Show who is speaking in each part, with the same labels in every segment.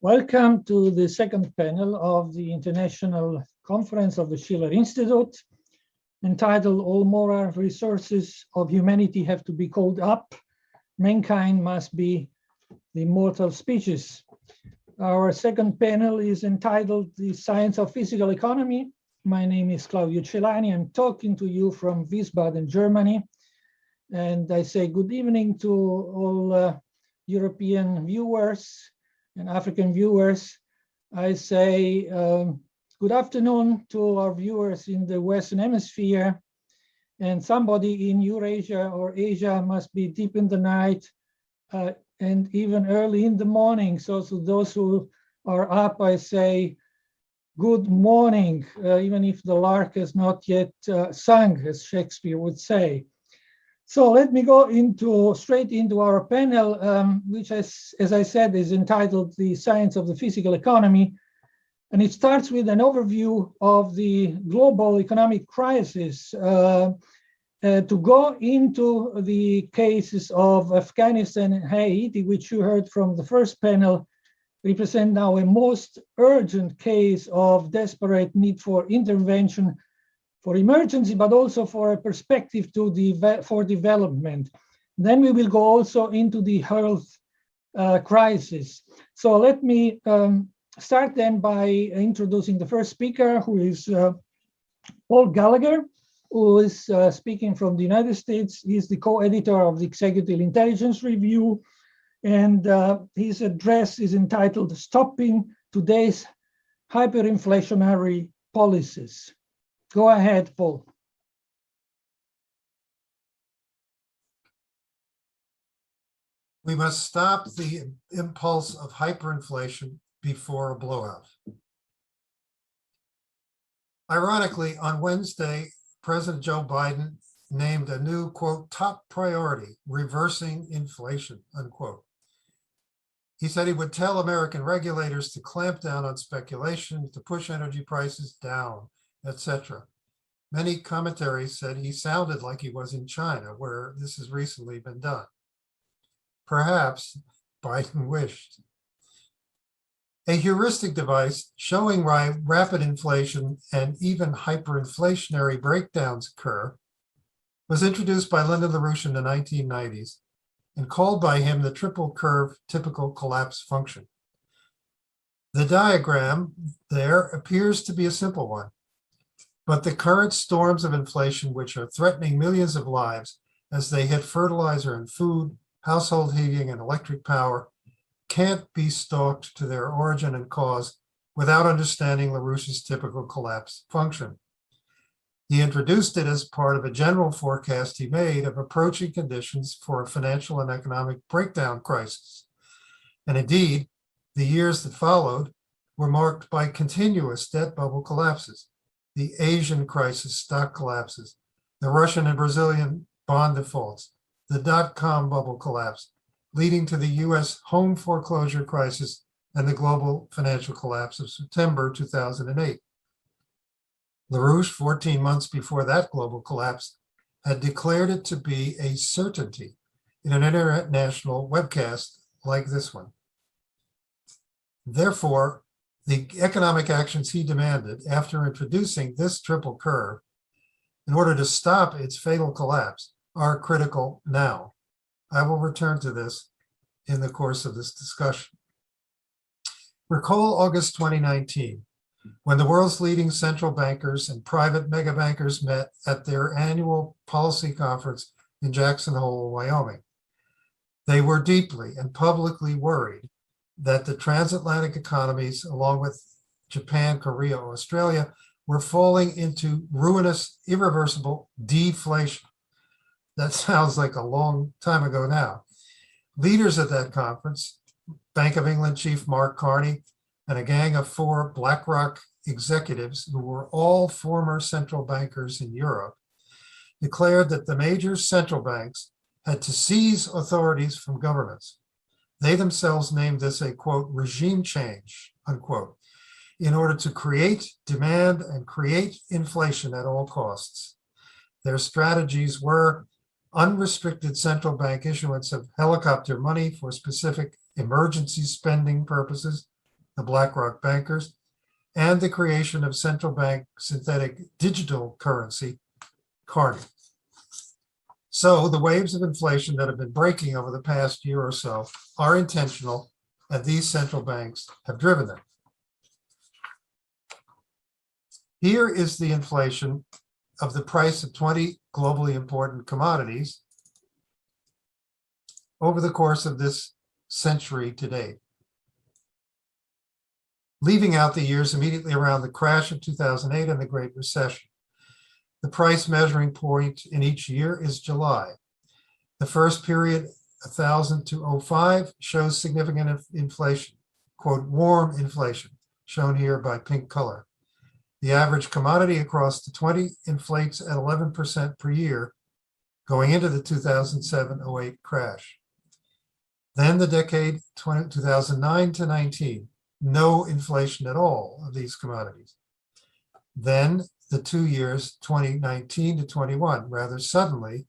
Speaker 1: Welcome to the second panel of the International Conference of the Schiller Institute, entitled All Moral Resources of Humanity Have to be Called Up. Mankind must be the immortal species. Our second panel is entitled The Science of Physical Economy. My name is Claudio Celani. I'm talking to you from Wiesbaden, Germany. And I say good evening to all European viewers and African viewers. I say good afternoon to our viewers in the Western Hemisphere. And somebody in Eurasia or Asia must be deep in the night and even early in the morning. So to those who are up, I say good morning, even if the lark has not yet sung, as Shakespeare would say. So let me go straight into our panel, which, as I said, is entitled The Science of the Physical Economy. And it starts with an overview of the global economic crisis to go into the cases of Afghanistan and Haiti, which you heard from the first panel, represent now a most urgent case of desperate need for intervention for emergency, but also for a perspective for development. Then we will go also into the health crisis. So let me start then by introducing the first speaker, who is Paul Gallagher, who is speaking from the United States. He's the co-editor of the Executive Intelligence Review, and his address is entitled Stopping Today's Hyperinflationary Policies. Go ahead, Paul.
Speaker 2: We must stop the impulse of hyperinflation before a blowout. Ironically, on Wednesday, President Joe Biden named a new, quote, top priority, reversing inflation, unquote. He said he would tell American regulators to clamp down on speculation, to push energy prices down, etc. Many commentaries said he sounded like he was in China, where this has recently been done. Perhaps Biden wished. A heuristic device showing why rapid inflation and even hyperinflationary breakdowns occur was introduced by Lyndon LaRouche in the 1990s and called by him the triple curve typical collapse function. The diagram there appears to be a simple one. But the current storms of inflation, which are threatening millions of lives as they hit fertilizer and food, household heating and electric power, can't be stalked to their origin and cause without understanding LaRouche's typical collapse function. He introduced it as part of a general forecast he made of approaching conditions for a financial and economic breakdown crisis. And indeed, the years that followed were marked by continuous debt bubble collapses. The Asian crisis stock collapses, the Russian and Brazilian bond defaults, the dot-com bubble collapse, leading to the US home foreclosure crisis and the global financial collapse of September 2008. LaRouche, 14 months before that global collapse, had declared it to be a certainty in an international webcast like this one. Therefore, the economic actions he demanded after introducing this triple curve in order to stop its fatal collapse are critical now. I will return to this in the course of this discussion. Recall August 2019, when the world's leading central bankers and private mega bankers met at their annual policy conference in Jackson Hole, Wyoming. They were deeply and publicly worried that the transatlantic economies, along with Japan, Korea, Australia, were falling into ruinous, irreversible deflation. That sounds like a long time ago now. Leaders at that conference, Bank of England chief Mark Carney, and a gang of 4 BlackRock executives who were all former central bankers in Europe, declared that the major central banks had to seize authorities from governments. They themselves named this a, quote, regime change, unquote, in order to create demand and create inflation at all costs. Their strategies were unrestricted central bank issuance of helicopter money for specific emergency spending purposes, the BlackRock bankers, and the creation of central bank synthetic digital currency, Cardi. So the waves of inflation that have been breaking over the past year or so are intentional, and these central banks have driven them. Here is the inflation of the price of 20 globally important commodities over the course of this century to date, leaving out the years immediately around the crash of 2008 and the Great Recession. The price measuring point in each year is July. The first period, 1000 to 05, shows significant inflation, quote, warm inflation, shown here by pink color. The average commodity across the 20 inflates at 11% per year going into the 2007-08 crash. Then the decade 2009 to 19, no inflation at all of these commodities. Then the 2 years 2019 to 21, rather suddenly,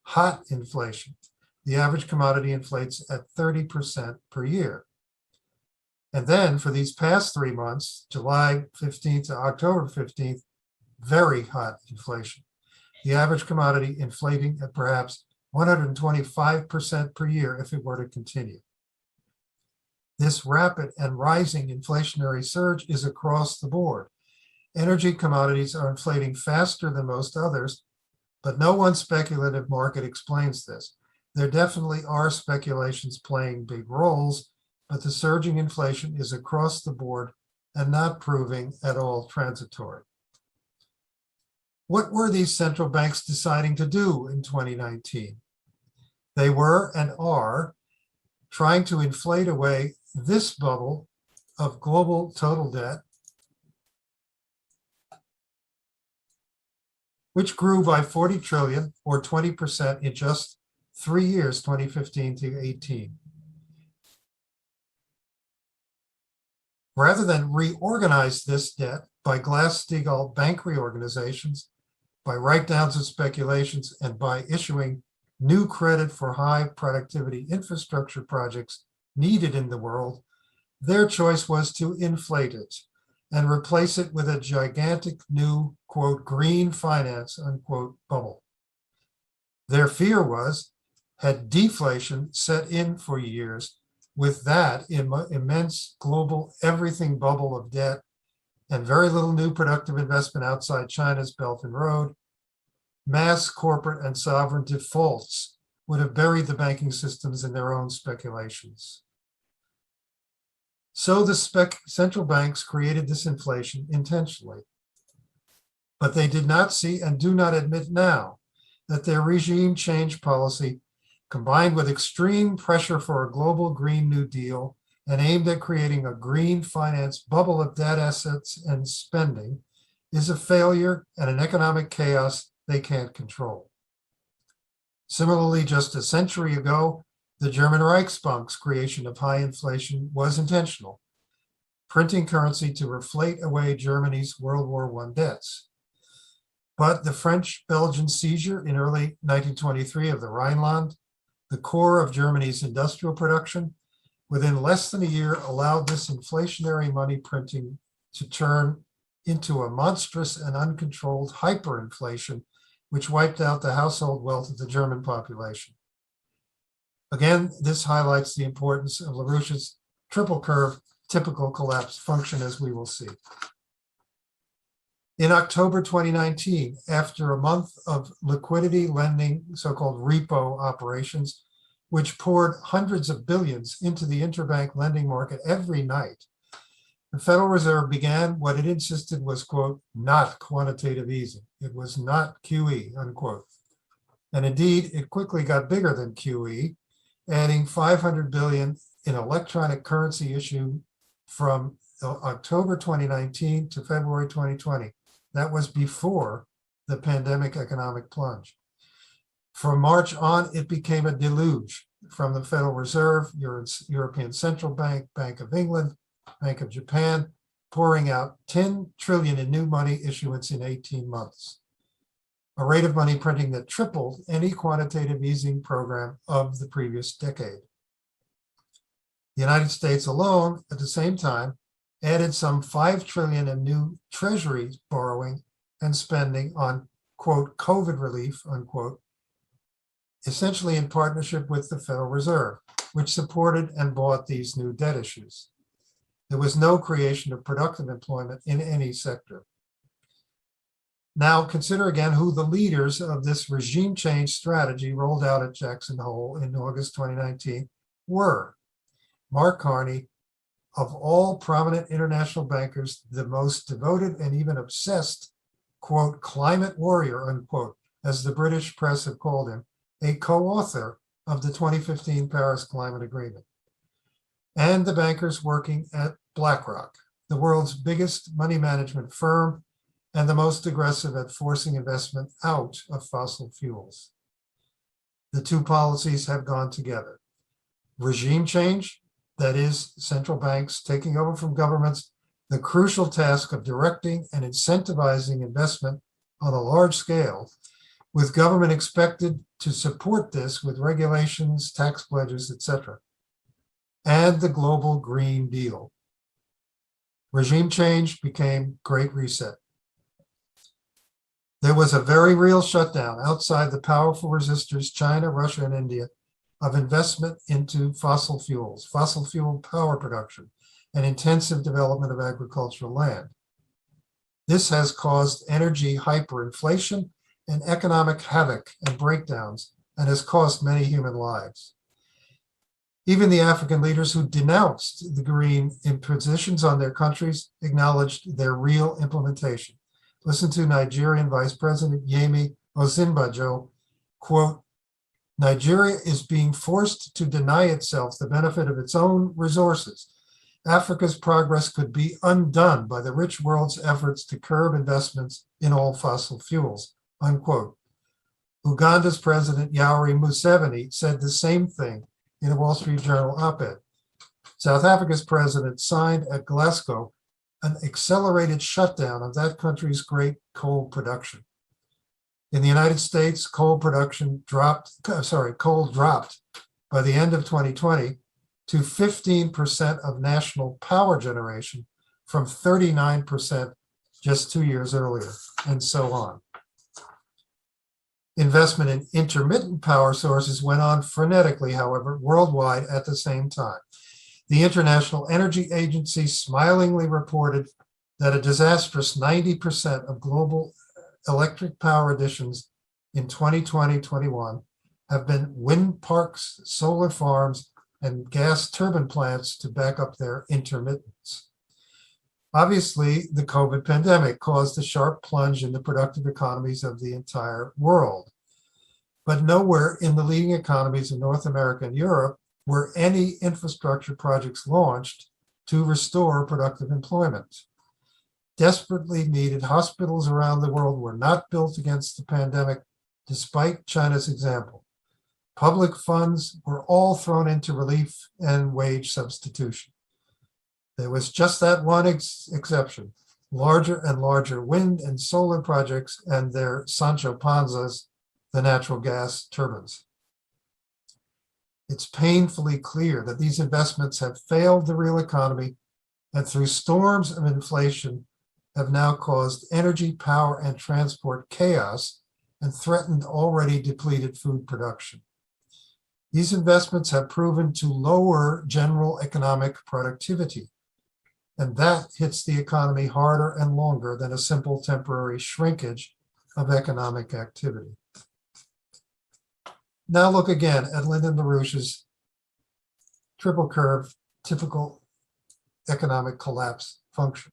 Speaker 2: hot inflation. The average commodity inflates at 30% per year. And then for these past 3 months, July 15th to October 15th, very hot inflation. The average commodity inflating at perhaps 125% per year if it were to continue. This rapid and rising inflationary surge is across the board. Energy commodities are inflating faster than most others, but no one speculative market explains this. There definitely are speculations playing big roles, but the surging inflation is across the board and not proving at all transitory. What were these central banks deciding to do in 2019? They were and are trying to inflate away this bubble of global total debt, which grew by 40 trillion or 20% in just 3 years, 2015 to 18. Rather than reorganize this debt by Glass-Steagall bank reorganizations, by write-downs of speculations, and by issuing new credit for high productivity infrastructure projects needed in the world, their choice was to inflate it and replace it with a gigantic new, quote, green finance, unquote, bubble. Their fear was, had deflation set in for years, with that immense global everything bubble of debt and very little new productive investment outside China's Belt and Road, mass corporate and sovereign defaults would have buried the banking systems in their own speculations. So the central banks created this inflation intentionally. But they did not see and do not admit now that their regime change policy, combined with extreme pressure for a global Green New Deal and aimed at creating a green finance bubble of debt assets and spending, is a failure and an economic chaos they can't control. Similarly, just a century ago, the German Reichsbank's creation of high inflation was intentional, printing currency to reflate away Germany's World War I debts. But the French-Belgian seizure in early 1923 of the Rhineland, the core of Germany's industrial production, within less than a year allowed this inflationary money printing to turn into a monstrous and uncontrolled hyperinflation, which wiped out the household wealth of the German population. Again, this highlights the importance of LaRouche's triple curve typical collapse function, as we will see. In October 2019, after a month of liquidity lending, so-called repo operations, which poured hundreds of billions into the interbank lending market every night, the Federal Reserve began what it insisted was, quote, not quantitative easing. It was not QE, unquote. And indeed, it quickly got bigger than QE, adding 500 billion in electronic currency issue from October 2019 to February 2020. That was before the pandemic economic plunge. From March on, it became a deluge from the Federal Reserve, European Central Bank, Bank of England, Bank of Japan, pouring out 10 trillion in new money issuance in 18 months, a rate of money printing that tripled any quantitative easing program of the previous decade. The United States alone, at the same time, added some 5 trillion in new treasury borrowing and spending on, quote, COVID relief, unquote, essentially in partnership with the Federal Reserve, which supported and bought these new debt issues. There was no creation of productive employment in any sector. Now consider again who the leaders of this regime change strategy rolled out at Jackson Hole in August 2019 were. Mark Carney, of all prominent international bankers, the most devoted and even obsessed, quote, climate warrior, unquote, as the British press have called him, a co-author of the 2015 Paris Climate Agreement. And the bankers working at BlackRock, the world's biggest money management firm and the most aggressive at forcing investment out of fossil fuels. The two policies have gone together. Regime change, that is, central banks taking over from governments the crucial task of directing and incentivizing investment on a large scale, with government expected to support this with regulations, tax pledges, etc. And the global Green Deal. Regime change became Great Reset. There was a very real shutdown outside the powerful resistors, China, Russia, and India, of investment into fossil fuels, fossil fuel power production, and intensive development of agricultural land. This has caused energy hyperinflation and economic havoc and breakdowns, and has cost many human lives. Even the African leaders who denounced the green impositions on their countries acknowledged their real implementation. Listen to Nigerian Vice President Yemi Osinbajo, quote, Nigeria is being forced to deny itself the benefit of its own resources. Africa's progress could be undone by the rich world's efforts to curb investments in all fossil fuels, unquote. Uganda's President Yoweri Museveni said the same thing in a Wall Street Journal op-ed. South Africa's president signed at Glasgow an accelerated shutdown of that country's great coal production. In the United States, coal dropped by the end of 2020 to 15% of national power generation from 39% just 2 years earlier, and so on. Investment in intermittent power sources went on frenetically, however, worldwide at the same time. The International Energy Agency smilingly reported that a disastrous 90% of global electric power additions in 2020-21 have been wind parks, solar farms, and gas turbine plants to back up their intermittence. Obviously, the COVID pandemic caused a sharp plunge in the productive economies of the entire world. But nowhere in the leading economies of North America and Europe were any infrastructure projects launched to restore productive employment. Desperately needed hospitals around the world were not built against the pandemic, despite China's example. Public funds were all thrown into relief and wage substitution. There was just that one exception, larger and larger wind and solar projects and their Sancho Panzas, the natural gas turbines. It's painfully clear that these investments have failed the real economy and through storms of inflation have now caused energy, power, and transport chaos and threatened already depleted food production. These investments have proven to lower general economic productivity, and that hits the economy harder and longer than a simple temporary shrinkage of economic activity. Now look again at Lyndon LaRouche's triple curve, typical economic collapse function.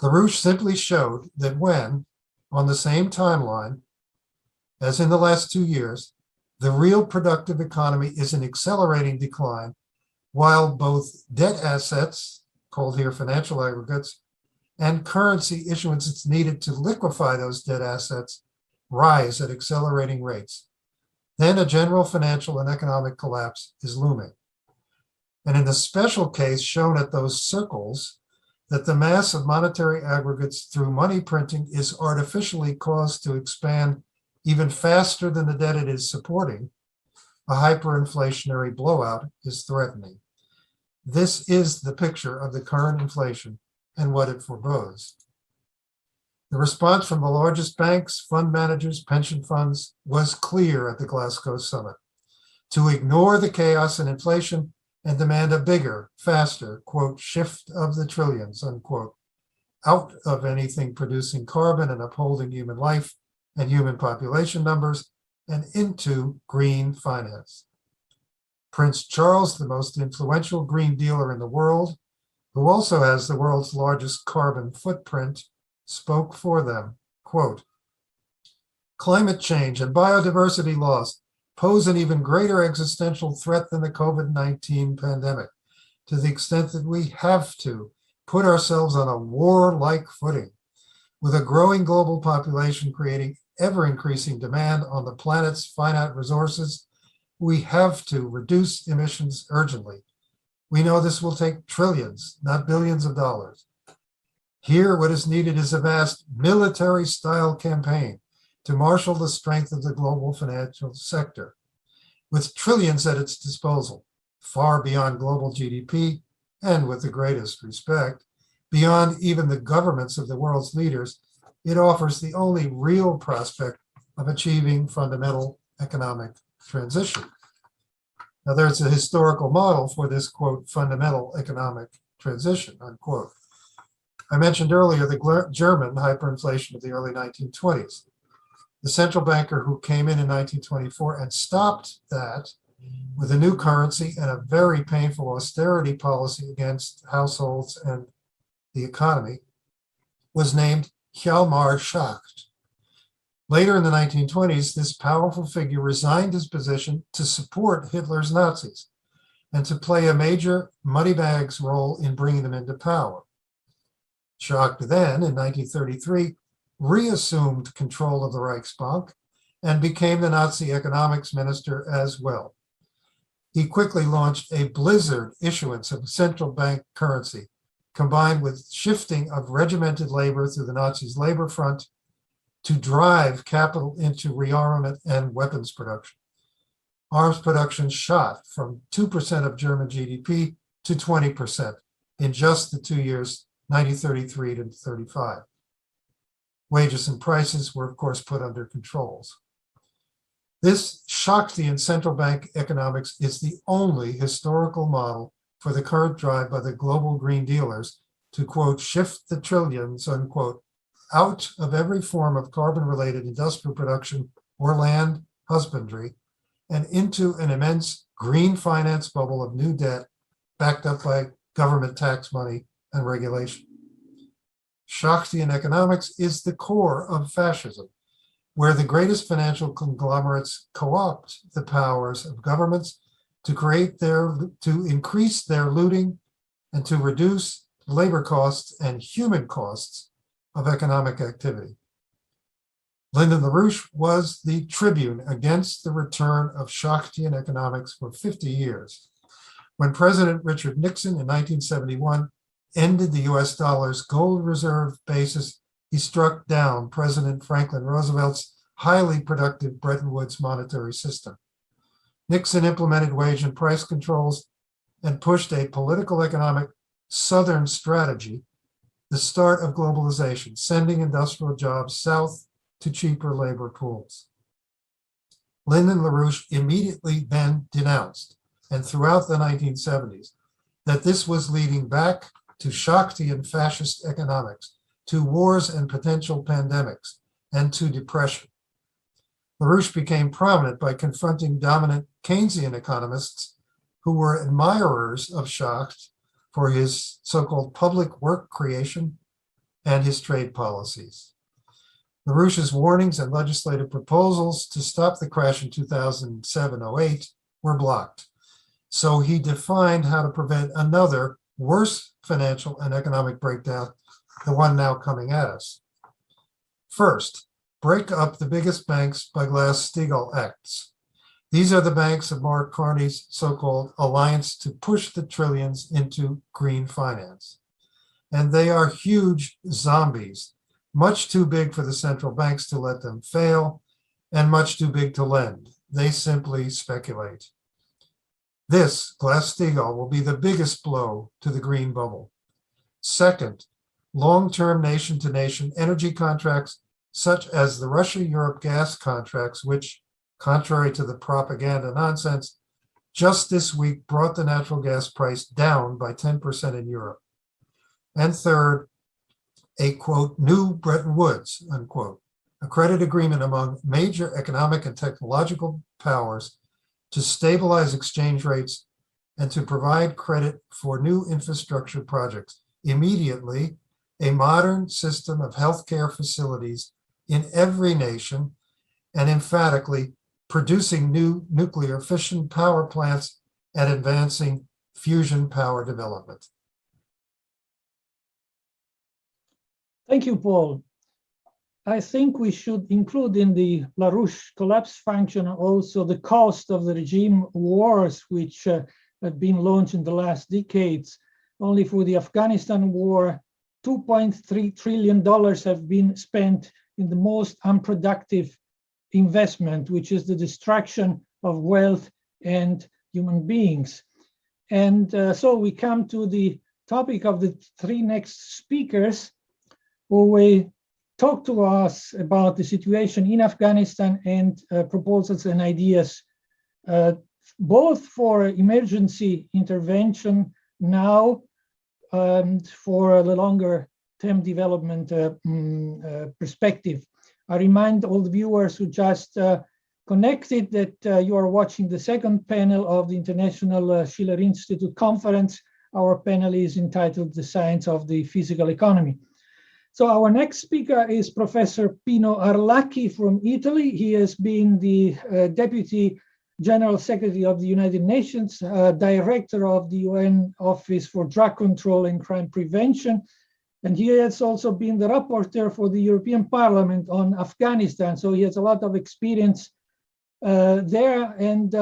Speaker 2: LaRouche simply showed that when, on the same timeline as in the last 2 years, the real productive economy is in accelerating decline, while both debt assets, called here financial aggregates, and currency issuances needed to liquefy those debt assets rise at accelerating rates. Then a general financial and economic collapse is looming. And in the special case shown at those circles, that the mass of monetary aggregates through money printing is artificially caused to expand even faster than the debt it is supporting, a hyperinflationary blowout is threatening. This is the picture of the current inflation and what it forebodes. The response from the largest banks, fund managers, pension funds was clear at the Glasgow summit: to ignore the chaos and inflation and demand a bigger, faster, quote, shift of the trillions, unquote, out of anything producing carbon and upholding human life and human population numbers and into green finance. Prince Charles, the most influential green dealer in the world, who also has the world's largest carbon footprint, spoke for them, quote, climate change and biodiversity loss pose an even greater existential threat than the COVID-19 pandemic, to the extent that we have to put ourselves on a warlike footing. With a growing global population creating ever-increasing demand on the planet's finite resources, we have to reduce emissions urgently. We know this will take trillions, not billions of dollars. Here, what is needed is a vast military-style campaign to marshal the strength of the global financial sector. With trillions at its disposal, far beyond global GDP, and with the greatest respect, beyond even the governments of the world's leaders, it offers the only real prospect of achieving fundamental economic transition. Now, there's a historical model for this, quote, fundamental economic transition, unquote. I mentioned earlier the German hyperinflation of the early 1920s. The central banker who came in 1924 and stopped that with a new currency and a very painful austerity policy against households and the economy was named Hjalmar Schacht. Later in the 1920s, this powerful figure resigned his position to support Hitler's Nazis and to play a major moneybags role in bringing them into power. Schacht then, in 1933, reassumed control of the Reichsbank and became the Nazi economics minister as well. He quickly launched a blizzard issuance of central bank currency, combined with shifting of regimented labor through the Nazis' labor front to drive capital into rearmament and weapons production. Arms production shot from 2% of German GDP to 20% in just the 2 years, 1933 to 35. Wages and prices were, of course, put under controls. This Schachtian central bank economics is the only historical model for the current drive by the global green dealers to, quote, shift the trillions, unquote, out of every form of carbon-related industrial production or land husbandry and into an immense green finance bubble of new debt backed up by government tax money and regulation. Schachtian economics is the core of fascism, where the greatest financial conglomerates co-opt the powers of governments to increase their looting and to reduce labor costs and human costs of economic activity. Lyndon LaRouche was the tribune against the return of Schachtian economics for 50 years. When President Richard Nixon in 1971 ended the US dollar's gold reserve basis, he struck down President Franklin Roosevelt's highly productive Bretton Woods monetary system. Nixon implemented wage and price controls and pushed a political economic Southern strategy, the start of globalization, sending industrial jobs south to cheaper labor pools. Lyndon LaRouche immediately then denounced, and throughout the 1970s, that this was leading back to Schachtian fascist economics, to wars and potential pandemics, and to depression. LaRouche became prominent by confronting dominant Keynesian economists who were admirers of Schacht for his so-called public work creation and his trade policies. LaRouche's warnings and legislative proposals to stop the crash in 2007-08 were blocked. So he defined how to prevent another worse financial and economic breakdown, the one now coming at us. First, break up the biggest banks by Glass-Steagall Acts. These are the banks of Mark Carney's so-called alliance to push the trillions into green finance. And they are huge zombies, much too big for the central banks to let them fail, and much too big to lend. They simply speculate. This, Glass-Steagall, will be the biggest blow to the green bubble. Second, long-term nation-to-nation energy contracts, such as the Russia-Europe gas contracts, which, contrary to the propaganda nonsense, just this week brought the natural gas price down by 10% in Europe. And third, a, quote, new Bretton Woods, unquote, a credit agreement among major economic and technological powers to stabilize exchange rates and to provide credit for new infrastructure projects. Immediately, a modern system of healthcare facilities in every nation, and emphatically producing new nuclear fission power plants and advancing fusion power development.
Speaker 1: Thank you, Paul. I think we should include in the LaRouche collapse function also the cost of the regime wars which have been launched in the last decades. Only for the Afghanistan war, $2.3 trillion have been spent in the most unproductive investment, which is the destruction of wealth and human beings. And so we come to the topic of the three next speakers, who will talk to us about the situation in Afghanistan and proposals and ideas, both for emergency intervention now and for the longer term development perspective. I remind all the viewers who just connected that you are watching the second panel of the International Schiller Institute conference. Our panel is entitled The Science of the Physical Economy. So our next speaker is Professor Pino Arlacchi from Italy. He has been the Deputy General Secretary of the United Nations, Director of the UN Office for Drug Control and Crime Prevention, and he has also been the Rapporteur for the European Parliament on Afghanistan. So he has a lot of experience there, and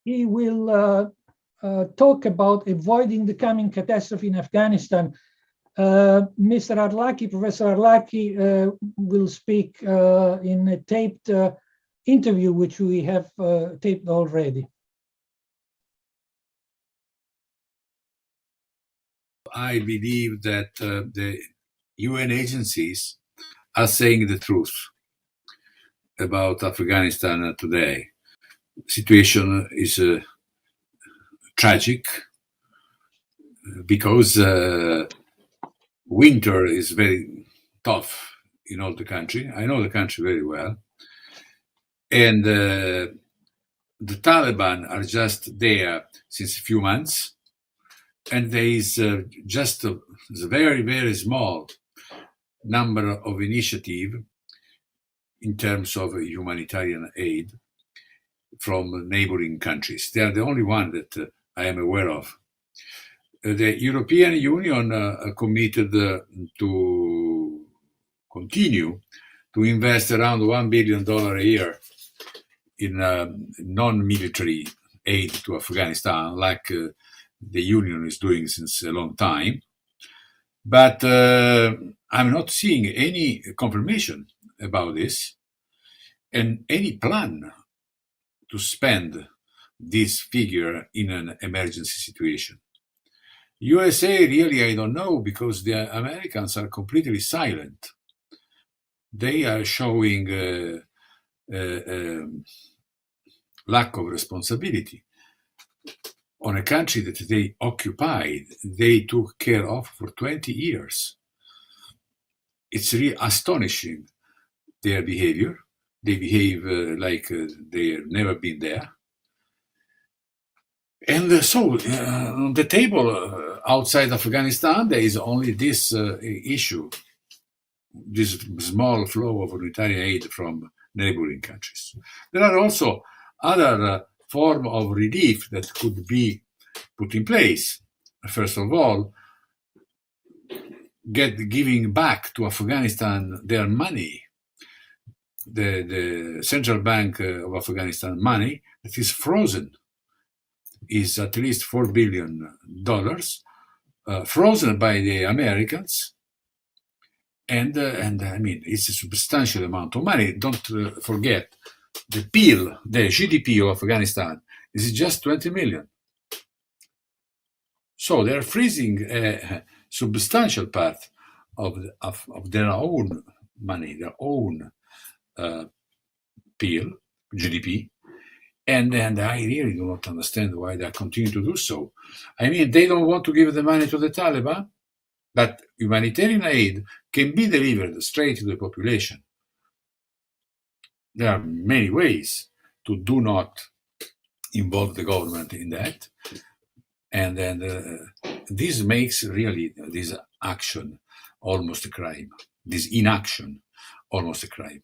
Speaker 1: he will talk about avoiding the coming catastrophe in Afghanistan. Mr. Arlacchi, Professor Arlacchi, will speak in a taped interview, which we have taped already.
Speaker 3: I believe that the UN agencies are saying the truth about Afghanistan today. Situation is tragic because winter is very tough in all the country. I know the country very well. And the Taliban are just there since a few months. And there is just a very, very small number of initiatives in terms of humanitarian aid from neighboring countries. They are the only one that I am aware of. The European Union committed to continue to invest around $1 billion a year in non-military aid to Afghanistan, like the Union is doing since a long time. But I'm not seeing any confirmation about this and any plan to spend this figure in an emergency situation. USA, really, I don't know, because the Americans are completely silent. They are showing lack of responsibility on a country that they occupied, they took care of for 20 years. It's really astonishing, their behavior. They behave like they've never been there. And so on the table outside Afghanistan, there is only this issue, this small flow of humanitarian aid from neighboring countries. There are also other forms of relief that could be put in place. First of all, giving back to Afghanistan their money, the Central Bank of Afghanistan money that is frozen, is at least $4 billion, frozen by the Americans. And I mean, it's a substantial amount of money. Don't forget, the GDP of Afghanistan This is just 20 million. So they're freezing a substantial part of their own money, their own GDP. And I really do not understand why they continue to do so. I mean, they don't want to give the money to the Taliban, but humanitarian aid can be delivered straight to the population. There are many ways to do not involve the government in that. And then this makes really this action almost a crime, this inaction almost a crime.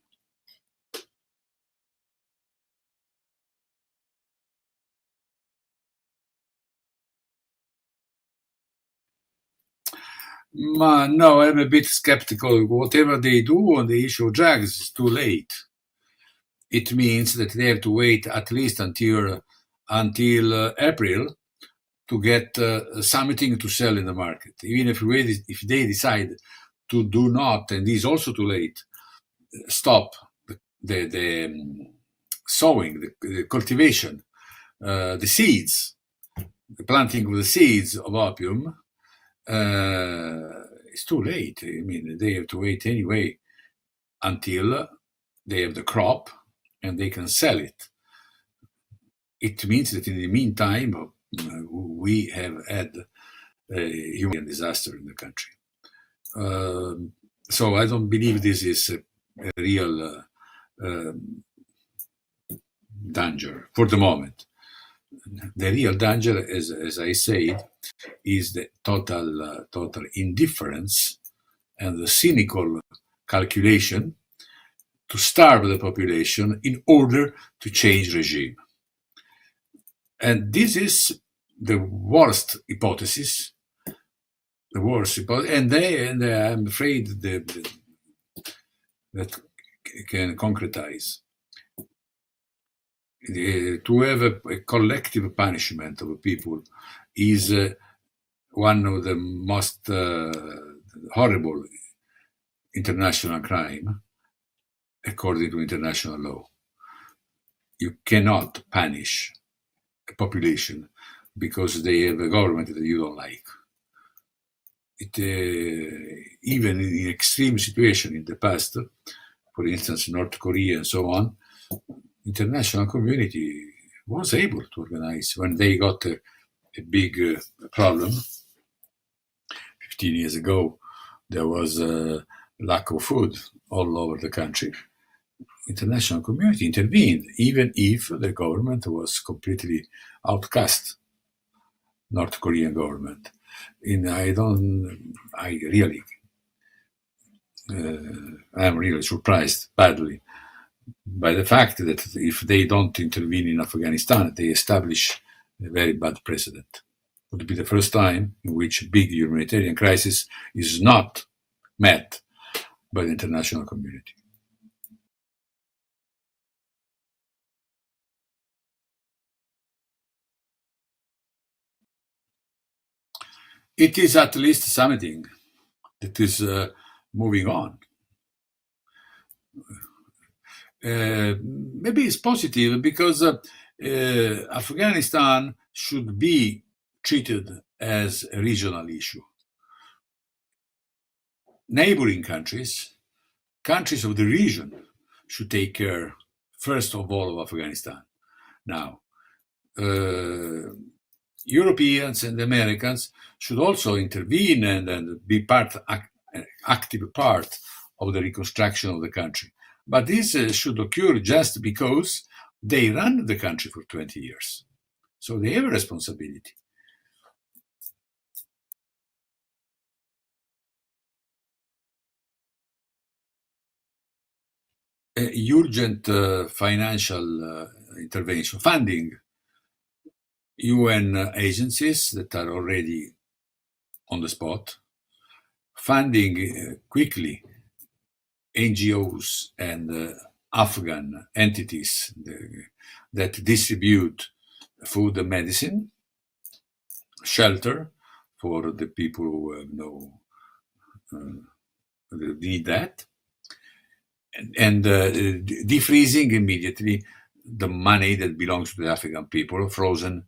Speaker 3: No, I'm a bit skeptical. Whatever they do on the issue of drugs is too late. It means that they have to wait at least until April to get something to sell in the market. Even if they decide to do not, and this is also too late, stop the sowing, the cultivation, the seeds, the planting of the seeds of opium, it's too late. I mean, they have to wait anyway until they have the crop and they can sell it. It means that in the meantime, we have had a human disaster in the country. So I don't believe this is a real danger for the moment. The real danger, as I said, is the total indifference and the cynical calculation to starve the population in order to change regime. And this is the worst hypothesis. And I'm afraid that can concretize. To have a collective punishment of people is one of the most horrible international crime according to international law. You cannot punish a population because they have a government that you don't like. Even in extreme situation in the past, for instance, North Korea and so on, international community was able to organize when they got a big problem. 15 years ago, there was a lack of food all over the country. International community intervened, even if the government was completely outcast, North Korean government. I'm really surprised badly by the fact that if they don't intervene in Afghanistan, they establish a very bad precedent. It would be the first time in which a big humanitarian crisis is not met by the international community. It is at least something that is moving on. Maybe it's positive because Afghanistan should be treated as a regional issue. Neighboring countries of the region should take care, first of all, of Afghanistan. Now, Europeans and Americans should also intervene and be active part of the reconstruction of the country. But this should occur just because they ran the country for 20 years. So they have a responsibility. Urgent financial intervention, funding UN agencies that are already on the spot, funding quickly NGOs and Afghan entities that distribute food and medicine, shelter for the people who have need that, and defreezing immediately the money that belongs to the African people frozen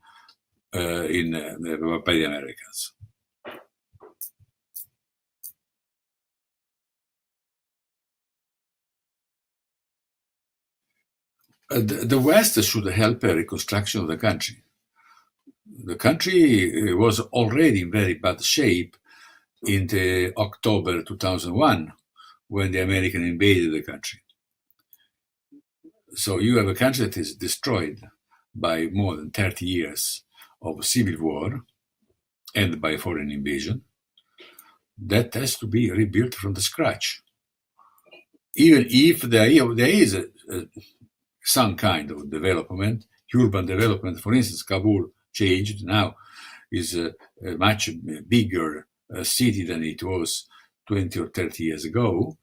Speaker 3: by the Americans. The West should help a reconstruction of the country. The country was already in very bad shape in the October 2001 when the American invaded the country. So you have a country that is destroyed by more than 30 years of civil war and by foreign invasion. That has to be rebuilt from the scratch. Even if there is some kind of development, urban development, for instance, Kabul changed, now is a much bigger city than it was 20 or 30 years ago.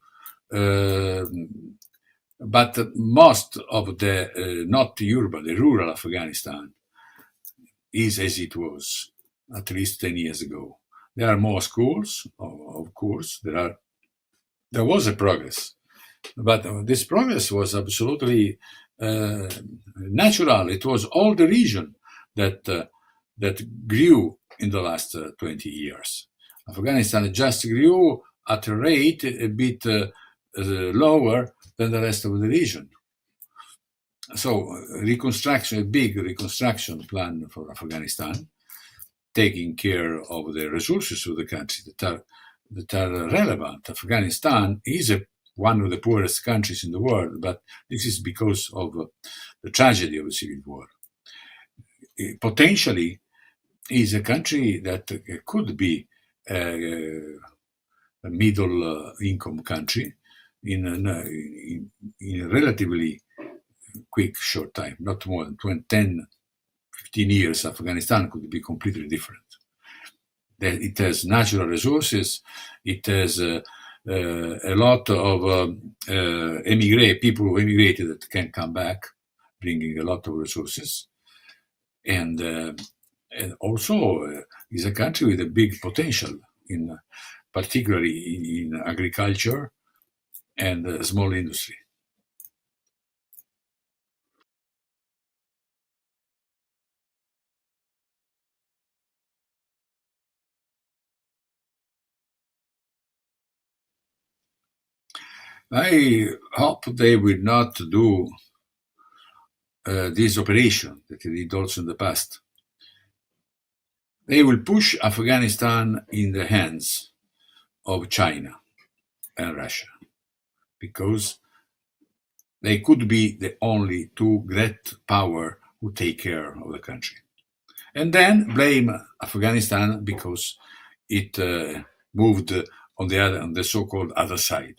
Speaker 3: But most of the not urban, the rural Afghanistan is as it was at least 10 years ago. There are more schools, of course, there was a progress, but this progress was absolutely natural. It was all the region that grew in the last 20 years. Afghanistan just grew at a rate a bit lower than the rest of the region. So reconstruction, a big reconstruction plan for Afghanistan, taking care of the resources of the country that are relevant. Afghanistan is one of the poorest countries in the world, but this is because of the tragedy of the civil war. Potentially is a country that could be a middle income country in a relatively quick, short time, not more than 10, 15 years. Afghanistan could be completely different. It has natural resources. It has a lot of people who emigrated that can come back, bringing a lot of resources. And also is a country with a big potential, particularly in agriculture and small industry. I hope they will not do this operation that they did also in the past. They will push Afghanistan in the hands of China and Russia because they could be the only two great power who take care of the country. And then blame Afghanistan because it moved on the so-called other side.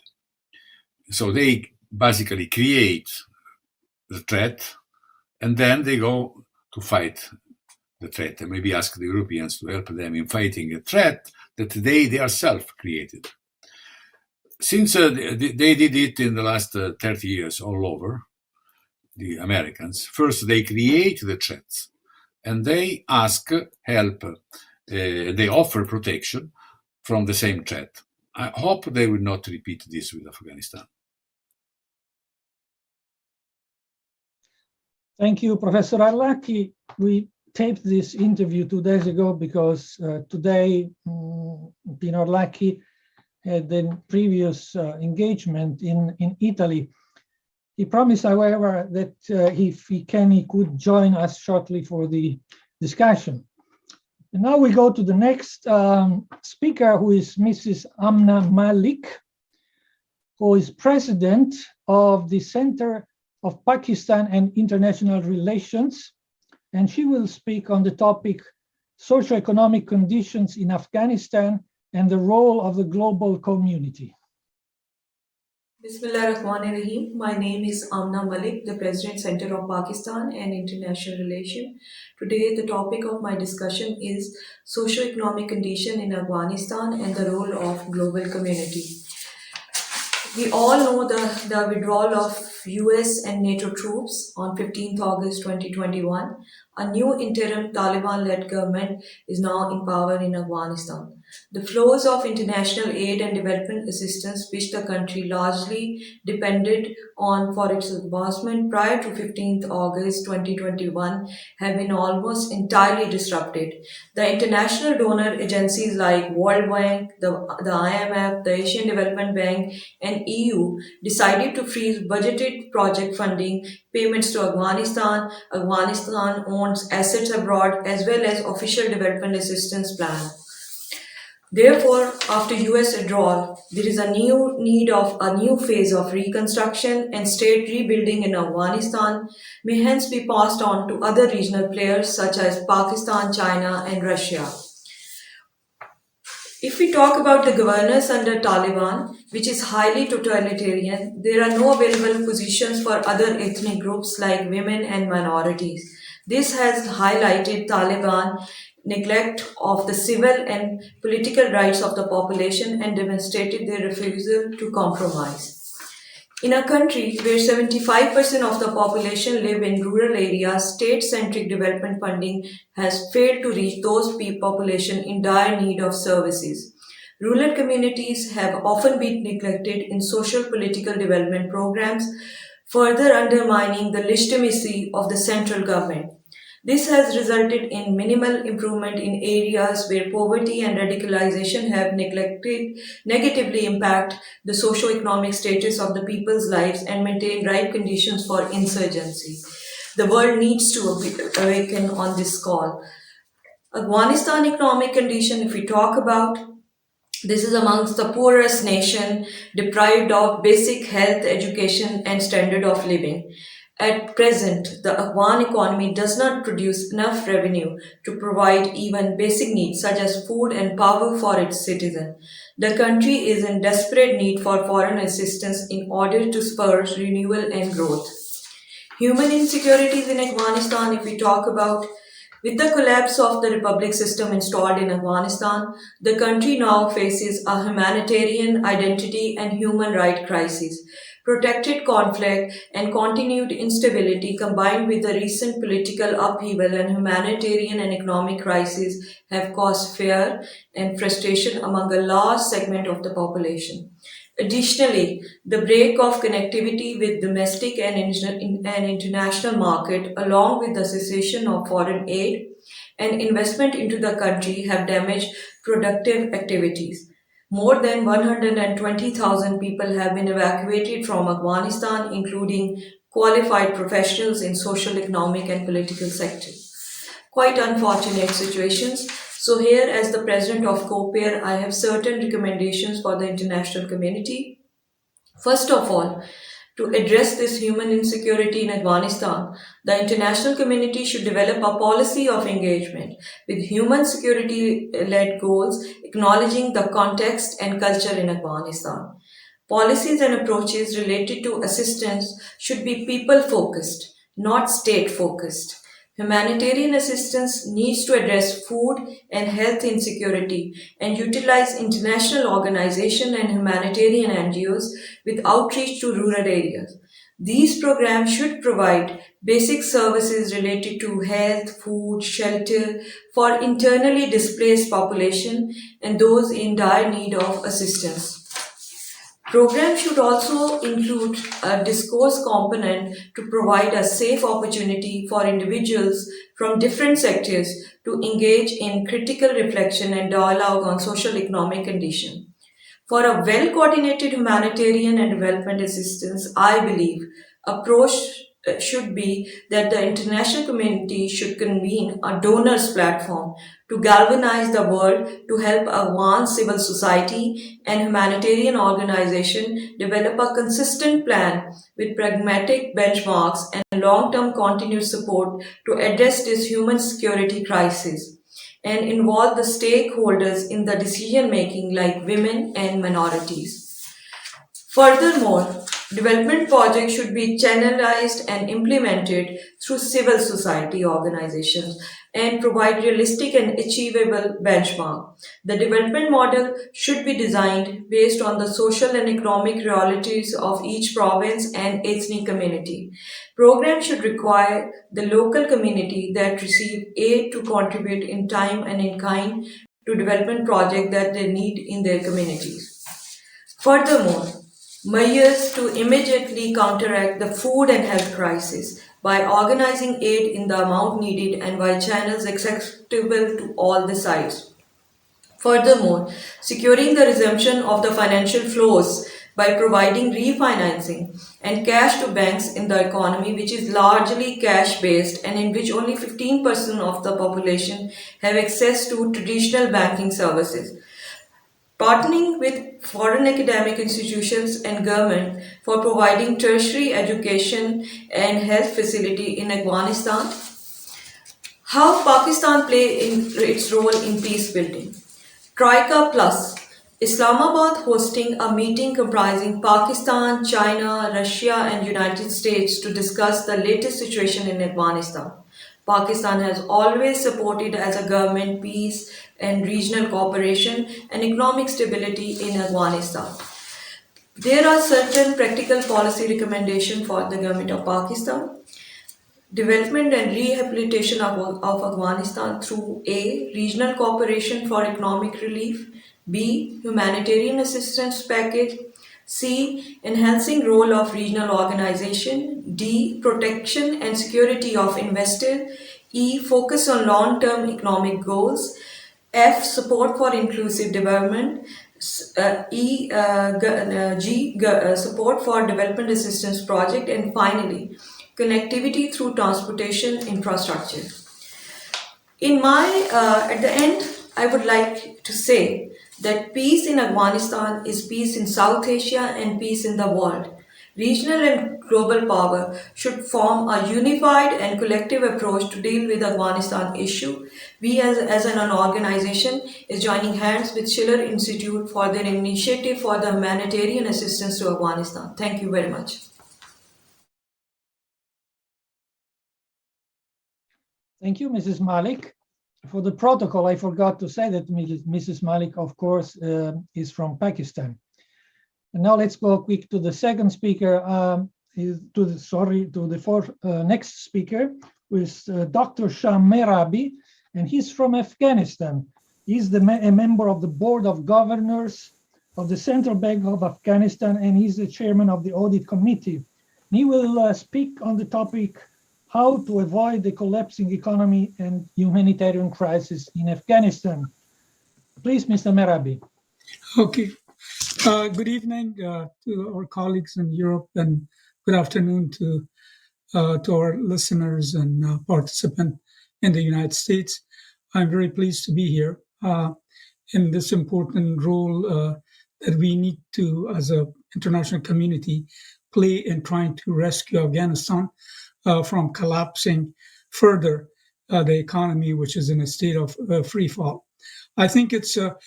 Speaker 3: So they basically create the threat, and then they go to fight the threat, and maybe ask the Europeans to help them in fighting a threat that they themselves created. Since they did it in the last 30 years all over, the Americans, first they create the threats, and they ask help, they offer protection from the same threat. I hope they will not repeat this with Afghanistan.
Speaker 1: Thank you, Professor Arlacchi. We taped this interview 2 days ago because today Pino Arlacchi had a previous engagement in Italy. He promised, however, that if he can, he could join us shortly for the discussion. And now we go to the next speaker, who is Mrs. Amna Malik, who is president of the Center of Pakistan and International Relations, and she will speak on the topic Socio-Economic Conditions in Afghanistan and the Role of the Global Community.
Speaker 4: Bismillahirrahmanirrahim. My name is Amna Malik, the President, Center of Pakistan and International Relations. Today, the topic of my discussion is Socio-Economic Condition in Afghanistan and the Role of Global Community. We all know the withdrawal of US and NATO troops on 15th August 2021. A new interim Taliban-led government is now in power in Afghanistan. The flows of international aid and development assistance, which the country largely depended on for its advancement prior to 15th August 2021, have been almost entirely disrupted. The international donor agencies like World Bank, the IMF, the Asian Development Bank, and EU decided to freeze budgeted project funding payments to Afghanistan. Afghanistan owns assets abroad as well as official development assistance plan. Therefore, after US withdrawal, there is a new need of a new phase of reconstruction and state rebuilding in Afghanistan may hence be passed on to other regional players such as Pakistan, China, and Russia. If we talk about the governance under Taliban, which is highly totalitarian, there are no available positions for other ethnic groups like women and minorities. This has highlighted Taliban neglect of the civil and political rights of the population and demonstrated their refusal to compromise. In a country where 75% of the population live in rural areas, state-centric development funding has failed to reach those population in dire need of services. Rural communities have often been neglected in social political development programs, further undermining the legitimacy of the central government. This has resulted in minimal improvement in areas where poverty and radicalization have negatively impact the socio-economic status of the people's lives and maintain ripe conditions for insurgency. The world needs to awaken on this call. Afghanistan economic condition, if we talk about, this is amongst the poorest nation, deprived of basic health, education, and standard of living. At present, the Afghan economy does not produce enough revenue to provide even basic needs such as food and power for its citizens. The country is in desperate need for foreign assistance in order to spur renewal and growth. Human insecurities in Afghanistan, if we talk about, with the collapse of the republic system installed in Afghanistan, the country now faces a humanitarian identity and human rights crisis. Protracted conflict and continued instability combined with the recent political upheaval and humanitarian and economic crisis have caused fear and frustration among a large segment of the population. Additionally, the break of connectivity with domestic and international market, along with the cessation of foreign aid and investment into the country, have damaged productive activities. More than 120,000 people have been evacuated from Afghanistan, including qualified professionals in social, economic, and political sectors. Quite unfortunate situations. So here, as the president of COPAIR, I have certain recommendations for the international community. First of all, to address this human insecurity in Afghanistan, the international community should develop a policy of engagement with human security-led goals, acknowledging the context and culture in Afghanistan. Policies and approaches related to assistance should be people-focused, not state-focused. Humanitarian assistance needs to address food and health insecurity and utilize international organizations and humanitarian NGOs with outreach to rural areas. These programs should provide basic services related to health, food, shelter for internally displaced population and those in dire need of assistance. Programs should also include a discourse component to provide a safe opportunity for individuals from different sectors to engage in critical reflection and dialogue on social economic conditions. For a well-coordinated humanitarian and development assistance, I believe approach should be that the international community should convene a donors platform to galvanize the world to help Afghan civil society and humanitarian organizations develop a consistent plan with pragmatic benchmarks and long-term continued support to address this human security crisis and involve the stakeholders in the decision-making like women and minorities. Furthermore, development projects should be channelized and implemented through civil society organizations and provide realistic and achievable benchmark. The development model should be designed based on the social and economic realities of each province and ethnic community. Programs should require the local community that receive aid to contribute in time and in kind to development projects that they need in their communities. Furthermore, measures to immediately counteract the food and health crisis by organizing aid in the amount needed and by channels acceptable to all the sides. Furthermore, securing the resumption of the financial flows by providing refinancing and cash to banks in the economy, which is largely cash based and in which only 15% of the population have access to traditional banking services. Partnering with foreign academic institutions and government for providing tertiary education and health facility in Afghanistan. How Pakistan play its role in peace building. Troika Plus, Islamabad hosting a meeting comprising Pakistan, China, Russia, and United States to discuss the latest situation in Afghanistan. Pakistan has always supported as a government peace and regional cooperation and economic stability in Afghanistan. There are certain practical policy recommendations for the government of Pakistan. Development and rehabilitation of Afghanistan through A. Regional cooperation for economic relief, B. Humanitarian assistance package, C. Enhancing role of regional organization, D. Protection and security of investors, E. Focus on long-term economic goals, F. Support for inclusive development, Support for development assistance project, and finally, connectivity through transportation infrastructure. At the end, I would like to say that peace in Afghanistan is peace in South Asia and peace in the world. Regional and global power should form a unified and collective approach to deal with Afghanistan issue. We as an organization is joining hands with Schiller Institute for their initiative for the humanitarian assistance to Afghanistan. Thank you very much.
Speaker 1: Thank you, Mrs. Malik. For the protocol, I forgot to say that Mrs. Malik, of course, is from Pakistan. And now let's go quick to the second speaker, next speaker, who is Dr. Shah Mehrabi, and he's from Afghanistan. He's a member of the Board of Governors of the Central Bank of Afghanistan, and he's the chairman of the Audit Committee. He will speak on the topic, how to avoid the collapsing economy and humanitarian crisis in Afghanistan. Please, Mr. Mehrabi.
Speaker 5: Okay. Good evening to our colleagues in Europe, and good afternoon to our listeners and participants in the United States. I'm very pleased to be here in this important role that we need to, as an international community, play in trying to rescue Afghanistan from collapsing further the economy, which is in a state of free fall. I think it's to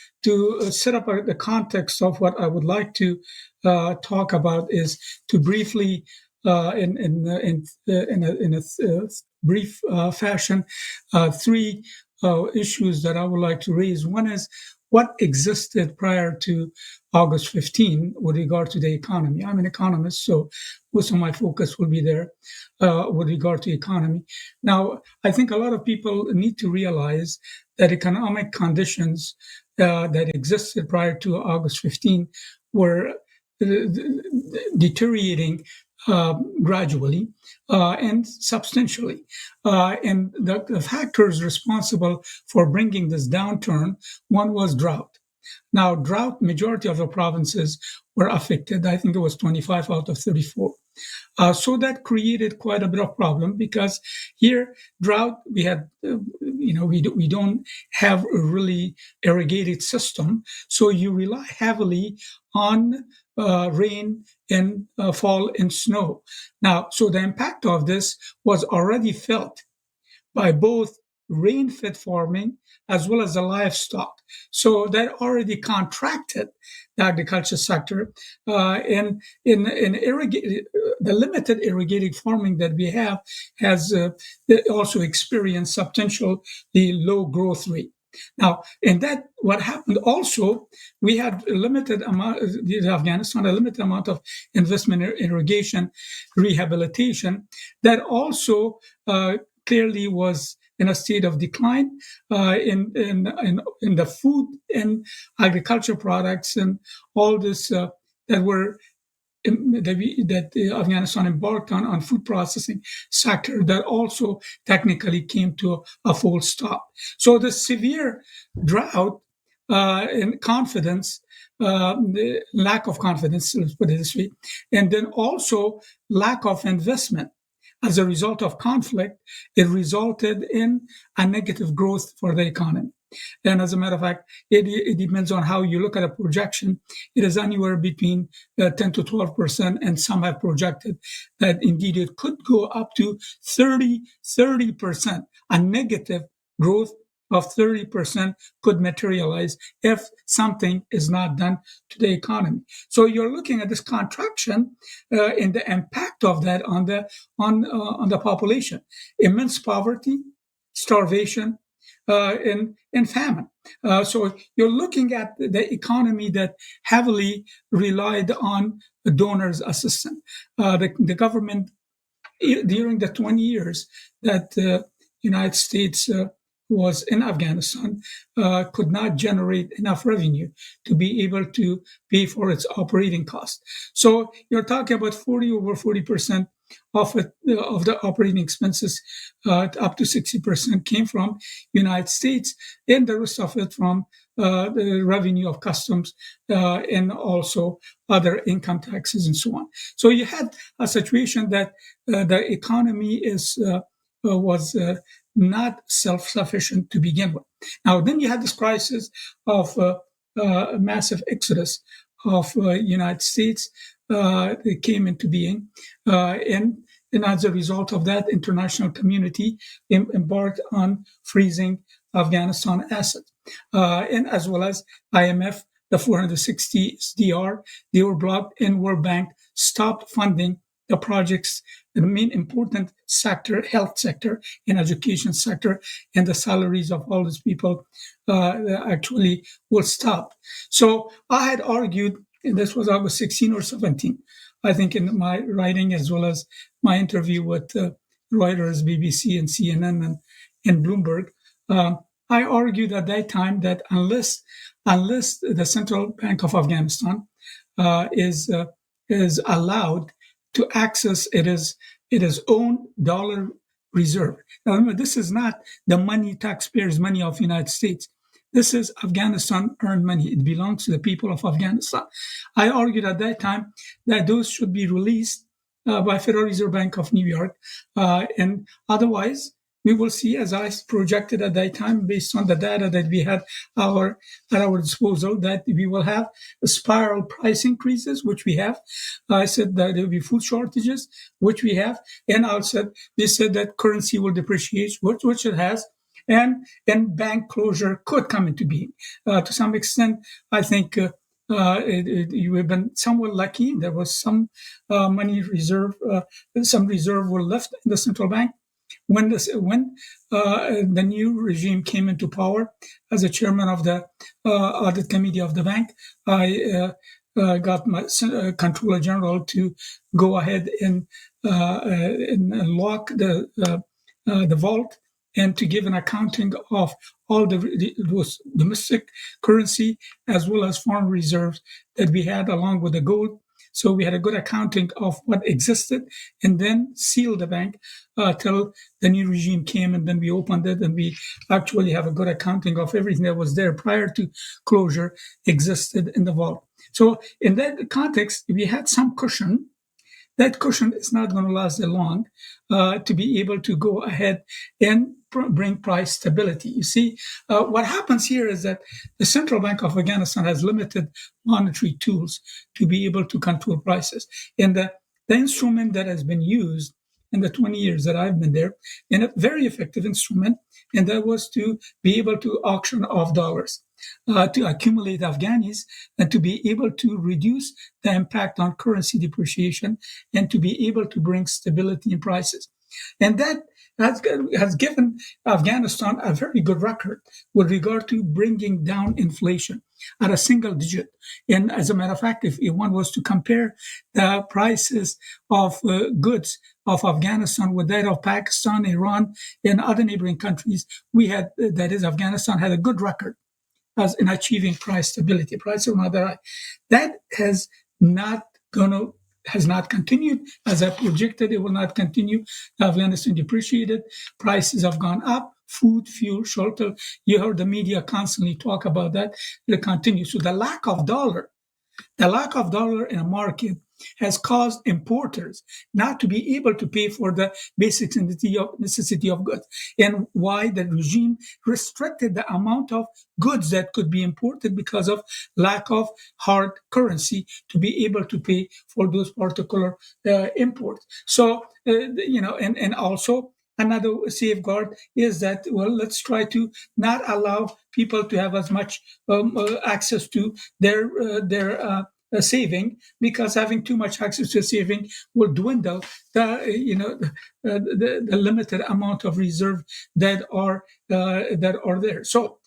Speaker 5: set up the context of what I would like to talk about is to briefly, in a brief fashion, three issues that I would like to raise. One is what existed prior to August 15 with regard to the economy. I'm an economist, so most of my focus will be there with regard to economy. Now, I think a lot of people need to realize that economic conditions that existed prior to August 15 were deteriorating gradually and substantially. And the factors responsible for bringing this downturn, one was drought. Now, drought, majority of the provinces were affected. I think it was 25 out of 34. So that created quite a bit of problem because here, drought, we had, we don't have a really irrigated system. So you rely heavily on rain and fall and snow. Now, so the impact of this was already felt by both rain-fed farming as well as the livestock. So that already contracted the agriculture sector. And in the limited irrigated farming that we have has also experienced substantially low growth rate. Now, and that what happened also, we had a limited amount, Afghanistan, a limited amount of investment in irrigation, rehabilitation, that also clearly was in a state of decline in the food and agriculture products and all this that Afghanistan embarked on food processing sector that also technically came to a full stop. So the severe drought and confidence, the lack of confidence, let's put it this way, and then also lack of investment as a result of conflict, it resulted in a negative growth for the economy. And as a matter of fact, it depends on how you look at a projection. It is anywhere between 10 to 12%, and some have projected that indeed it could go up to 30%. A negative growth of 30% could materialize if something is not done to the economy. So you're looking at this contraction and the impact of that on the population: immense poverty, starvation, and famine. So you're looking at the economy that heavily relied on donors' assistance. The government, during the 20 years that the United States was in Afghanistan, could not generate enough revenue to be able to pay for its operating costs. So you're talking about over 40% of the operating expenses, up to 60% came from United States, and the rest of it from the revenue of customs and also other income taxes and so on. So you had a situation that the economy was not self-sufficient to begin with. Now, then you had this crisis of a massive exodus of United States that came into being, and as a result of that, international community embarked on freezing Afghanistan assets, and as well as IMF, the 460 SDR, they were blocked, and World Bank stopped funding the projects, the main important sector, health sector and education sector, and the salaries of all these people actually will stop. So I had argued, and this was August 16 or 17, I think, in my writing as well as my interview with Reuters, BBC, and CNN and Bloomberg. I argued at that time that unless the Central Bank of Afghanistan is allowed to access its own dollar reserve. Now, remember, this is not the money, taxpayers' money of the United States. This is Afghanistan earned money. It belongs to the people of Afghanistan. I argued at that time that those should be released by Federal Reserve Bank of New York, and otherwise we will see, as I projected at that time, based on the data that we had at our disposal, that we will have spiral price increases, which we have. I said that there will be food shortages, which we have. And they said that currency will depreciate, which it has. And bank closure could come into being. To some extent, I think you have been somewhat lucky. There was some money reserve, some reserve were left in the central bank. When the new regime came into power, as a chairman of the audit committee of the bank, I got my Comptroller General to go ahead and lock the vault and to give an accounting of all those domestic currency as well as foreign reserves that we had along with the gold. So we had a good accounting of what existed, and then sealed the bank till the new regime came, and then we opened it, and we actually have a good accounting of everything that was there prior to closure existed in the vault. So in that context, we had some cushion. That cushion is not going to last that long to be able to go ahead and bring price stability. You see, what happens here is that the Central Bank of Afghanistan has limited monetary tools to be able to control prices. And the instrument that has been used in the 20 years that I've been there, and a very effective instrument, and that was to be able to auction off dollars, to accumulate Afghanis, and to be able to reduce the impact on currency depreciation, and to be able to bring stability in prices. And that has given Afghanistan a very good record with regard to bringing down inflation at a single digit. And as a matter of fact, if one was to compare the prices of goods of Afghanistan with that of Pakistan, Iran, and other neighboring countries, Afghanistan had a good record as in achieving price stability. Prices are not that high. That has not continued as I projected. It will not continue. Afghanistan depreciated. Prices have gone up. Food, fuel, shelter. You heard the media constantly talk about that. It continues. So the lack of dollar in a market has caused importers not to be able to pay for the basic necessity of goods, and why the regime restricted the amount of goods that could be imported because of lack of hard currency to be able to pay for those particular imports. So, and also another safeguard is that, well, let's try to not allow people to have as much access to their saving, because having too much access to saving will dwindle the limited amount of reserve that are there. So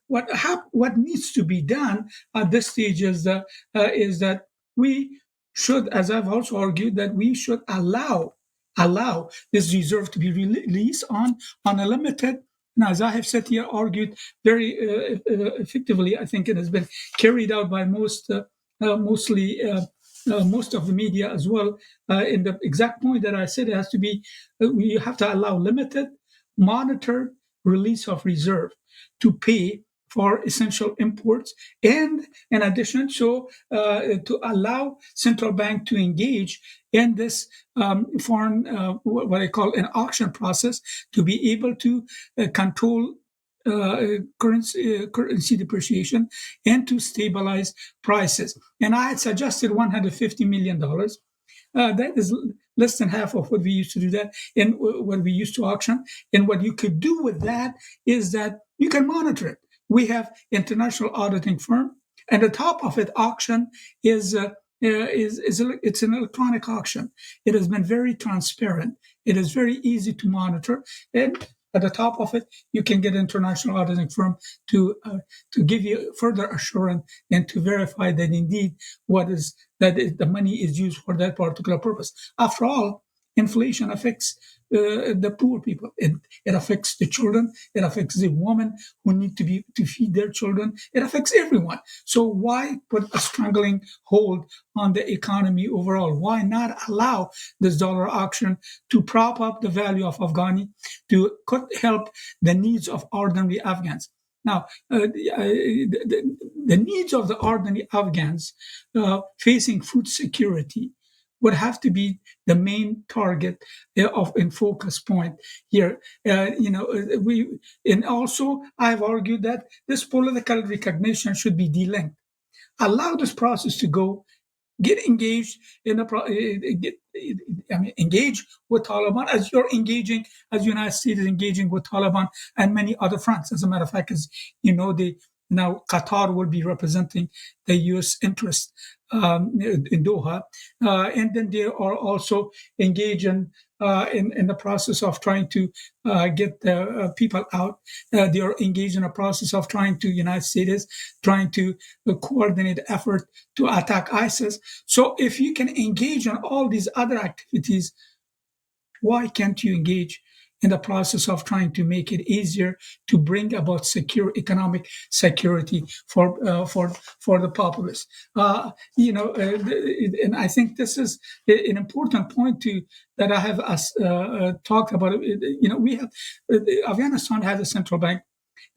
Speaker 5: what needs to be done at this stage is that we should, as I've also argued, that we should allow this reserve to be released on a limited. Now, as I have said here, argued very effectively, I think it has been carried out by most of the media as well. In the exact point that I said, it has to be, we have to allow limited, monitored release of reserve to pay for essential imports, and in addition, to allow central bank to engage in this foreign, what I call an auction process, to be able to control currency depreciation and to stabilize prices. And I had suggested $150 million. That is less than half of what we used to do that and what we used to auction. And what you could do with that is that you can monitor it. We have international auditing firm, and the top of it auction is it's an electronic auction. It has been very transparent. It is very easy to monitor, and at the top of it, you can get international auditing firm to give you further assurance and to verify that indeed the money is used for that particular purpose. After all, inflation affects the poor people. It affects the children. It affects the women who need to feed their children. It affects everyone. So why put a strangling hold on the economy overall? Why not allow this dollar auction to prop up the value of Afghani, to help the needs of ordinary Afghans? Now, the needs of the ordinary Afghans facing food security would have to be the main target in focus point here. And also I've argued that this political recognition should be delinked. Allow this process to go. Get engaged engage with Taliban as you're engaging, as the United States is engaging with Taliban and many other fronts. As a matter of fact, as you know, now Qatar will be representing the U.S. interest in Doha, and then they are also engaged in the process of trying to get the people out. They are engaged in a process of United States trying to coordinate effort to attack ISIS. So if you can engage in all these other activities, why can't you engage in the process of trying to make it easier to bring about economic security for the populace? And I think this is an important point that I have talked about. We have Afghanistan has a central bank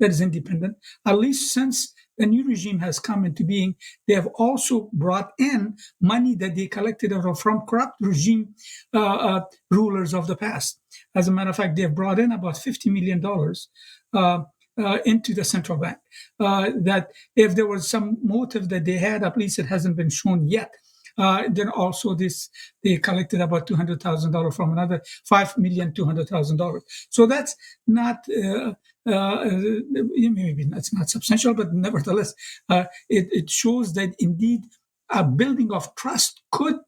Speaker 5: that is independent, at least since the new regime has come into being. They have also brought in money that they collected from corrupt regime rulers of the past. As a matter of fact, they have brought in about $50 million into the central bank. That if there was some motive that they had, at least it hasn't been shown yet. Then also they collected about $200,000 from another $5,200,000. So that's not maybe that's not substantial, but nevertheless, it shows that indeed a building of trust could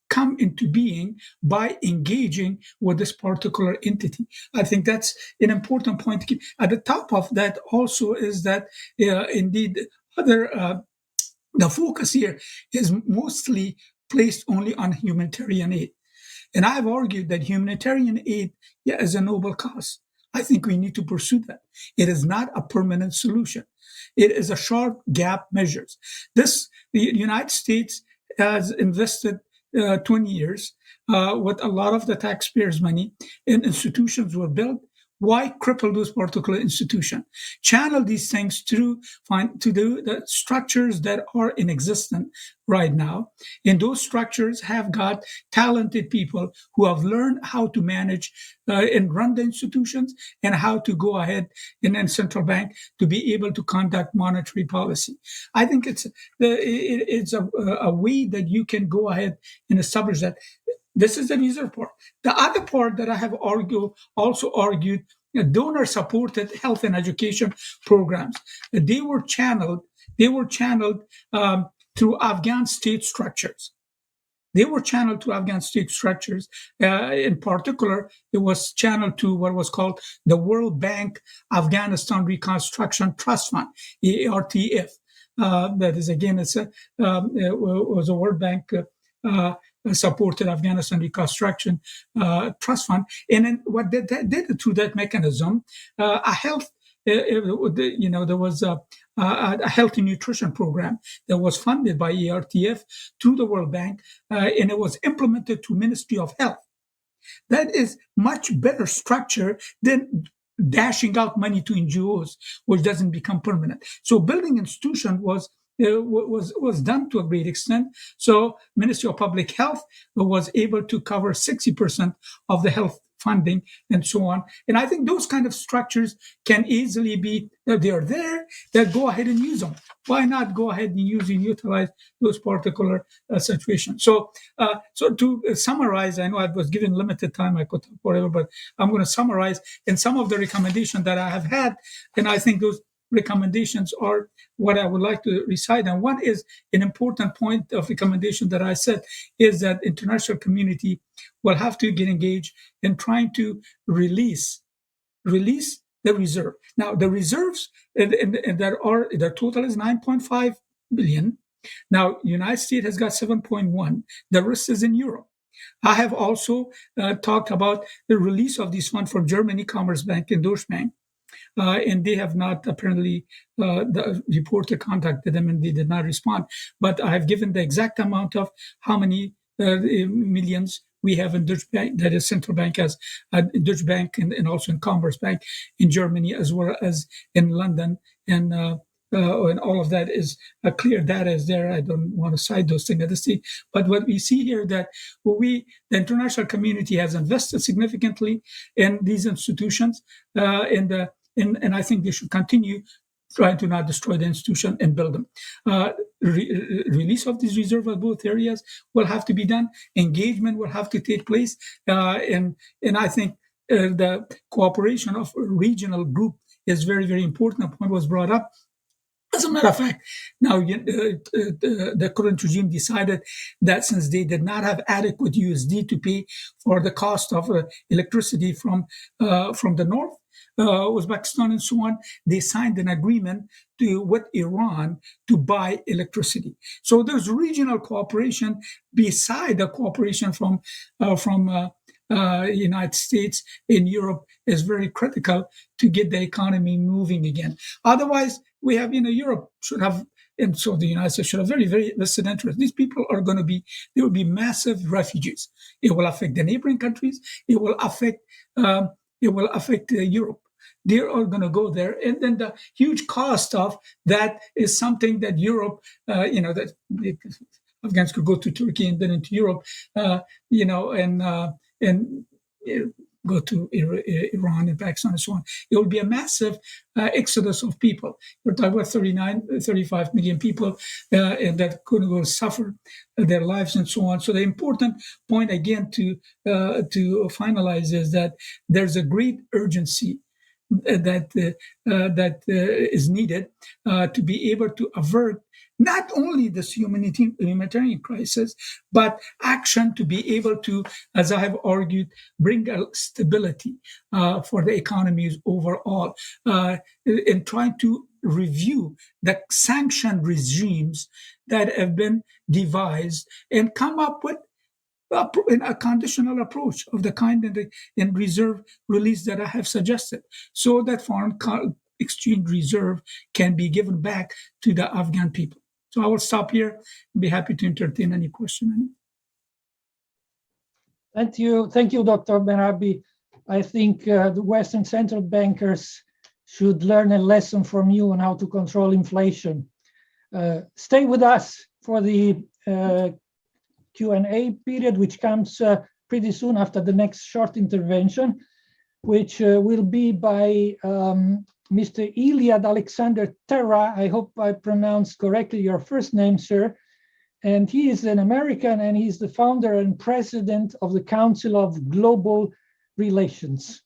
Speaker 5: come into being by engaging with this particular entity. I think that's an important point to keep. At the top of that also is that indeed the focus here is mostly placed only on humanitarian aid. And I've argued that humanitarian aid is a noble cause. I think we need to pursue that. It is not a permanent solution. It is a short gap measures. The United States has invested 20 years with a lot of the taxpayers' money, and institutions were built. Why cripple those particular institutions? Channel these things to do the structures that are in existence right now. And those structures have got talented people who have learned how to manage and run the institutions and how to go ahead in a central bank to be able to conduct monetary policy. I think it's a way that you can go ahead and establish that. This is the reserve part. The other part that I have also argued, donor-supported health and education programs. They were channeled through Afghan state structures. In particular, it was channeled to what was called the World Bank Afghanistan Reconstruction Trust Fund, ARTF. That is, again, it was a World Bank supported Afghanistan Reconstruction Trust Fund. And then what they did through that mechanism, there was a healthy nutrition program that was funded by ARTF through the World Bank, and it was implemented through Ministry of Health. That is much better structure than dashing out money to NGOs, which doesn't become permanent. So building institution was done to a great extent. So Ministry of Public Health was able to cover 60% of the health funding and so on. And I think those kind of structures can easily be, they are there, they'll go ahead and use them. Why not go ahead and utilize those particular situations? So to summarize, I know I was given limited time, I could talk whatever, but I'm going to summarize in some of the recommendations that I have had. And I think those recommendations are what I would like to recite. And one is an important point of recommendation that I said is that international community will have to get engaged in trying to release the reserve. Now, the reserves, the total is 9.5 billion. Now, United States has got 7.1. The rest is in Europe. I have also talked about the release of these funds from Germany, Commerzbank, and Deutsche Bank. And they have not apparently, the reporter contacted them and they did not respond. But I have given the exact amount of how many millions we have in Deutsche Bank, that is central bank has Deutsche Bank and also in Commerzbank in Germany, as well as in London. And all of that is clear data is there. I don't want to cite those things at this stage. But what we see here that the international community has invested significantly in these institutions, and I think they should continue trying to not destroy the institution and build them. Release of these reserves of both areas will have to be done. Engagement will have to take place. And I think the cooperation of regional group is very, very important. A point was brought up. As a matter of fact, now the current regime decided that since they did not have adequate USD to pay for the cost of electricity from the north, Uzbekistan and so on, they signed an agreement with Iran to buy electricity. So there's regional cooperation beside the cooperation from United States and Europe is very critical to get the economy moving again. Otherwise, we have, Europe should have, and so the United States should have very, very vested interest. These people are going to be, there will be massive refugees. It will affect the neighboring countries. It will affect Europe. They are going to go there. And then the huge cost of that is something that Europe, that Afghans could go to Turkey and then into Europe, and go to Iran and Pakistan and so on. It will be a massive exodus of people. We're talking about 35 million people that will suffer their lives and so on. So the important point, again, to finalize is that there's a great urgency that is needed to be able to avert not only this humanitarian crisis, but action to be able to, as I have argued, bring a stability for the economies overall, in trying to review the sanction regimes that have been devised and come up with a conditional approach of the kind in reserve release that I have suggested, so that foreign exchange reserve can be given back to the Afghan people. So I will stop here and be happy to entertain any question.
Speaker 1: Thank you, Dr. Mehrabi. I think the Western central bankers should learn a lesson from you on how to control inflation. Stay with us for the Q&A period, which comes pretty soon after the next short intervention, which will be by Mr. Iliad Alexander Terra. I hope I pronounced correctly your first name, sir. And he is an American, and he's the founder and president of the Council of Global Relations.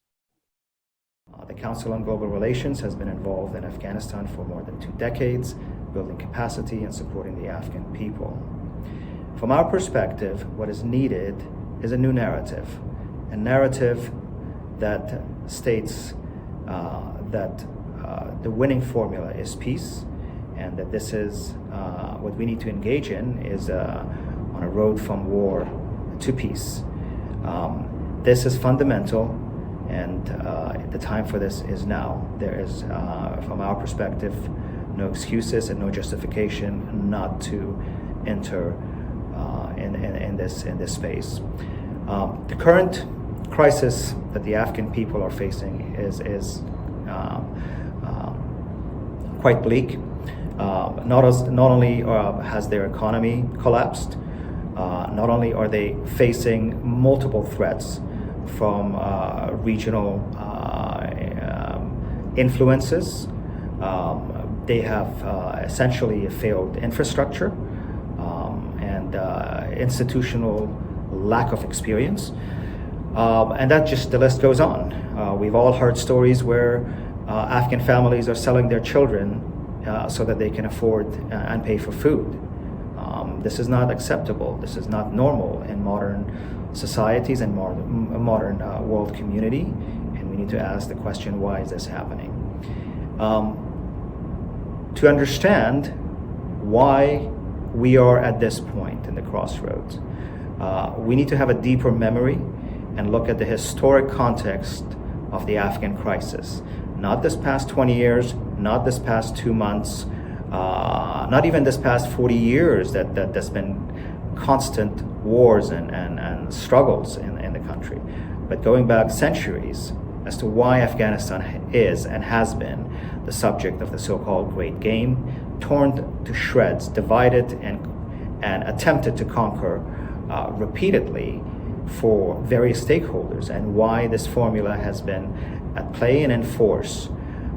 Speaker 6: The Council on Global Relations has been involved in Afghanistan for more than 2 decades, building capacity and supporting the Afghan people. From our perspective, what is needed is a new narrative, a narrative that states that the winning formula is peace, and that this is what we need to engage in is on a road from war to peace. This is fundamental, and the time for this is now. There is, from our perspective, no excuses and no justification not to enter in this space. The current crisis that the Afghan people are facing is quite bleak. Not only has their economy collapsed, not only are they facing multiple threats from regional influences, they have essentially a failed infrastructure and institutional lack of experience. And that just, the list goes on. We've all heard stories where Afghan families are selling their children so that they can afford and pay for food. This is not acceptable. This is not normal in modern societies and modern world community. And we need to ask the question, why is this happening? To understand why we are at this point in the crossroads, we need to have a deeper memory and look at the historic context of the Afghan crisis. Not this past 20 years, not this past 2 months, not even this past 40 years that there's been constant wars and struggles in the country, but going back centuries as to why Afghanistan is and has been the subject of the so-called Great Game, torn to shreds, divided and attempted to conquer repeatedly for various stakeholders, and why this formula has been at play and in force.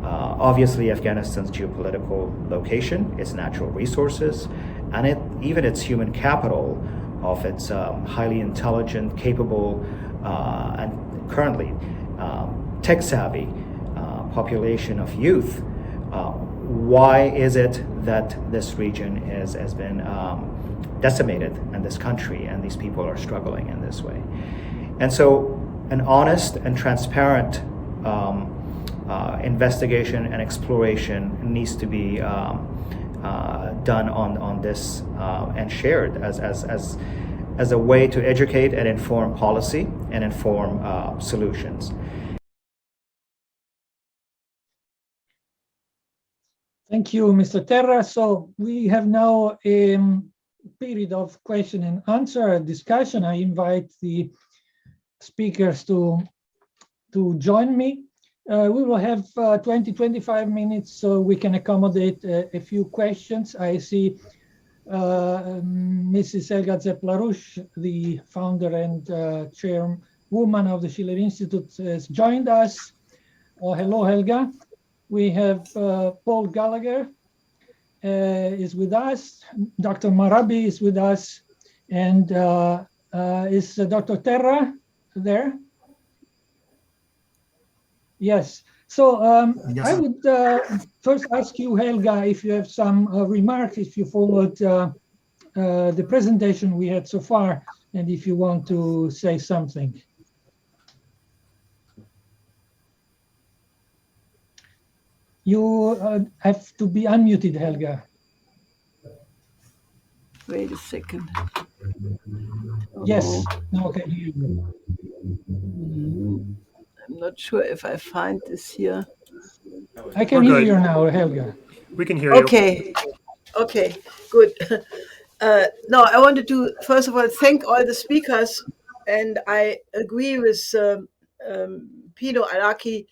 Speaker 6: Obviously, Afghanistan's geopolitical location, its natural resources, and even its human capital of its highly intelligent, capable, and currently tech-savvy population of youth. Why is it that this region has been decimated, and this country and these people are struggling in this way? And so an honest and transparent investigation and exploration needs to be done on this and shared as a way to educate and inform policy and inform solutions.
Speaker 1: Thank you, Mr. Terra. So we have now a period of question and answer discussion. I invite the speakers to join me. We will have 20-25 minutes so we can accommodate a few questions. I see Mrs. Helga Zepp-LaRouche, the founder and chairwoman of the Schiller Institute, has joined us. Hello, Helga. We have Paul Gallagher is with us. Dr. Mehrabi is with us. And is Dr. Terra there? Yes. So
Speaker 2: Yes,
Speaker 1: I
Speaker 2: sir.
Speaker 1: would first ask you, Helga, if you have some remarks, if you followed the presentation we had so far, and if you want to say something. You have to be unmuted, Helga.
Speaker 7: Wait a second.
Speaker 1: Yes, now I can hear you.
Speaker 7: I'm not sure if I find this here.
Speaker 1: I can
Speaker 8: We're
Speaker 1: hear
Speaker 8: good.
Speaker 1: you now, Helga.
Speaker 8: We can hear you.
Speaker 7: Okay, good. No, I wanted to, first of all, thank all the speakers. And I agree with Pino Arlacchi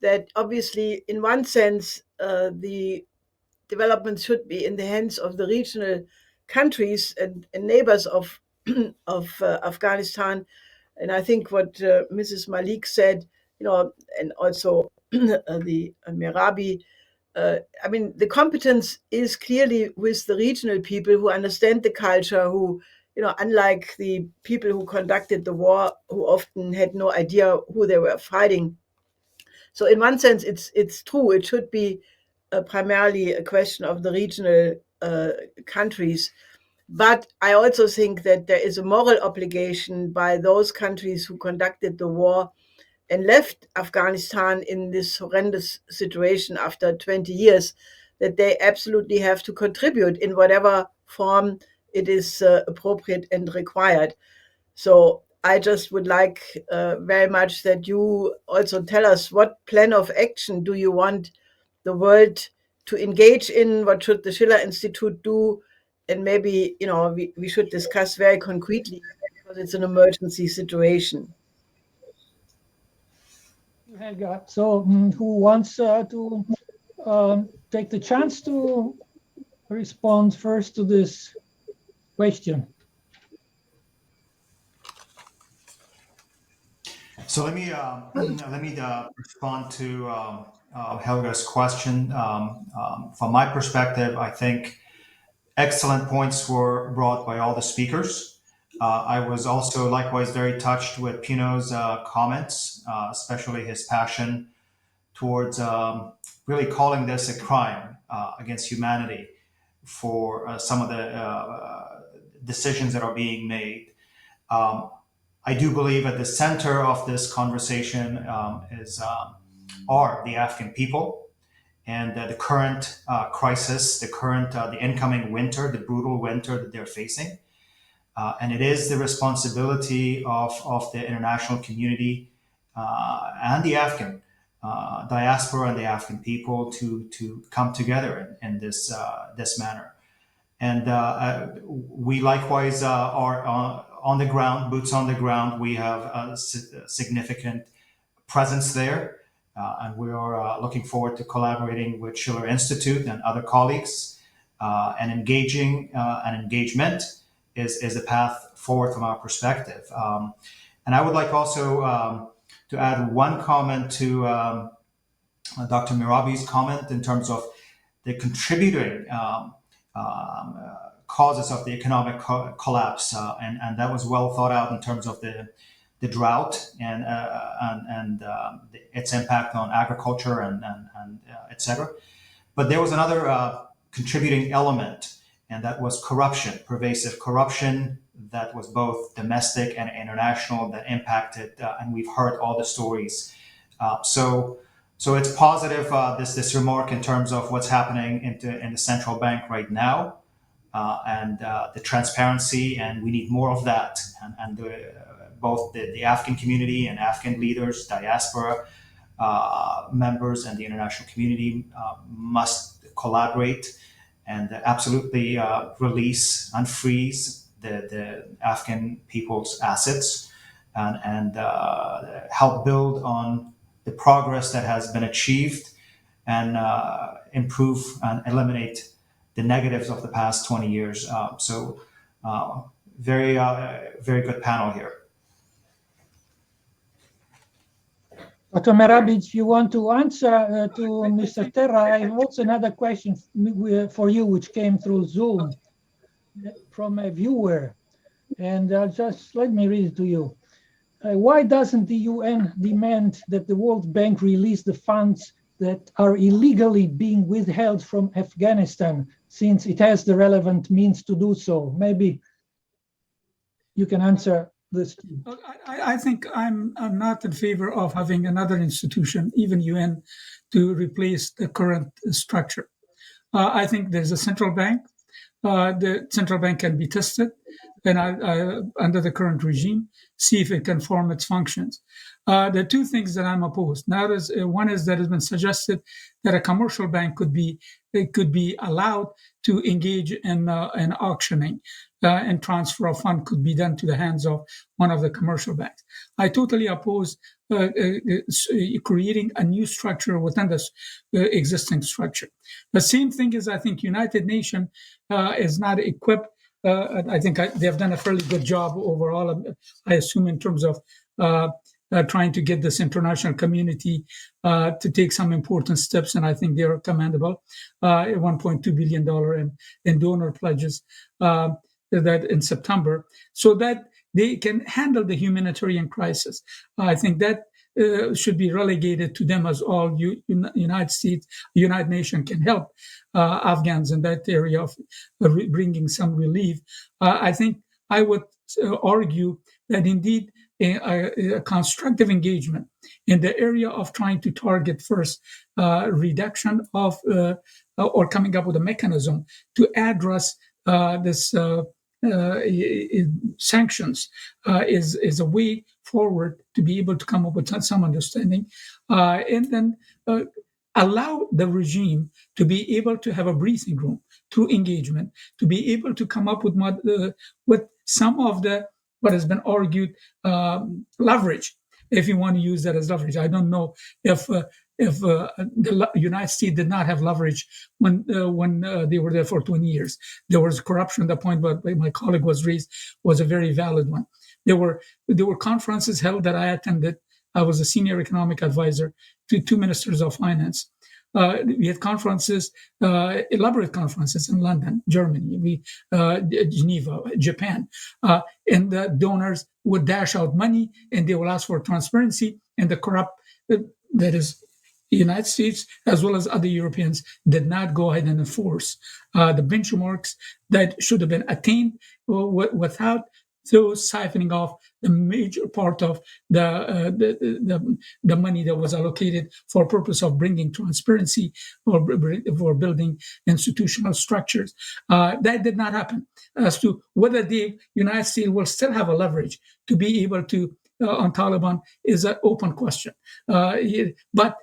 Speaker 7: that obviously, in one sense, the development should be in the hands of the regional countries and neighbors of Afghanistan. And I think what Mrs. Malik said, and also the Mehrabi, I mean, the competence is clearly with the regional people who understand the culture, who, unlike the people who conducted the war, who often had no idea who they were fighting. So in one sense, it's true. It should be primarily a question of the regional countries. But I also think that there is a moral obligation by those countries who conducted the war and left Afghanistan in this horrendous situation after 20 years, that they absolutely have to contribute in whatever form it is appropriate and required. So I just would like very much that you also tell us, what plan of action do you want the world to engage in? What should the Schiller Institute do? And maybe, we should discuss very concretely, because it's an emergency situation.
Speaker 1: Helga, so who wants to take the chance to respond first to this question?
Speaker 6: So let me respond to Helga's question. From my perspective, I think excellent points were brought by all the speakers. I was also likewise very touched with Pino's comments, especially his passion towards really calling this a crime against humanity for some of the decisions that are being made. I do believe at the center of this conversation are the Afghan people and the current crisis, the incoming winter, the brutal winter that they're facing. And it is the responsibility of the international community and the Afghan diaspora and the Afghan people to come together in this manner. And we likewise are on the ground, boots on the ground. We have a significant presence there. And we are looking forward to collaborating with Schiller Institute and other colleagues. And engagement is a path forward from our perspective. And I would like also to add one comment to Dr. Mehrabi's comment in terms of the contributing causes of the economic collapse, and that was well thought out in terms of the drought and its impact on agriculture and etc. But there was another contributing element, and that was corruption, pervasive corruption that was both domestic and international, that impacted, and we've heard all the stories. So it's positive, this remark in terms of what's happening in the central bank right now, and the transparency, and we need more of that. And both the Afghan community and Afghan leaders, diaspora members, and the international community must collaborate and absolutely release, unfreeze the Afghan people's assets, and help build on the progress that has been achieved, and improve and eliminate the negatives of the past 20 years. So very good panel here.
Speaker 1: Dr. Mehrabi, if you want to answer to Mr. Terra, I have also another question for you, which came through Zoom from a viewer. And just let me read it to you. why doesn't the UN demand that the World Bank release the funds that are illegally being withheld from Afghanistan, since it has the relevant means to do so? Maybe you can answer this.
Speaker 5: I think I'm not in favor of having another institution, even UN, to replace the current structure. I think there's a central bank. The central bank can be tested, and under the current regime, see if it can form its functions. The two things that I'm opposed. Now, one is that has been suggested that a commercial bank could be allowed to engage in auctioning, and transfer of fund could be done to the hands of one of the commercial banks. I totally oppose creating a new structure within this existing structure. The same thing is, I think United Nations is not equipped. I think they've done a fairly good job overall, I assume, in terms of trying to get this international community to take some important steps, and I think they are commendable. $1.2 billion in donor pledges that in September, so that they can handle the humanitarian crisis. I think that should be relegated to them, as all United States, United Nations can help Afghans in that area of bringing some relief. I think I would argue that indeed a constructive engagement in the area of trying to target first reduction of or coming up with a mechanism to address this sanctions is a way forward to be able to come up with some understanding, and then allow the regime to be able to have a breathing room through engagement, to be able to come up with some of the what has been argued leverage, if you want to use that as leverage. I don't know if the United States did not have leverage when they were there for 20 years. There was corruption. The point that my colleague was raised was a very valid one. There were conferences held that I attended. I was a senior economic advisor to two ministers of finance. We had conferences, elaborate conferences in London, Germany, Geneva, Japan, and the donors would dash out money and they will ask for transparency, and the corrupt, that is the United States as well as other Europeans, did not go ahead and enforce the benchmarks that should have been attained without those siphoning off the major part of the money that was allocated for purpose of bringing transparency or for building institutional structures. That did not happen. As to whether the United States will still have a leverage to be able to on Taliban is an open question. But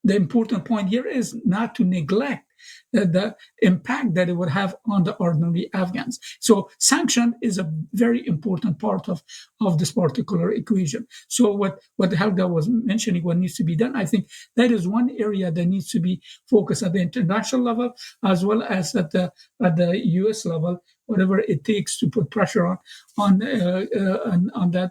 Speaker 5: the important point here is not to neglect the impact that it would have on the ordinary Afghans. So sanction is a very important part of this particular equation. So what Helga was mentioning, what needs to be done, I think that is one area that needs to be focused at the international level as well as at the US level, whatever it takes to put pressure on that.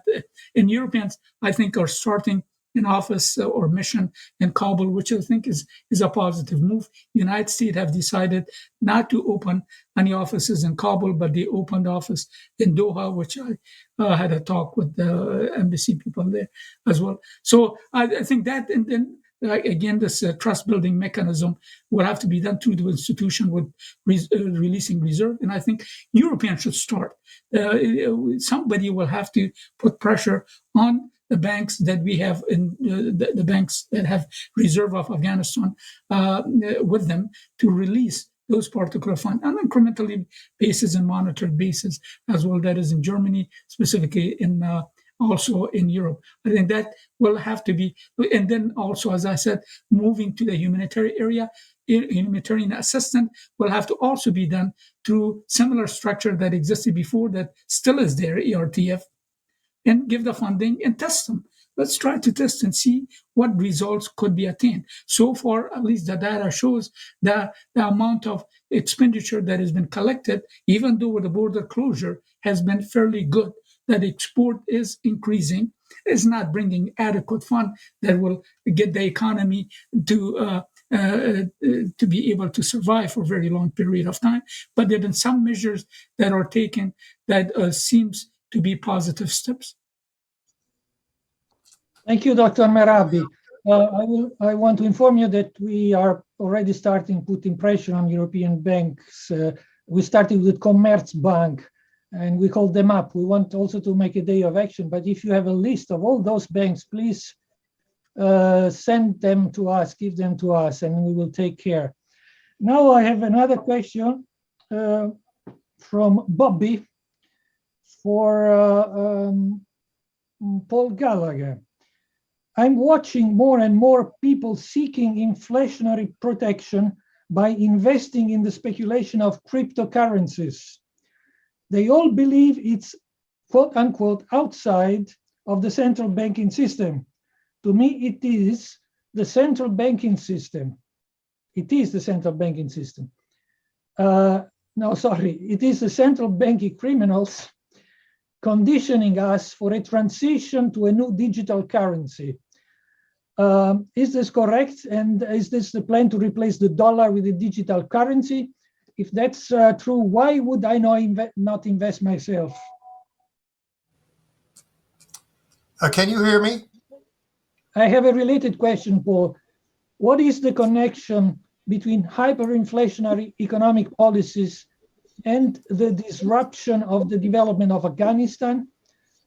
Speaker 5: And Europeans, I think, are starting an office or mission in Kabul, which I think is a positive move. United States have decided not to open any offices in Kabul, but they opened office in Doha, which I had a talk with the embassy people there as well. So I think that, and then again, this trust building mechanism will have to be done through the institution with releasing reserve. And I think Europeans should start. Somebody will have to put pressure on the banks that we have in the banks that have reserve of Afghanistan with them to release those particular funds on an incrementally basis and monitored basis as well. That is in Germany, specifically in also in Europe. I think that will have to be, and then also, as I said, moving to the humanitarian area, humanitarian assistance will have to also be done through similar structure that existed before that still is there, ERTF, and give the funding and test them. Let's try to test and see what results could be attained. So far, at least the data shows that the amount of expenditure that has been collected, even though with the border closure, has been fairly good. That export is increasing, is not bringing adequate fund that will get the economy to be able to survive for a very long period of time. But there have been some measures that are taken that seems to be positive steps.
Speaker 1: Thank you, Dr. Mehrabi. I want to inform you that we are already starting putting pressure on European banks. We started with Commerzbank and we called them up. We want also to make a day of action, but if you have a list of all those banks, please send them to us, give them to us, and we will take care. Now I have another question from Bobby for Paul Gallagher. I'm watching more and more people seeking inflationary protection by investing in the speculation of cryptocurrencies. They all believe it's quote unquote outside of the central banking system. To me, it is the central banking system. It is the central banking system. No, sorry, it is the central banking criminals conditioning us for a transition to a new digital currency. Is this correct? And is this the plan to replace the dollar with a digital currency? If that's true, why would I not invest myself?
Speaker 2: Can you hear me?
Speaker 1: I have a related question, Paul. What is the connection between hyperinflationary economic policies and the disruption of the development of Afghanistan?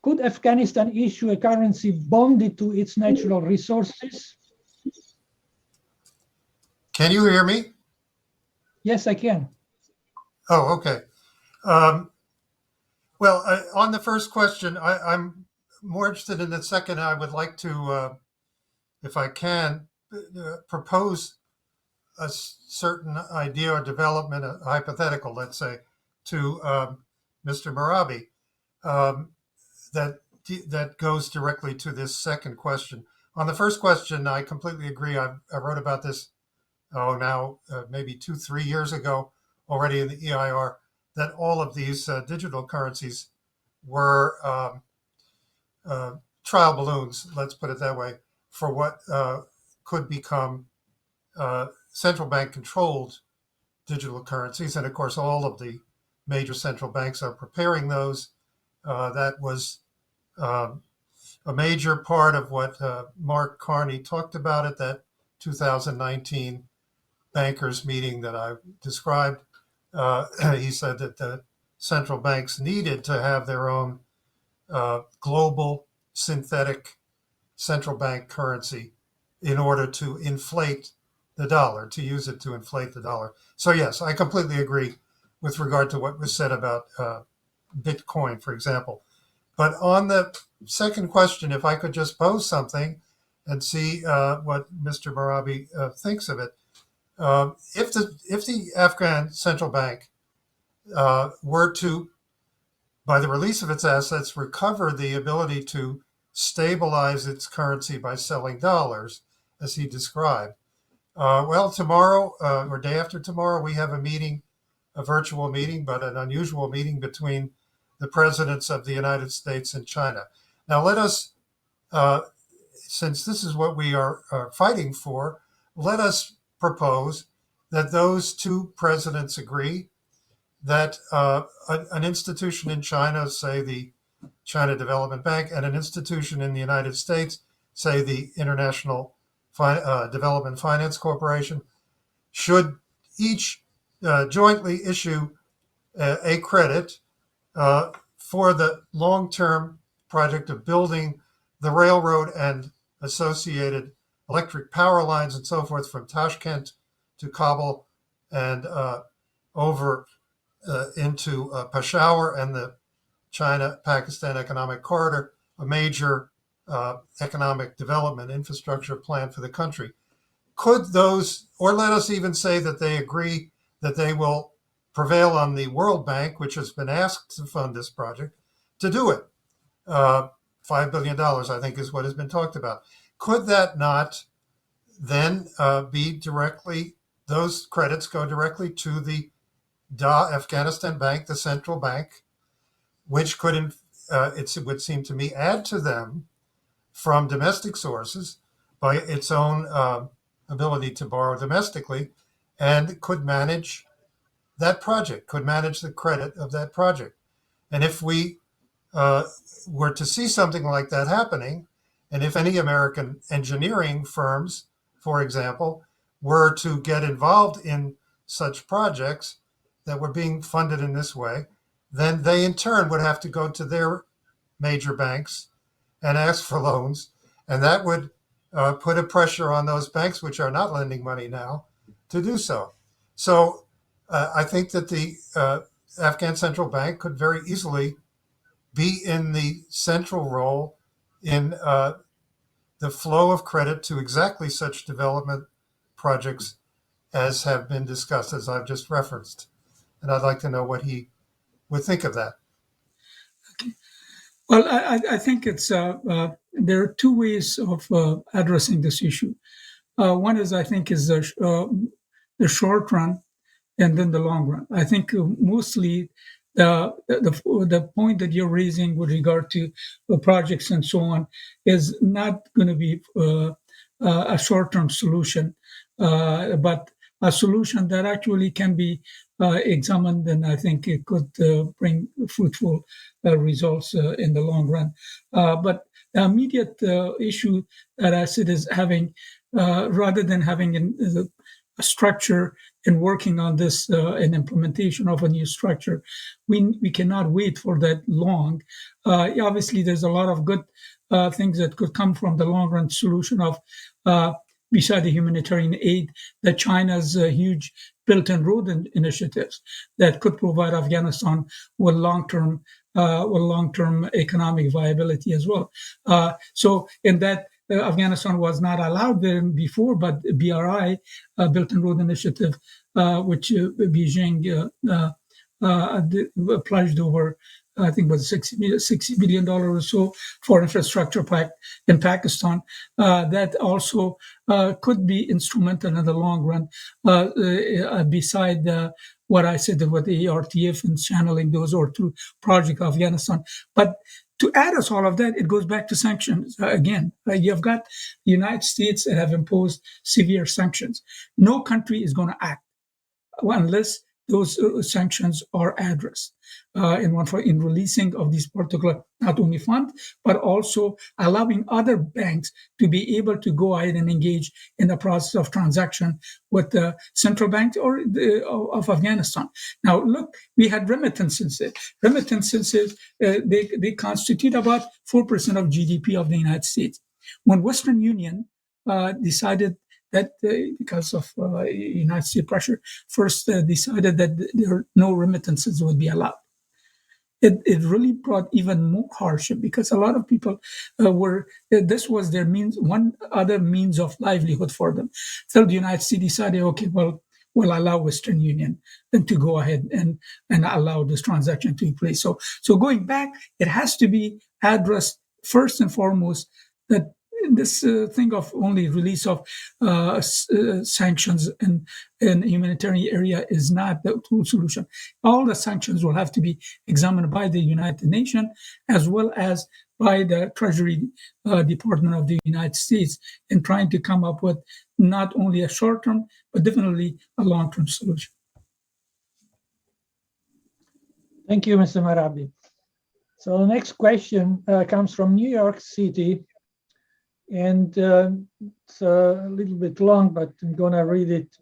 Speaker 1: Could Afghanistan issue a currency bonded to its natural resources?
Speaker 2: Can you hear me?
Speaker 1: Yes, I can.
Speaker 2: Oh, okay. Well, on the first question, I'm more interested in the second. I would like to, if I can, propose a certain idea or development, a hypothetical, let's say, to Mr. Mehrabi. That goes directly to this second question. On the first question, I completely agree. I wrote about this, now maybe 2-3 years ago already in the EIR, that all of these digital currencies were trial balloons, let's put it that way, for what could become central bank controlled digital currencies. And of course, all of the major central banks are preparing those. That was a major part of what Mark Carney talked about at that 2019 bankers meeting that I described. He said that the central banks needed to have their own global synthetic central bank currency in order to inflate the dollar, to use it to inflate the dollar. So yes, I completely agree with regard to what was said about Bitcoin, for example. But on the second question, if I could just pose something and see what Mr. Mehrabi thinks of it. If the Afghan central bank were to, by the release of its assets, recover the ability to stabilize its currency by selling dollars, as he described, well, tomorrow or day after tomorrow, we have a meeting, a virtual meeting, but an unusual meeting between the presidents of the United States and China. Now, let us, since this is what we are fighting for, let us propose that those two presidents agree that an institution in China, say the China Development Bank, and an institution in the United States, say the International Development Finance Corporation, should each jointly issue a credit for the long-term project of building the railroad and associated electric power lines and so forth from Tashkent to Kabul and over into Peshawar and the China-Pakistan Economic Corridor, a major economic development infrastructure plan for the country. Could those, or let us even say that they agree that they will prevail on the World Bank, which has been asked to fund this project, to do it. $5 billion, I think, is what has been talked about. Could that not then be directly, those credits go directly to the Afghanistan Bank, the central bank, which could, it would seem to me, add to them from domestic sources by its own ability to borrow domestically, and could manage that project, could manage the credit of that project. And if we were to see something like that happening, And if any American engineering firms, for example, were to get involved in such projects that were being funded in this way, then they in turn would have to go to their major banks and ask for loans. And that would put a pressure on those banks, which are not lending money now, to do so. So I think that the Afghan Central Bank could very easily be in the central role in the flow of credit to exactly such development projects as have been discussed, as I've just referenced. And I'd like to know what he would think of that.
Speaker 5: Well, I think it's there are two ways of addressing this issue. One is, I think, is the short run, and then the long run. I think mostly the point that you're raising with regard to projects and so on is not going to be a short-term solution, but a solution that actually can be examined, and I think it could bring fruitful results in the long run. But the immediate issue that I see is having, rather than having a structure and working on this an implementation of a new structure, we cannot wait for that long. Obviously, there's a lot of good things that could come from the long run solution of beside the humanitarian aid, that China's huge Belt and Road initiatives that could provide Afghanistan with long-term economic viability as well. So in that, Afghanistan was not allowed there before, but BRI, Belt and Road Initiative, which Beijing pledged over, I think it was $60 billion or so for infrastructure in Pakistan. That also could be instrumental in the long run, beside what I said about the RTF and channeling those or through Project Afghanistan. But to add us all of that, it goes back to sanctions again. You've got the United States that have imposed severe sanctions. No country is going to act unless those sanctions are addressed in releasing of these particular, not only funds, but also allowing other banks to be able to go ahead and engage in the process of transaction with the central bank of Afghanistan. Now, look, we had remittances. Remittances, they constitute about 4% of GDP of the United States. When Western Union decided that because of United States pressure, first decided that no remittances would be allowed. It really brought even more hardship because a lot of people this was their one other means of livelihood for them. So the United States decided, okay, well, we'll allow Western Union then to go ahead and allow this transaction to take place. So going back, it has to be addressed first and foremost that this thing of only release of sanctions in humanitarian area is not the true solution. All the sanctions will have to be examined by the United Nations as well as by the Treasury Department of the United States in trying to come up with not only a short-term, but definitely a long-term solution.
Speaker 1: Thank you, Mr. Mehrabi. So the next question comes from New York City. And it's a little bit long, but I'm going to read it.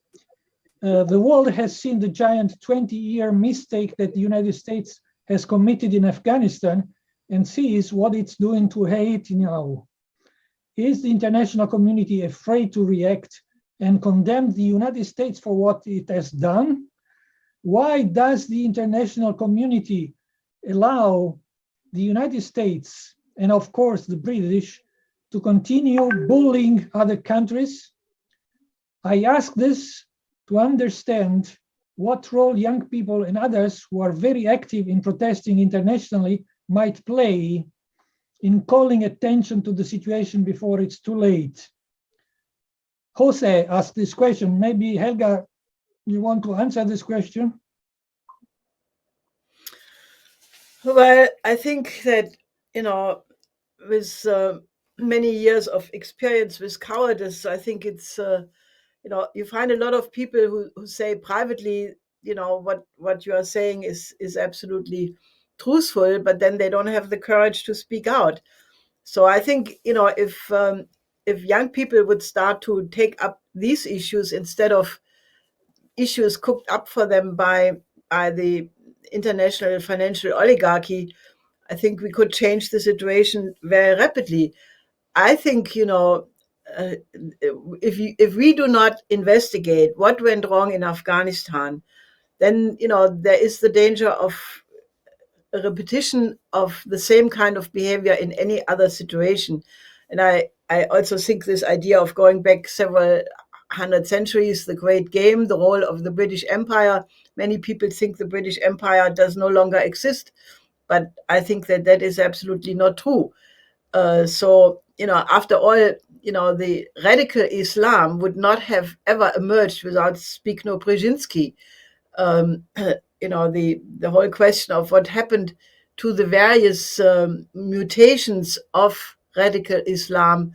Speaker 1: The world has seen the giant 20-year mistake that the United States has committed in Afghanistan and sees what it's doing to Haiti now. Is the international community afraid to react and condemn the United States for what it has done? Why does the international community allow the United States and, of course, the British to continue bullying other countries? I ask this to understand what role young people and others who are very active in protesting internationally might play in calling attention to the situation before it's too late. Jose asked this question. Maybe Helga, you want to answer this question?
Speaker 7: Well, I think that, with many years of experience with cowardice, I think it's, you find a lot of people who say privately, what you are saying is absolutely truthful, but then they don't have the courage to speak out. So I think, if young people would start to take up these issues instead of issues cooked up for them by the international financial oligarchy, I think we could change the situation very rapidly. I think, if we do not investigate what went wrong in Afghanistan, then there is the danger of a repetition of the same kind of behavior in any other situation. And I also think this idea of going back several hundred centuries, the great game, the role of the British Empire. Many people think the British Empire does no longer exist, but I think that is absolutely not true. So, after all, the radical Islam would not have ever emerged without Zbigniew Brzezinski. The whole question of what happened to the various mutations of radical Islam,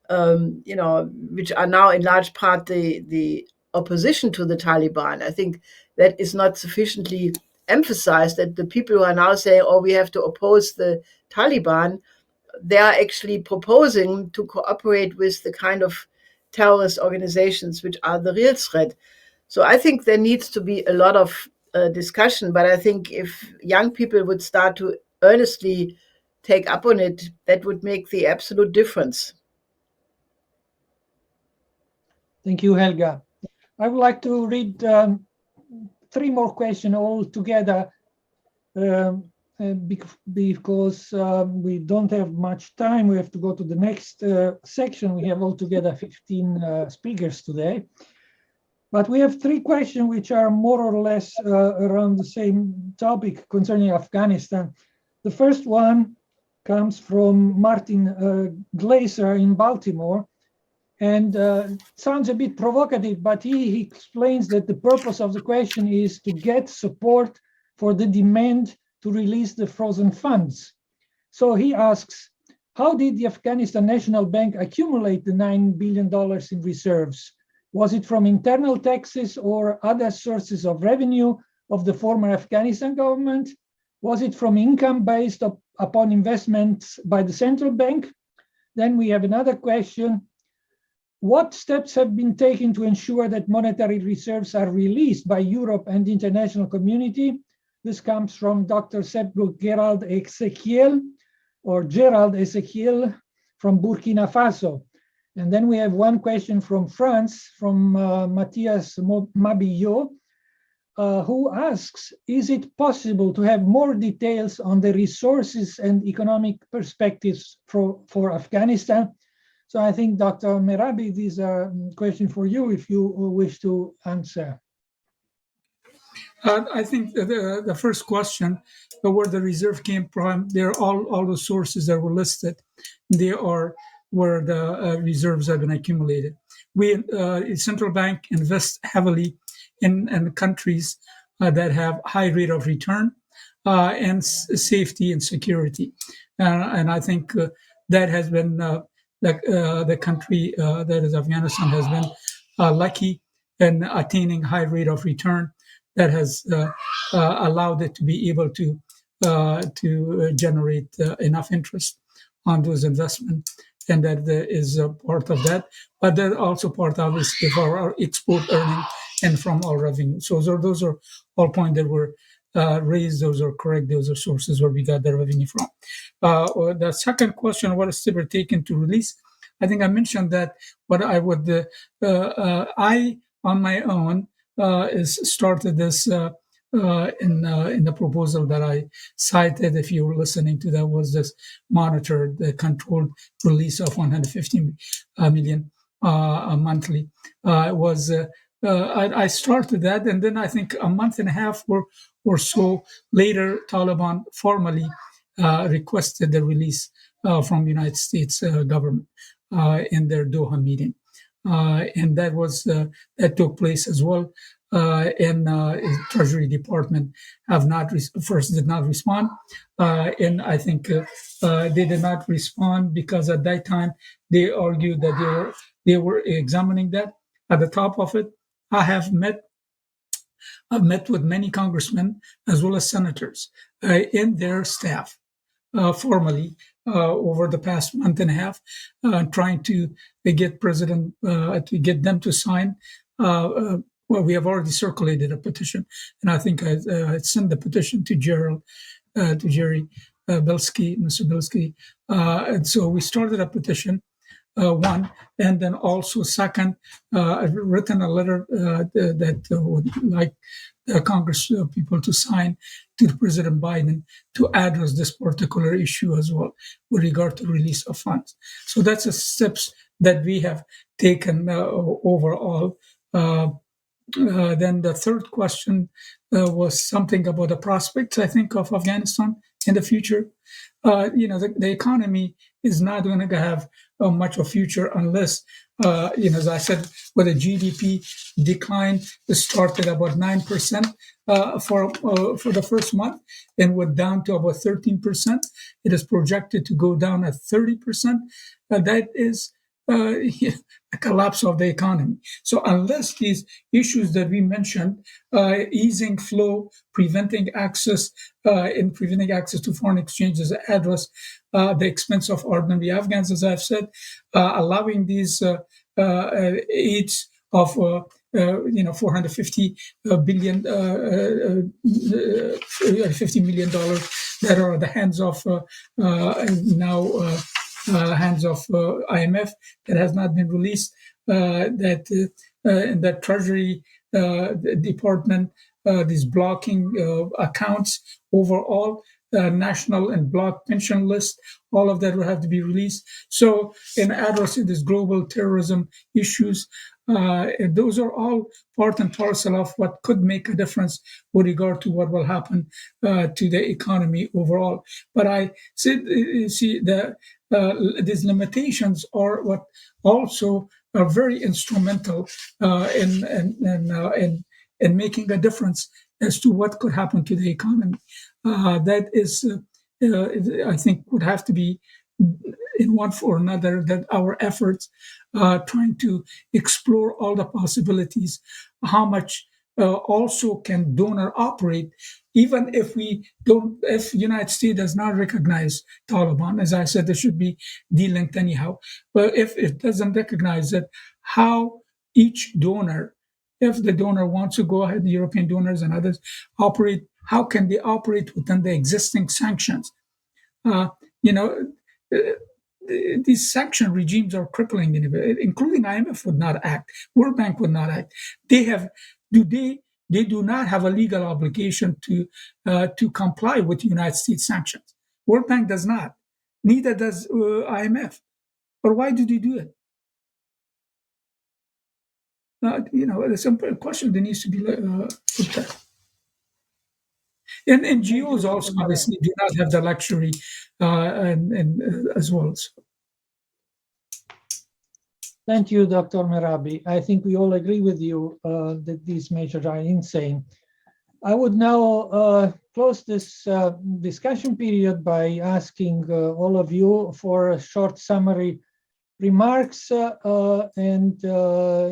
Speaker 7: which are now in large part the opposition to the Taliban. I think that is not sufficiently emphasized, that the people who are now saying, oh, we have to oppose the Taliban, they are actually proposing to cooperate with the kind of terrorist organizations which are the real threat. So I think there needs to be a lot of discussion, but I think if young people would start to earnestly take up on it, that would make the absolute difference.
Speaker 1: Thank you, Helga. I would like to read 3 more questions all together because we don't have much time. We have to go to the next section. We have altogether 15 speakers today. But we have 3 questions which are more or less around the same topic concerning Afghanistan. The first one comes from Martin Glaser in Baltimore, and sounds a bit provocative, but he explains that the purpose of the question is to get support for the demand to release the frozen funds. So he asks, how did the Afghanistan National Bank accumulate the $9 billion in reserves? Was it from internal taxes or other sources of revenue of the former Afghanistan government? Was it from income based upon investments by the central bank? Then we have another question. What steps have been taken to ensure that monetary reserves are released by Europe and the international community? This comes from Dr. Gerald Ezekiel from Burkina Faso. And then we have one question from France, from Matthias Mabillot, who asks, is it possible to have more details on the resources and economic perspectives for Afghanistan? So I think, Dr. Mehrabi, these are questions for you if you wish to answer.
Speaker 5: I think the first question, where the reserve came from, they're all the sources that were listed. They are where the reserves have been accumulated. Central bank invests heavily in countries that have high rate of return and safety and security. And I think that has been the country that is Afghanistan has been lucky in attaining high rate of return that has allowed it to be able to generate enough interest on those investments, and that is a part of that. But they're also part, obviously, of our export earning and from our revenue. So those are all points that were raised. Those are correct. Those are sources where we got the revenue from. The second question, what is steps taken to release? I think I mentioned that what I would, I on my own, is started this in the proposal that I cited. If you were listening to that, was this monitored, the controlled release of 150 million monthly. I started that, and then I think a month and a half or so later, Taliban formally requested the release from the United States government in their Doha meeting. And that took place as well. And Treasury Department did not respond, and I think they did not respond because at that time they argued that they were examining that. At the top of it, I've met with many congressmen as well as senators and their staff formally over the past month and a half, trying to get them to sign. Well, we have already circulated a petition, and I think I sent the petition to Jerry Belsky, Mr. Belsky. And so we started a petition, one, and then also second, I've written a letter that would like Congress people to sign to President Biden to address this particular issue as well with regard to release of funds. So that's the steps that we have taken overall. Then the third question was something about the prospects, I think, of Afghanistan in the future. The economy is not going to have much of a future unless, as I said, with the GDP decline started about 9% for the first month and went down to about 13%. It is projected to go down at 30%. That is a collapse of the economy. So unless these issues that we mentioned, easing flow, preventing access to foreign exchanges, address the expense of ordinary Afghans, as I've said, allowing these aids of 450 billion, $50 million that are at the hands of hands of IMF that has not been released, that in the Treasury Department is blocking accounts overall, national and block pension list, all of that will have to be released. So in addressing this global terrorism issues, those are all part and parcel of what could make a difference with regard to what will happen to the economy overall. But I see that these limitations are what also are very instrumental in making a difference as to what could happen to the economy. That is, I think, would have to be in one form or another, that our efforts trying to explore all the possibilities, how much also can donor operate, even if if the United States does not recognize Taliban. As I said, they should be delinked anyhow. But if it doesn't recognize it, how each donor, if the donor wants to go ahead, the European donors and others operate, how can they operate within the existing sanctions? These sanction regimes are crippling, including IMF would not act, World Bank would not act. They do not have a legal obligation to comply with the United States sanctions. World Bank does not, neither does IMF. But why do they do it? A simple question that needs to be put there. And NGOs also obviously do not have the luxury as well. So.
Speaker 1: Thank you, Dr. Mehrabi. I think we all agree with you that these measures are insane. I would now close this discussion period by asking all of you for a short summary remarks, and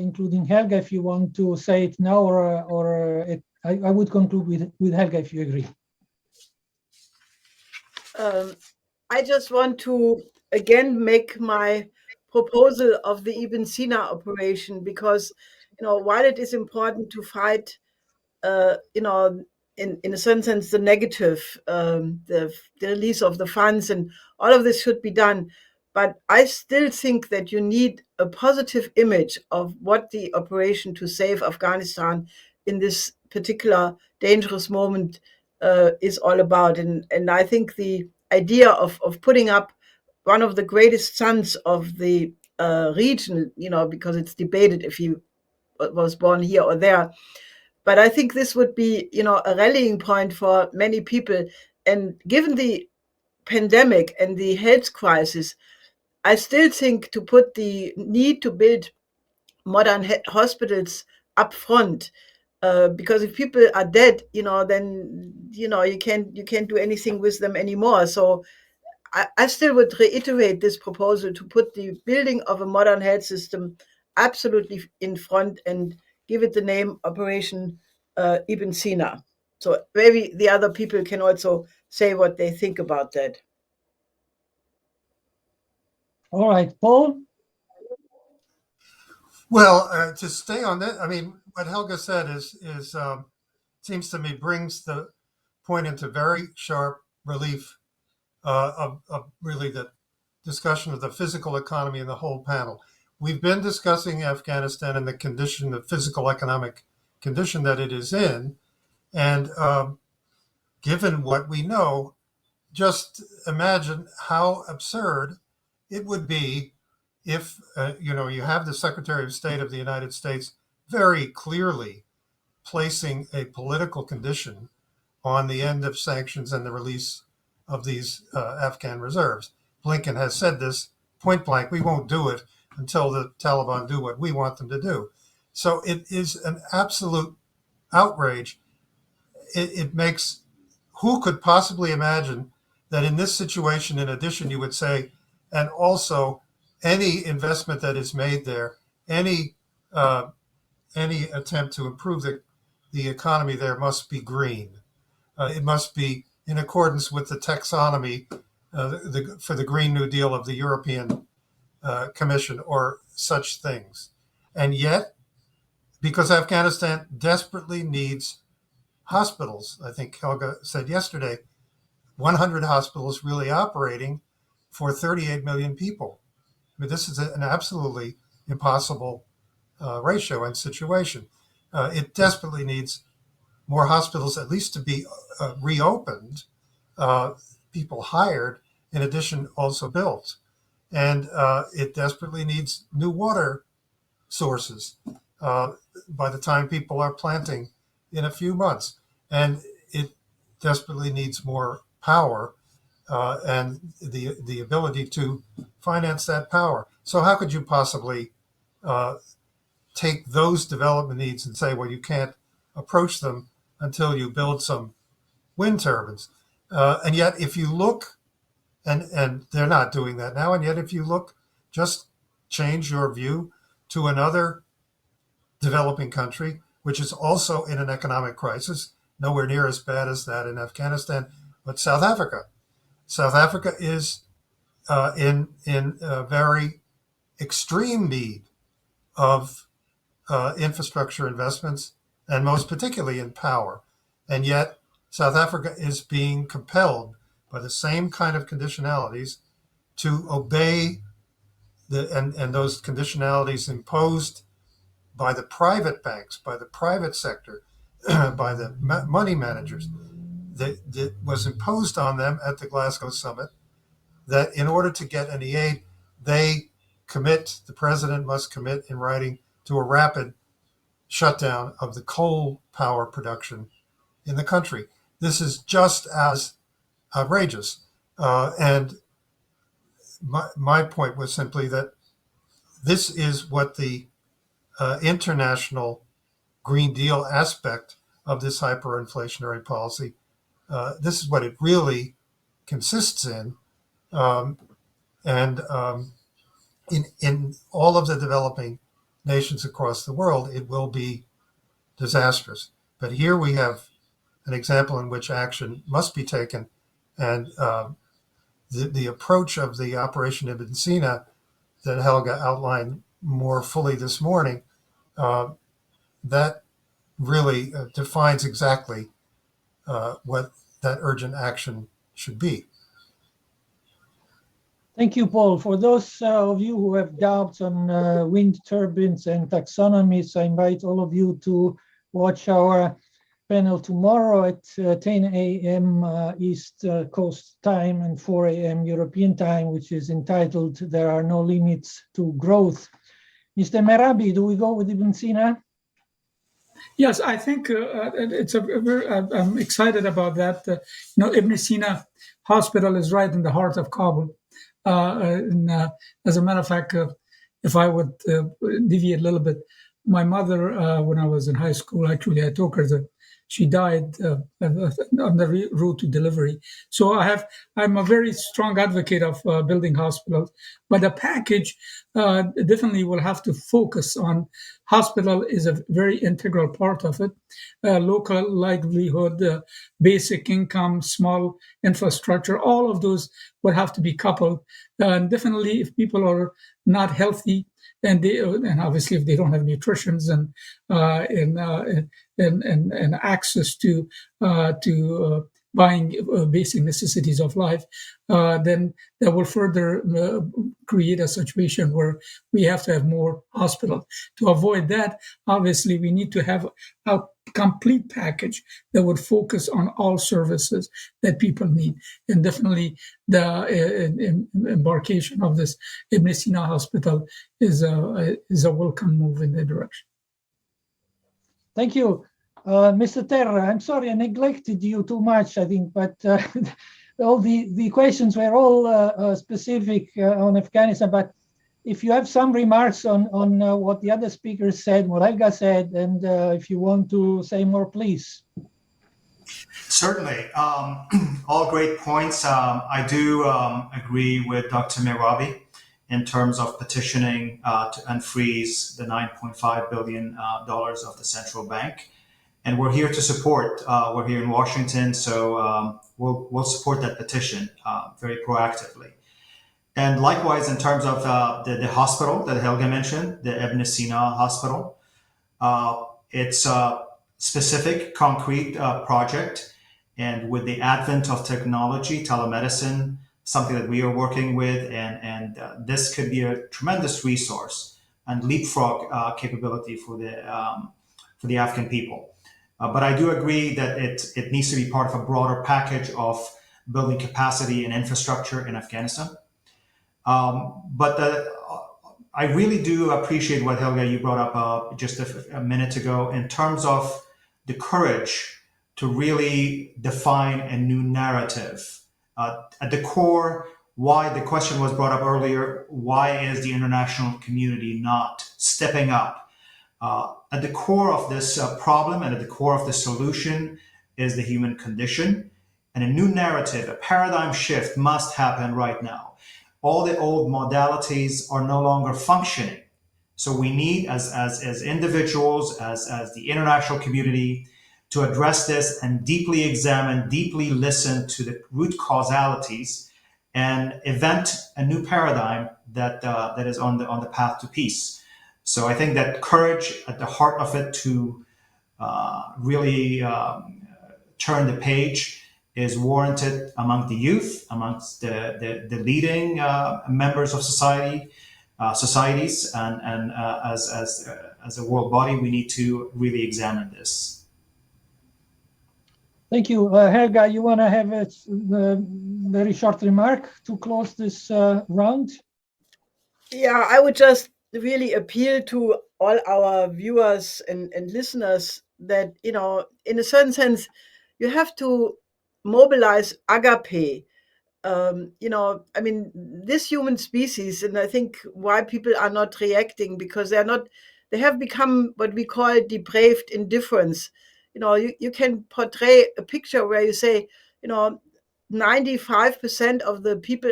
Speaker 1: including Helga, if you want to say it now, or I would conclude with Helga, if you agree.
Speaker 7: I just want to again make my proposal of the Ibn Sina operation, because while it is important to fight in a certain sense the negative, the release of the funds and all of this should be done, but I still think that you need a positive image of what the operation to save Afghanistan in this particular dangerous moment is all about. And I think the idea of putting up one of the greatest sons of the region, because it's debated if he was born here or there. But I think this would be, a rallying point for many people. And given the pandemic and the health crisis, I still think to put the need to build modern hospitals up front, because if people are dead, then you can't do anything with them anymore. So I still would reiterate this proposal to put the building of a modern health system absolutely in front and give it the name Operation Ibn Sina. So maybe the other people can also say what they think about that.
Speaker 1: All right, Paul.
Speaker 2: Well, to stay on that, I mean, what Helga said is seems to me brings the point into very sharp relief of really the discussion of the physical economy in the whole panel. We've been discussing Afghanistan and the condition, the physical economic condition that it is in, and given what we know, just imagine how absurd it would be if you have the Secretary of State of the United States very clearly placing a political condition on the end of sanctions and the release of these Afghan reserves. Blinken has said this point blank: we won't do it until the Taliban do what we want them to do. So it is an absolute outrage. It makes, who could possibly imagine that in this situation, in addition, you would say, and also any investment that is made there, any attempt to improve the economy there must be green. It must be in accordance with the taxonomy for the Green New Deal of the European Commission or such things. And yet, because Afghanistan desperately needs hospitals, I think Helga said yesterday, 100 hospitals really operating for 38 million people. I mean, this is an absolutely impossible ratio and situation. It desperately needs more hospitals, at least to be reopened, people hired, in addition also built. And it desperately needs new water sources by the time people are planting in a few months. And it desperately needs more power and the ability to finance that power. So how could you possibly take those development needs and say, well, you can't approach them until you build some wind turbines? And yet, if you look, and they're not doing that now, and yet if you look, just change your view to another developing country, which is also in an economic crisis, nowhere near as bad as that in Afghanistan, but South Africa. South Africa is in a very extreme need of infrastructure investments, and most particularly in power. And yet, South Africa is being compelled by the same kind of conditionalities to obey and those conditionalities imposed by the private banks, by the private sector, by the money managers, that was imposed on them at the Glasgow summit, that in order to get any aid, the president must commit in writing to a rapid shutdown of the coal power production in the country. This is just as outrageous. And my point was simply that this is what the international Green Deal aspect of this hyperinflationary policy, this is what it really consists in. In all of the developing nations across the world, it will be disastrous. But here we have an example in which action must be taken, and the approach of the Operation Ibn Sina that Helga outlined more fully this morning, that really defines exactly what that urgent action should be.
Speaker 1: Thank you, Paul. For those of you who have doubts on wind turbines and taxonomies, I invite all of you to watch our panel tomorrow at 10 a.m. East Coast time and 4 a.m. European time, which is entitled "There Are No Limits to Growth." Mr. Mehrabi, do we go with Ibn Sina?
Speaker 5: Yes, I think it's I'm excited about that. Ibn Sina Hospital is right in the heart of Kabul. As a matter of fact, if I would deviate a little bit, my mother, when I was in high school, actually, I took her she died on the route to delivery. So I'm a very strong advocate of building hospitals, but the package definitely will have to focus on hospital is a very integral part of it. Local livelihood, basic income, small infrastructure, all of those would have to be coupled. And definitely, if people are not healthy, and obviously if they don't have nutrition and access to buying basic necessities of life, then that will further create a situation where we have to have more hospitals. To avoid that, obviously, we need to have a complete package that would focus on all services that people need. And definitely the embarkation of this Ibn Sina hospital is a welcome move in that direction.
Speaker 1: Thank you. Mr. Terra, I'm sorry I neglected you too much, I think, but all the questions were all specific on Afghanistan. But if you have some remarks on what the other speakers said, what Helga said, and if you want to say more, please.
Speaker 6: Certainly. All great points. I do agree with Dr. Mehrabi in terms of petitioning to unfreeze the $9.5 billion of the central bank. And we're here to support. We're here in Washington, so we'll support that petition very proactively. And likewise, in terms of the hospital that Helga mentioned, the Ibn Sina Hospital, it's a specific, concrete project. And with the advent of technology, telemedicine, something that we are working with, and this could be a tremendous resource and leapfrog capability for the Afghan people. But I do agree that it needs to be part of a broader package of building capacity and infrastructure in Afghanistan. But I really do appreciate what, Helga, you brought up just a minute ago in terms of the courage to really define a new narrative. At the core, why the question was brought up earlier, why is the international community not stepping up? At the core of this problem and at the core of the solution is the human condition. And a new narrative, a paradigm shift must happen right now. All the old modalities are no longer functioning. So we need, as individuals, as the international community, to address this and deeply examine, deeply listen to the root causalities and invent a new paradigm that is on the path to peace. So I think that courage at the heart of it to really turn the page is warranted among the youth, amongst the leading members of societies, and as a world body, we need to really examine this.
Speaker 1: Thank you. Helga, you want to have a very short remark to close this round?
Speaker 7: Yeah, I would just really appeal to all our viewers and listeners that, in a certain sense, you have to mobilize agape. This human species, and I think why people are not reacting, because they have become what we call depraved indifference. You can portray a picture where you say, 95% of the people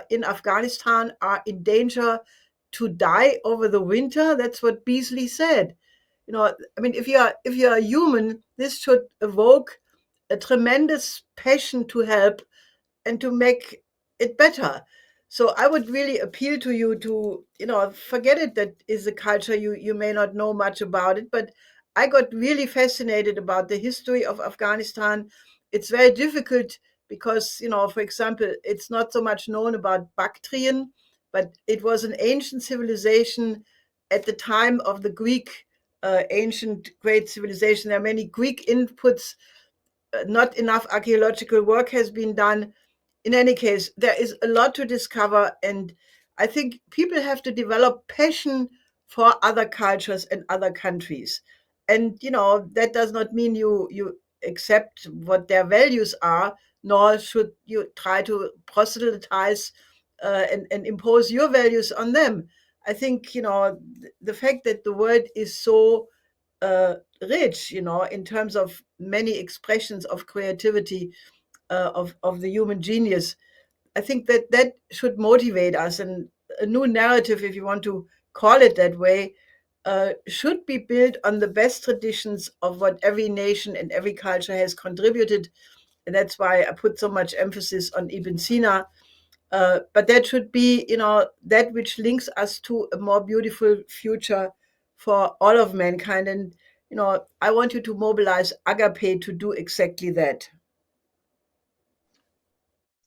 Speaker 7: in Afghanistan are in danger to die over the winter. That's what Beasley said. If you are human, this should evoke a tremendous passion to help and to make it better. So I would really appeal to you to, forget it, that is a culture you may not know much about it, but I got really fascinated about the history of Afghanistan. It's very difficult because, for example, it's not so much known about Bactrian, but it was an ancient civilization at the time of the Greek ancient great civilization. There are many Greek inputs. Not enough archaeological work has been done. In any case, there is a lot to discover, and I think people have to develop passion for other cultures and other countries. And that does not mean you accept what their values are, nor should you try to proselytize and impose your values on them. I think the fact that the world is so rich, in terms of many expressions of creativity, of the human genius, I think that should motivate us. And a new narrative, if you want to call it that way, should be built on the best traditions of what every nation and every culture has contributed. And that's why I put so much emphasis on Ibn Sina. But that should be, that which links us to a more beautiful future for all of mankind. And, I want you to mobilize Agape to do exactly that.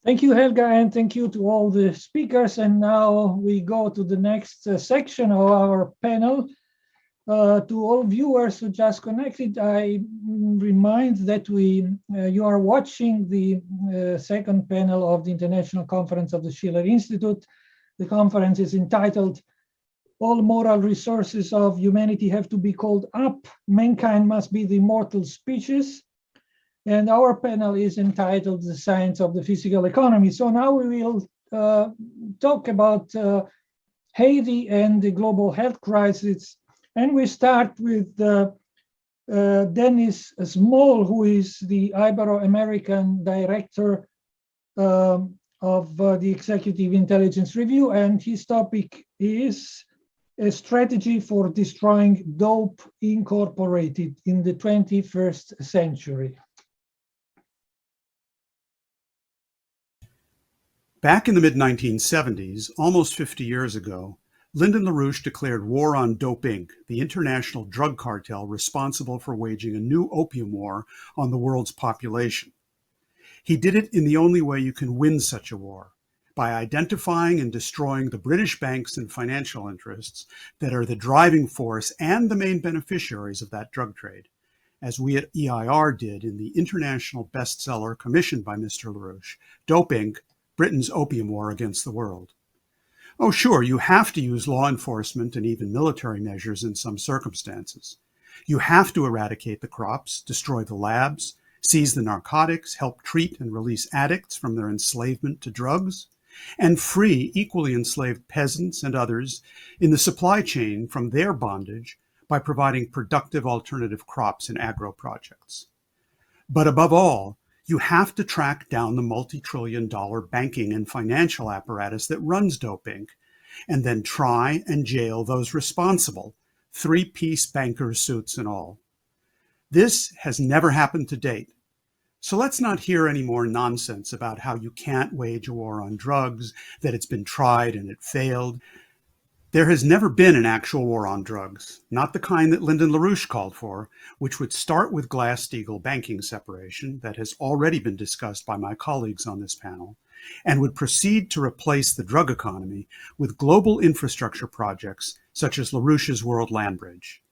Speaker 1: Thank you, Helga, and thank you to all the speakers. And now we go to the next section of our panel. To all viewers who just connected, I remind that you are watching the second panel of the International Conference of the Schiller Institute. The conference is entitled "All Moral Resources of Humanity Have to Be Called Up. Mankind Must Be the Immortal Species." And our panel is entitled "The Science of the Physical Economy." So now we will talk about Haiti and the global health crisis. And we start with Dennis Small, who is the Ibero-American Director of the Executive Intelligence Review, and his topic is a strategy for destroying dope incorporated in the 21st century.
Speaker 8: Back in the mid-1970s, almost 50 years ago, Lyndon LaRouche declared war on Dope Inc., the international drug cartel responsible for waging a new opium war on the world's population. He did it in the only way you can win such a war, by identifying and destroying the British banks and financial interests that are the driving force and the main beneficiaries of that drug trade, as we at EIR did in the international bestseller commissioned by Mr. LaRouche, Dope Inc., Britain's Opium War Against the World. Oh, sure, you have to use law enforcement and even military measures in some circumstances. You have to eradicate the crops, destroy the labs, seize the narcotics, help treat and release addicts from their enslavement to drugs, and free equally enslaved peasants and others in the supply chain from their bondage by providing productive alternative crops and agro projects. But above all, you have to track down the multi-trillion-dollar banking and financial apparatus that runs Dope Inc., and then try and jail those responsible, three-piece bankers' suits and all. This has never happened to date. So let's not hear any more nonsense about how you can't wage a war on drugs, that it's been tried and it failed. There has never been an actual war on drugs, not the kind that Lyndon LaRouche called for, which would start with Glass-Steagall banking separation that has already been discussed by my colleagues on this panel, and would proceed to replace the drug economy with global infrastructure projects such as LaRouche's World Land Bridge.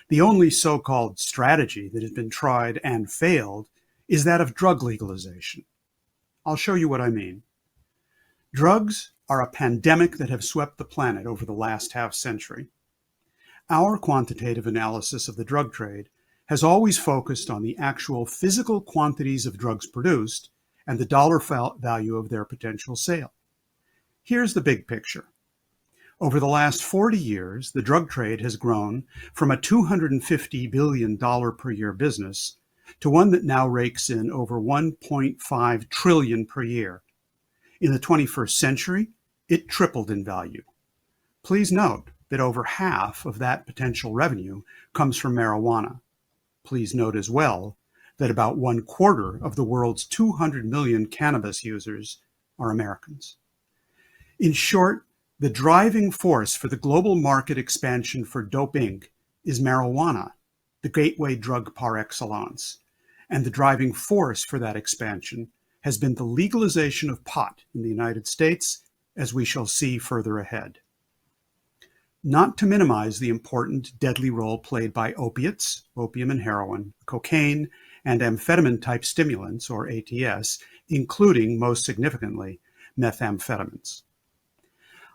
Speaker 8: The only so-called strategy that has been tried and failed is that of drug legalization. I'll show you what I mean. Drugs are a pandemic that have swept the planet over the last half-century. Our quantitative analysis of the drug trade has always focused on the actual physical quantities of drugs produced and the dollar value of their potential sale. Here's the big picture. Over the last 40 years, the drug trade has grown from a $250 billion per year business to one that now rakes in over $1.5 trillion per year. In the 21st century, it tripled in value. Please note that over half of that potential revenue comes from marijuana. Please note as well that about 1/4 of the world's 200 million cannabis users are Americans. In short, the driving force for the global market expansion for Dope Inc. is marijuana, the gateway drug par excellence. And the driving force for that expansion has been the legalization of pot in the United States, as we shall see further ahead. Not to minimize the important deadly role played by opiates, opium and heroin, cocaine, and amphetamine-type stimulants, or ATS, including, most significantly, methamphetamines.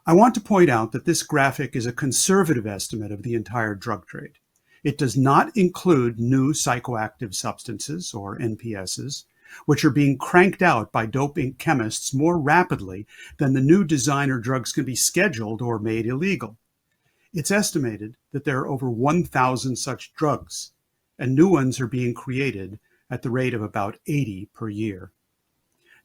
Speaker 8: I want to point out that this graphic is a conservative estimate of the entire drug trade. It does not include new psychoactive substances, or NPSs, which are being cranked out by Dope Inc. chemists more rapidly than the new designer drugs can be scheduled or made illegal. It's estimated that there are over 1,000 such drugs, and new ones are being created at the rate of about 80 per year.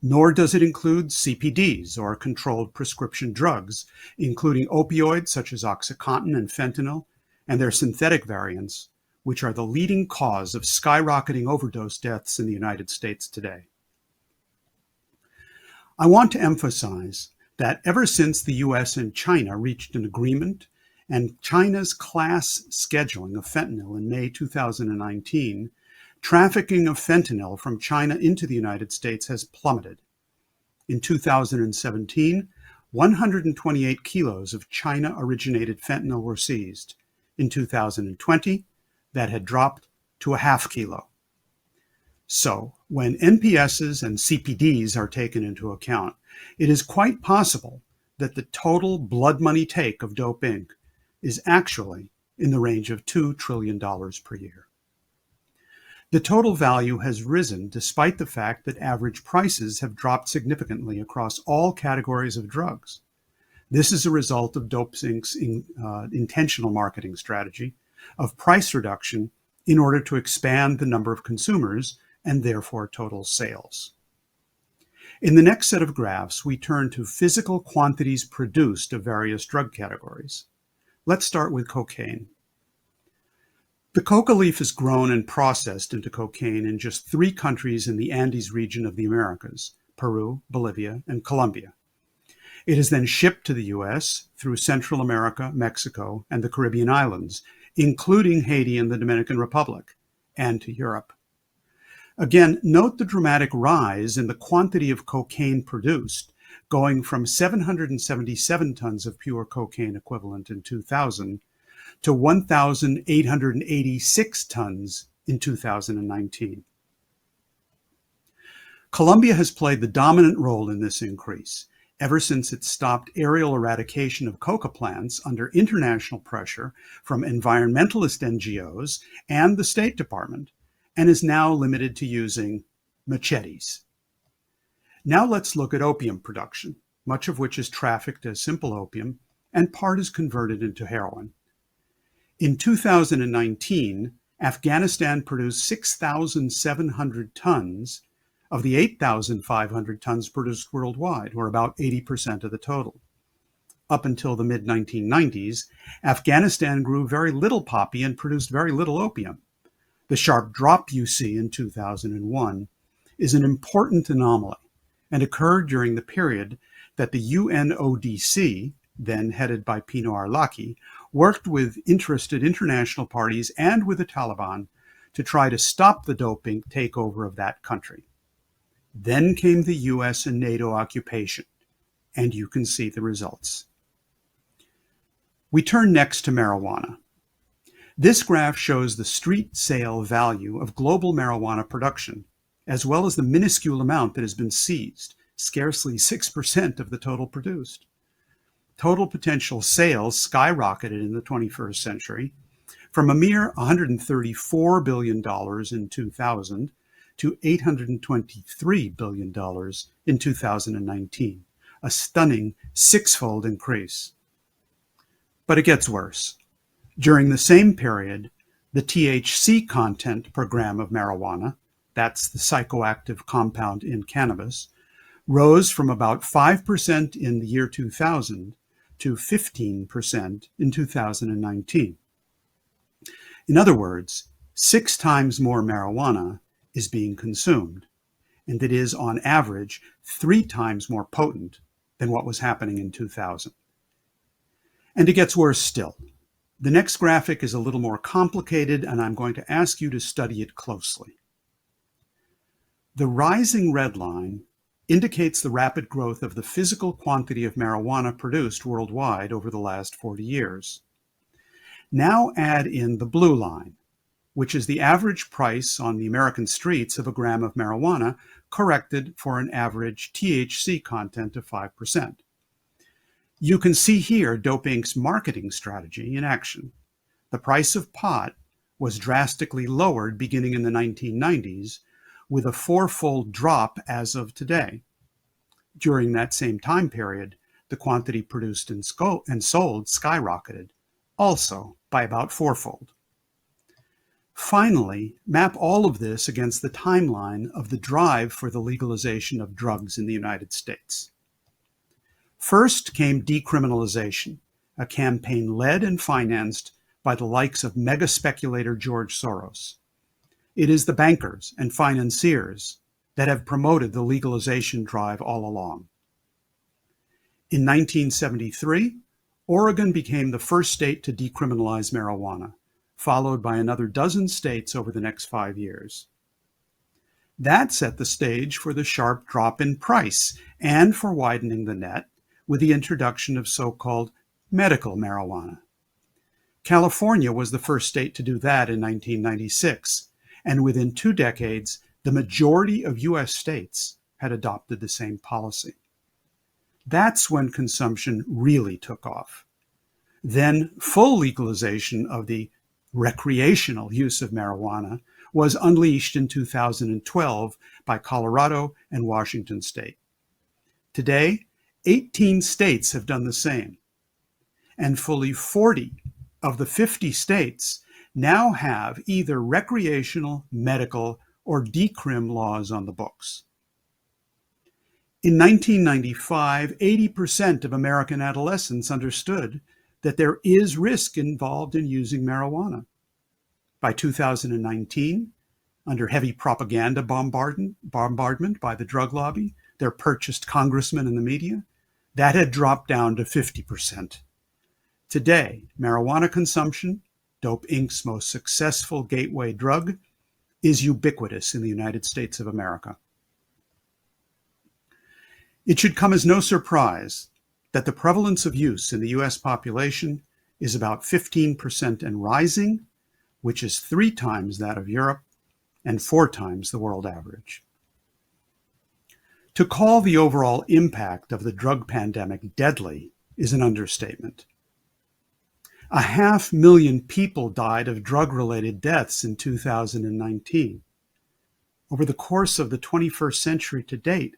Speaker 8: Nor does it include CPDs, or controlled prescription drugs, including opioids such as OxyContin and fentanyl, and their synthetic variants, which are the leading cause of skyrocketing overdose deaths in the United States today. I want to emphasize that ever since the US and China reached an agreement and China's class scheduling of fentanyl in May 2019, trafficking of fentanyl from China into the United States has plummeted. In 2017, 128 kilos of China-originated fentanyl were seized. In 2020, that had dropped to a half kilo. So, when NPSs and CPDs are taken into account, it is quite possible that the total blood money take of Dope Inc. is actually in the range of $2 trillion per year. The total value has risen despite the fact that average prices have dropped significantly across all categories of drugs. This is a result of Dope Inc.'s intentional marketing strategy of price reduction in order to expand the number of consumers and therefore total sales. In the next set of graphs, we turn to physical quantities produced of various drug categories. Let's start with cocaine. The coca leaf is grown and processed into cocaine in just 3 countries in the Andes region of the Americas, Peru, Bolivia, and Colombia. It is then shipped to the US through Central America, Mexico, and the Caribbean islands, including Haiti and the Dominican Republic, and to Europe. Again, note the dramatic rise in the quantity of cocaine produced, going from 777 tons of pure cocaine equivalent in 2000 to 1,886 tons in 2019. Colombia has played the dominant role in this increase ever since it stopped aerial eradication of coca plants under international pressure from environmentalist NGOs and the State Department, and is now limited to using machetes. Now let's look at opium production, much of which is trafficked as simple opium and part is converted into heroin. In 2019, Afghanistan produced 6,700 tons of the 8,500 tons produced worldwide, or about 80% of the total. Up until the mid-1990s, Afghanistan grew very little poppy and produced very little opium. The sharp drop you see in 2001 is an important anomaly and occurred during the period that the UNODC, then headed by Pino Arlacchi, worked with interested international parties and with the Taliban to try to stop the doping takeover of that country. Then came the US and NATO occupation, and you can see the results. We turn next to marijuana. This graph shows the street sale value of global marijuana production, as well as the minuscule amount that has been seized, scarcely 6% of the total produced. Total potential sales skyrocketed in the 21st century from a mere $134 billion in 2000 to $823 billion in 2019, a stunning 6-fold increase. But it gets worse. During the same period, the THC content per gram of marijuana, that's the psychoactive compound in cannabis, rose from about 5% in the year 2000 to 15% in 2019. In other words, 6 times more marijuana is being consumed, and it is on average 3 times more potent than what was happening in 2000. And it gets worse still. The next graphic is a little more complicated, and I'm going to ask you to study it closely. The rising red line indicates the rapid growth of the physical quantity of marijuana produced worldwide over the last 40 years. Now add in the blue line, which is the average price on the American streets of a gram of marijuana corrected for an average THC content of 5%. You can see here Dope Inc.'s marketing strategy in action. The price of pot was drastically lowered beginning in the 1990s, with a 4-fold drop as of today. During that same time period, the quantity produced and sold skyrocketed, also by about 4-fold. Finally, map all of this against the timeline of the drive for the legalization of drugs in the United States. First came decriminalization, a campaign led and financed by the likes of mega speculator George Soros. It is the bankers and financiers that have promoted the legalization drive all along. In 1973, Oregon became the first state to decriminalize marijuana, followed by another dozen states over the next 5 years. That set the stage for the sharp drop in price and for widening the net with the introduction of so-called medical marijuana. California was the first state to do that in 1996, and within 2 decades, the majority of US states had adopted the same policy. That's when consumption really took off. Then full legalization of the recreational use of marijuana was unleashed in 2012 by Colorado and Washington state. Today, 18 states have done the same, and fully 40 of the 50 states now have either recreational, medical, or decrim laws on the books. In 1995, 80% of American adolescents understood that there is risk involved in using marijuana. By 2019, under heavy propaganda bombardment by the drug lobby, their purchased congressmen and the media, that had dropped down to 50%. Today, marijuana consumption, Dope Inc.'s most successful gateway drug, is ubiquitous in the United States of America. It should come as no surprise that the prevalence of use in the US population is about 15% and rising, which is 3 times that of Europe and 4 times the world average. To call the overall impact of the drug pandemic deadly is an understatement. 500,000 people died of drug-related deaths in 2019. Over the course of the 21st century to date,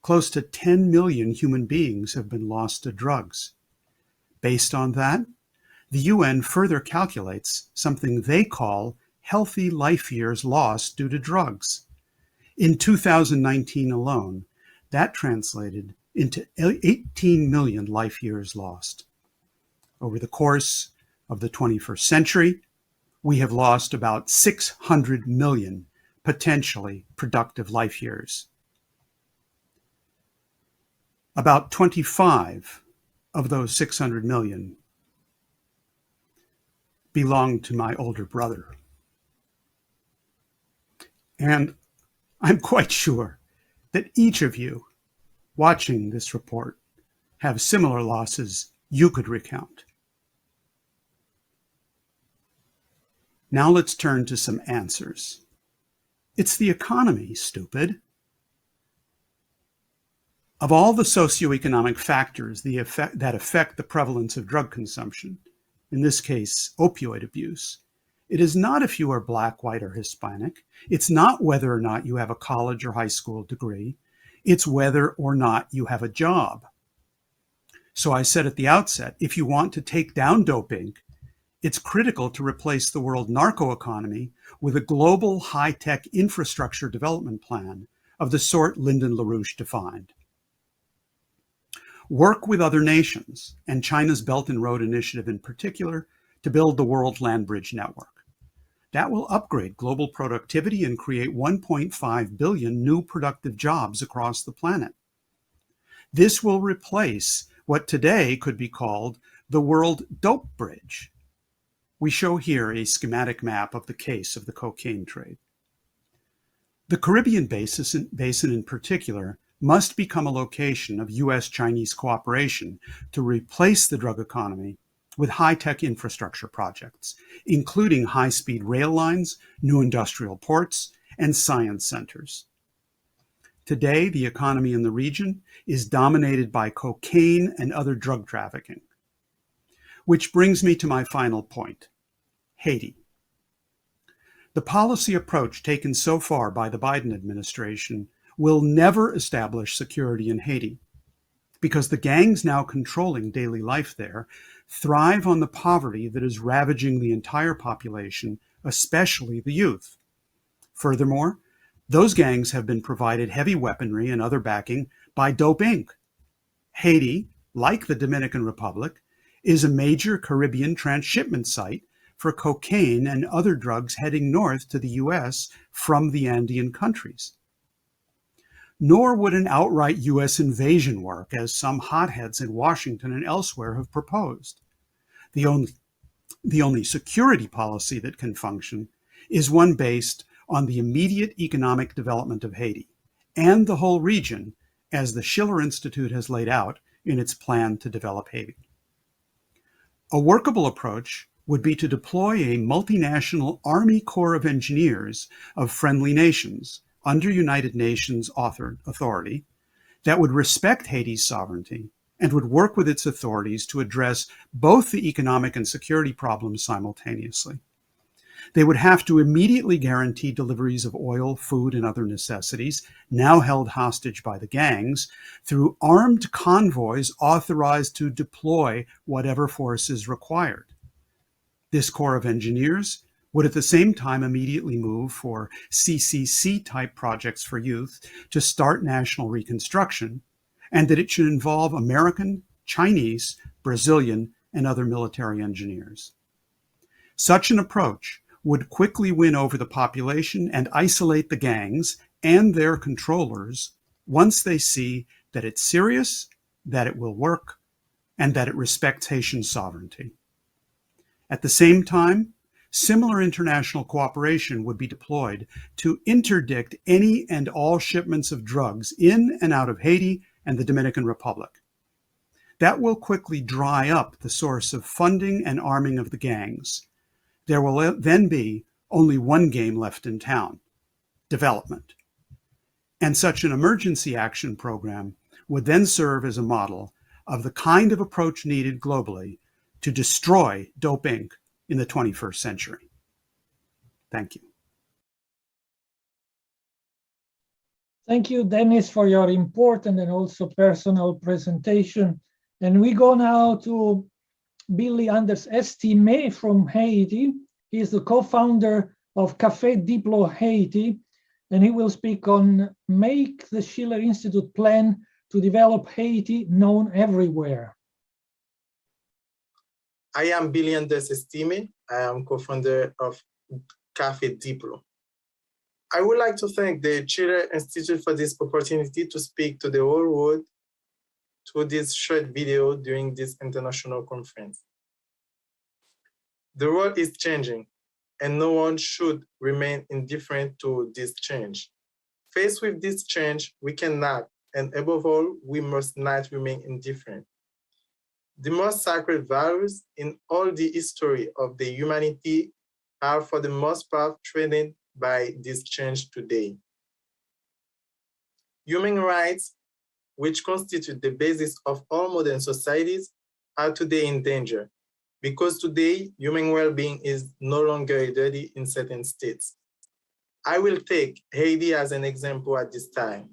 Speaker 8: close to 10 million human beings have been lost to drugs. Based on that, the UN further calculates something they call healthy life years lost due to drugs. In 2019 alone, that translated into 18 million life years lost. Over the course of the 21st century, we have lost about 600 million potentially productive life years. About 25 of those 600 million belong to my older brother. And I'm quite sure that each of you watching this report have similar losses you could recount. Now let's turn to some answers. It's the economy, stupid. Of all the socioeconomic factors that affect the prevalence of drug consumption, in this case, opioid abuse, it is not if you are Black, white, or Hispanic. It's not whether or not you have a college or high school degree. It's whether or not you have a job. So I said at the outset, if you want to take down Dope Inc., it's critical to replace the world narco economy with a global high-tech infrastructure development plan of the sort Lyndon LaRouche defined. Work with other nations, and China's Belt and Road Initiative in particular, to build the World Land Bridge Network. That will upgrade global productivity and create 1.5 billion new productive jobs across the planet. This will replace what today could be called the World Dope Bridge. We show here a schematic map of the case of the cocaine trade. The Caribbean basin in particular must become a location of US-Chinese cooperation to replace the drug economy with high-tech infrastructure projects, including high-speed rail lines, new industrial ports, and science centers. Today, the economy in the region is dominated by cocaine and other drug trafficking. Which brings me to my final point, Haiti. The policy approach taken so far by the Biden administration will never establish security in Haiti, because the gangs now controlling daily life there thrive on the poverty that is ravaging the entire population, especially the youth. Furthermore, those gangs have been provided heavy weaponry and other backing by Dope Inc. Haiti, like the Dominican Republic, is a major Caribbean transshipment site for cocaine and other drugs heading north to the US from the Andean countries. Nor would an outright US invasion work, as some hotheads in Washington and elsewhere have proposed. The only security policy that can function is one based on the immediate economic development of Haiti and the whole region, as the Schiller Institute has laid out in its plan to develop Haiti. A workable approach would be to deploy a multinational Army Corps of Engineers of friendly nations under United Nations authority that would respect Haiti's sovereignty and would work with its authorities to address both the economic and security problems simultaneously. They would have to immediately guarantee deliveries of oil, food, and other necessities, now held hostage by the gangs, through armed convoys authorized to deploy whatever force is required. This Corps of Engineers would at the same time immediately move for CCC-type projects for youth to start national reconstruction, and that it should involve American, Chinese, Brazilian, and other military engineers. Such an approach would quickly win over the population and isolate the gangs and their controllers once they see that it's serious, that it will work, and that it respects Haitian sovereignty. At the same time, similar international cooperation would be deployed to interdict any and all shipments of drugs in and out of Haiti and the Dominican Republic. That will quickly dry up the source of funding and arming of the gangs. There will then be only one game left in town: development. And such an emergency action program would then serve as a model of the kind of approach needed globally to destroy Dope Inc. in the 21st century. Thank you.
Speaker 1: Thank you, Dennis, for your important and also personal presentation. And we go now to Billy Anders Estime from Haiti. He is the co-founder of Café Diplo Haiti, and he will speak on Make the Schiller Institute Plan to Develop Haiti Known Everywhere.
Speaker 9: I am Billy Anders Estime. I am co-founder of Café Diplo. I would like to thank the Schiller Institute for this opportunity to speak to the whole world through this short video during this international conference. The world is changing, and no one should remain indifferent to this change. Faced with this change, we cannot, and above all, we must not remain indifferent. The most sacred values in all the history of the humanity are for the most part threatened by this change today. Human rights, which constitute the basis of all modern societies, are today in danger, because today human well-being is no longer a duty in certain states. I will take Haiti as an example at this time.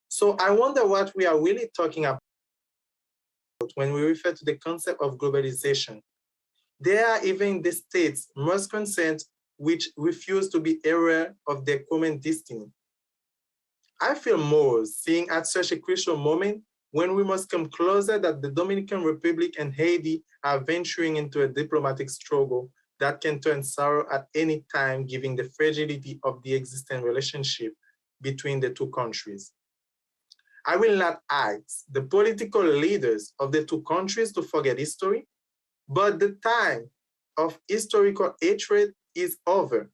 Speaker 9: So I wonder what we are really talking about when we refer to the concept of globalization. There are even the states most concerned which refuse to be aware of their common destiny. I feel more seeing at such a crucial moment when we must come closer that the Dominican Republic and Haiti are venturing into a diplomatic struggle that can turn sour at any time, given the fragility of the existing relationship between the two countries. I will not ask the political leaders of the two countries to forget history, but the time of historical hatred is over.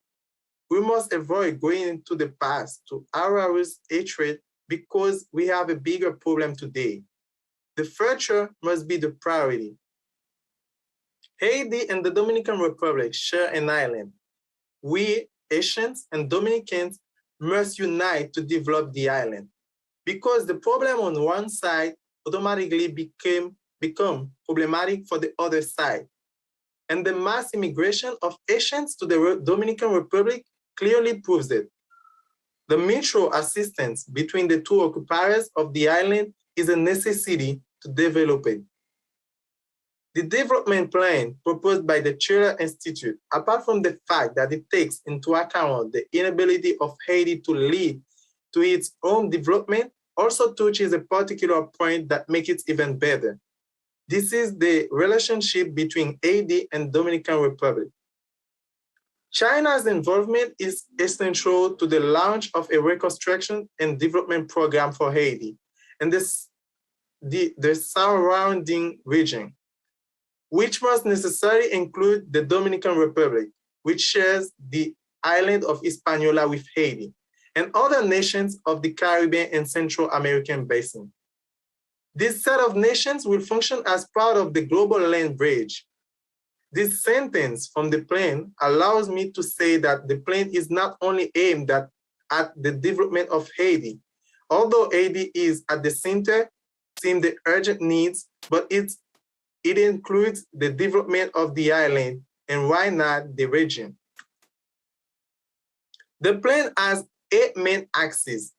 Speaker 9: We must avoid going into the past to arouse hatred because we have a bigger problem today. The future must be the priority. Haiti and the Dominican Republic share an island. We, Haitians and Dominicans, must unite to develop the island, because the problem on one side automatically become problematic for the other side. And the mass immigration of Haitians to the Dominican Republic clearly proves it. The mutual assistance between the two occupiers of the island is a necessity to develop it. The development plan proposed by the Schiller Institute, apart from the fact that it takes into account the inability of Haiti to lead to its own development, also touches a particular point that makes it even better. This is the relationship between Haiti and Dominican Republic. China's involvement is essential to the launch of a reconstruction and development program for Haiti and the surrounding region, which must necessarily include the Dominican Republic, which shares the island of Hispaniola with Haiti, and other nations of the Caribbean and Central American basin. This set of nations will function as part of the global land bridge. This sentence from the plan allows me to say that the plan is not only aimed at the development of Haiti, although Haiti is at the center, seeing the urgent needs, but it includes the development of the island and why not the region. The plan has 8 main axes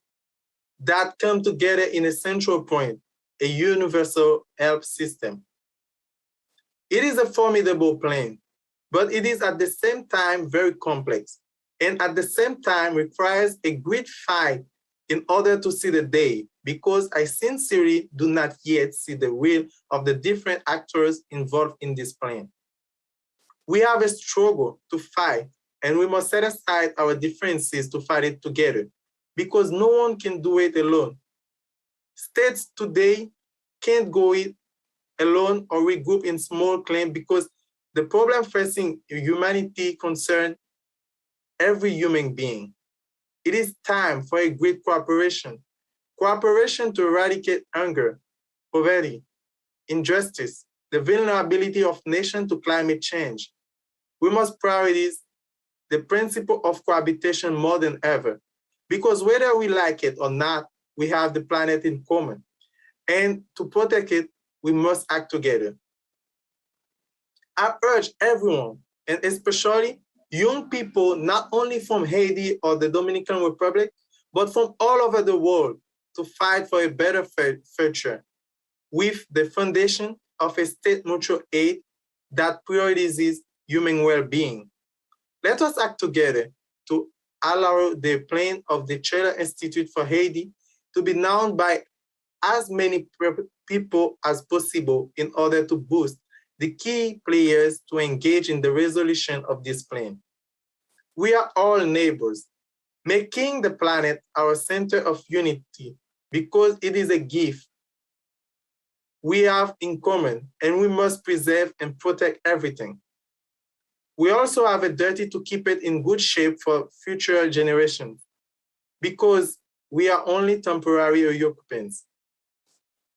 Speaker 9: that come together in a central point, a universal help system. It is a formidable plan, but it is at the same time very complex, and at the same time requires a great fight in order to see the day, because I sincerely do not yet see the will of the different actors involved in this plan. We have a struggle to fight, and we must set aside our differences to fight it together, because no one can do it alone. States today can't go it alone or regroup in small claims, because the problem facing humanity concerns every human being. It is time for a great cooperation to eradicate hunger, poverty, injustice, the vulnerability of nations to climate change. We must prioritize the principle of cohabitation more than ever, because whether we like it or not, we have the planet in common. And to protect it, we must act together. I urge everyone, and especially young people, not only from Haiti or the Dominican Republic, but from all over the world, to fight for a better future with the foundation of a state mutual aid that prioritizes human well-being. Let us act together to allow the plan of the Cheddar Institute for Haiti to be known by as many people as possible in order to boost the key players to engage in the resolution of this plan. We are all neighbors, making the planet our center of unity because it is a gift we have in common, and we must preserve and protect everything. We also have a duty to keep it in good shape for future generations, because we are only temporary occupants.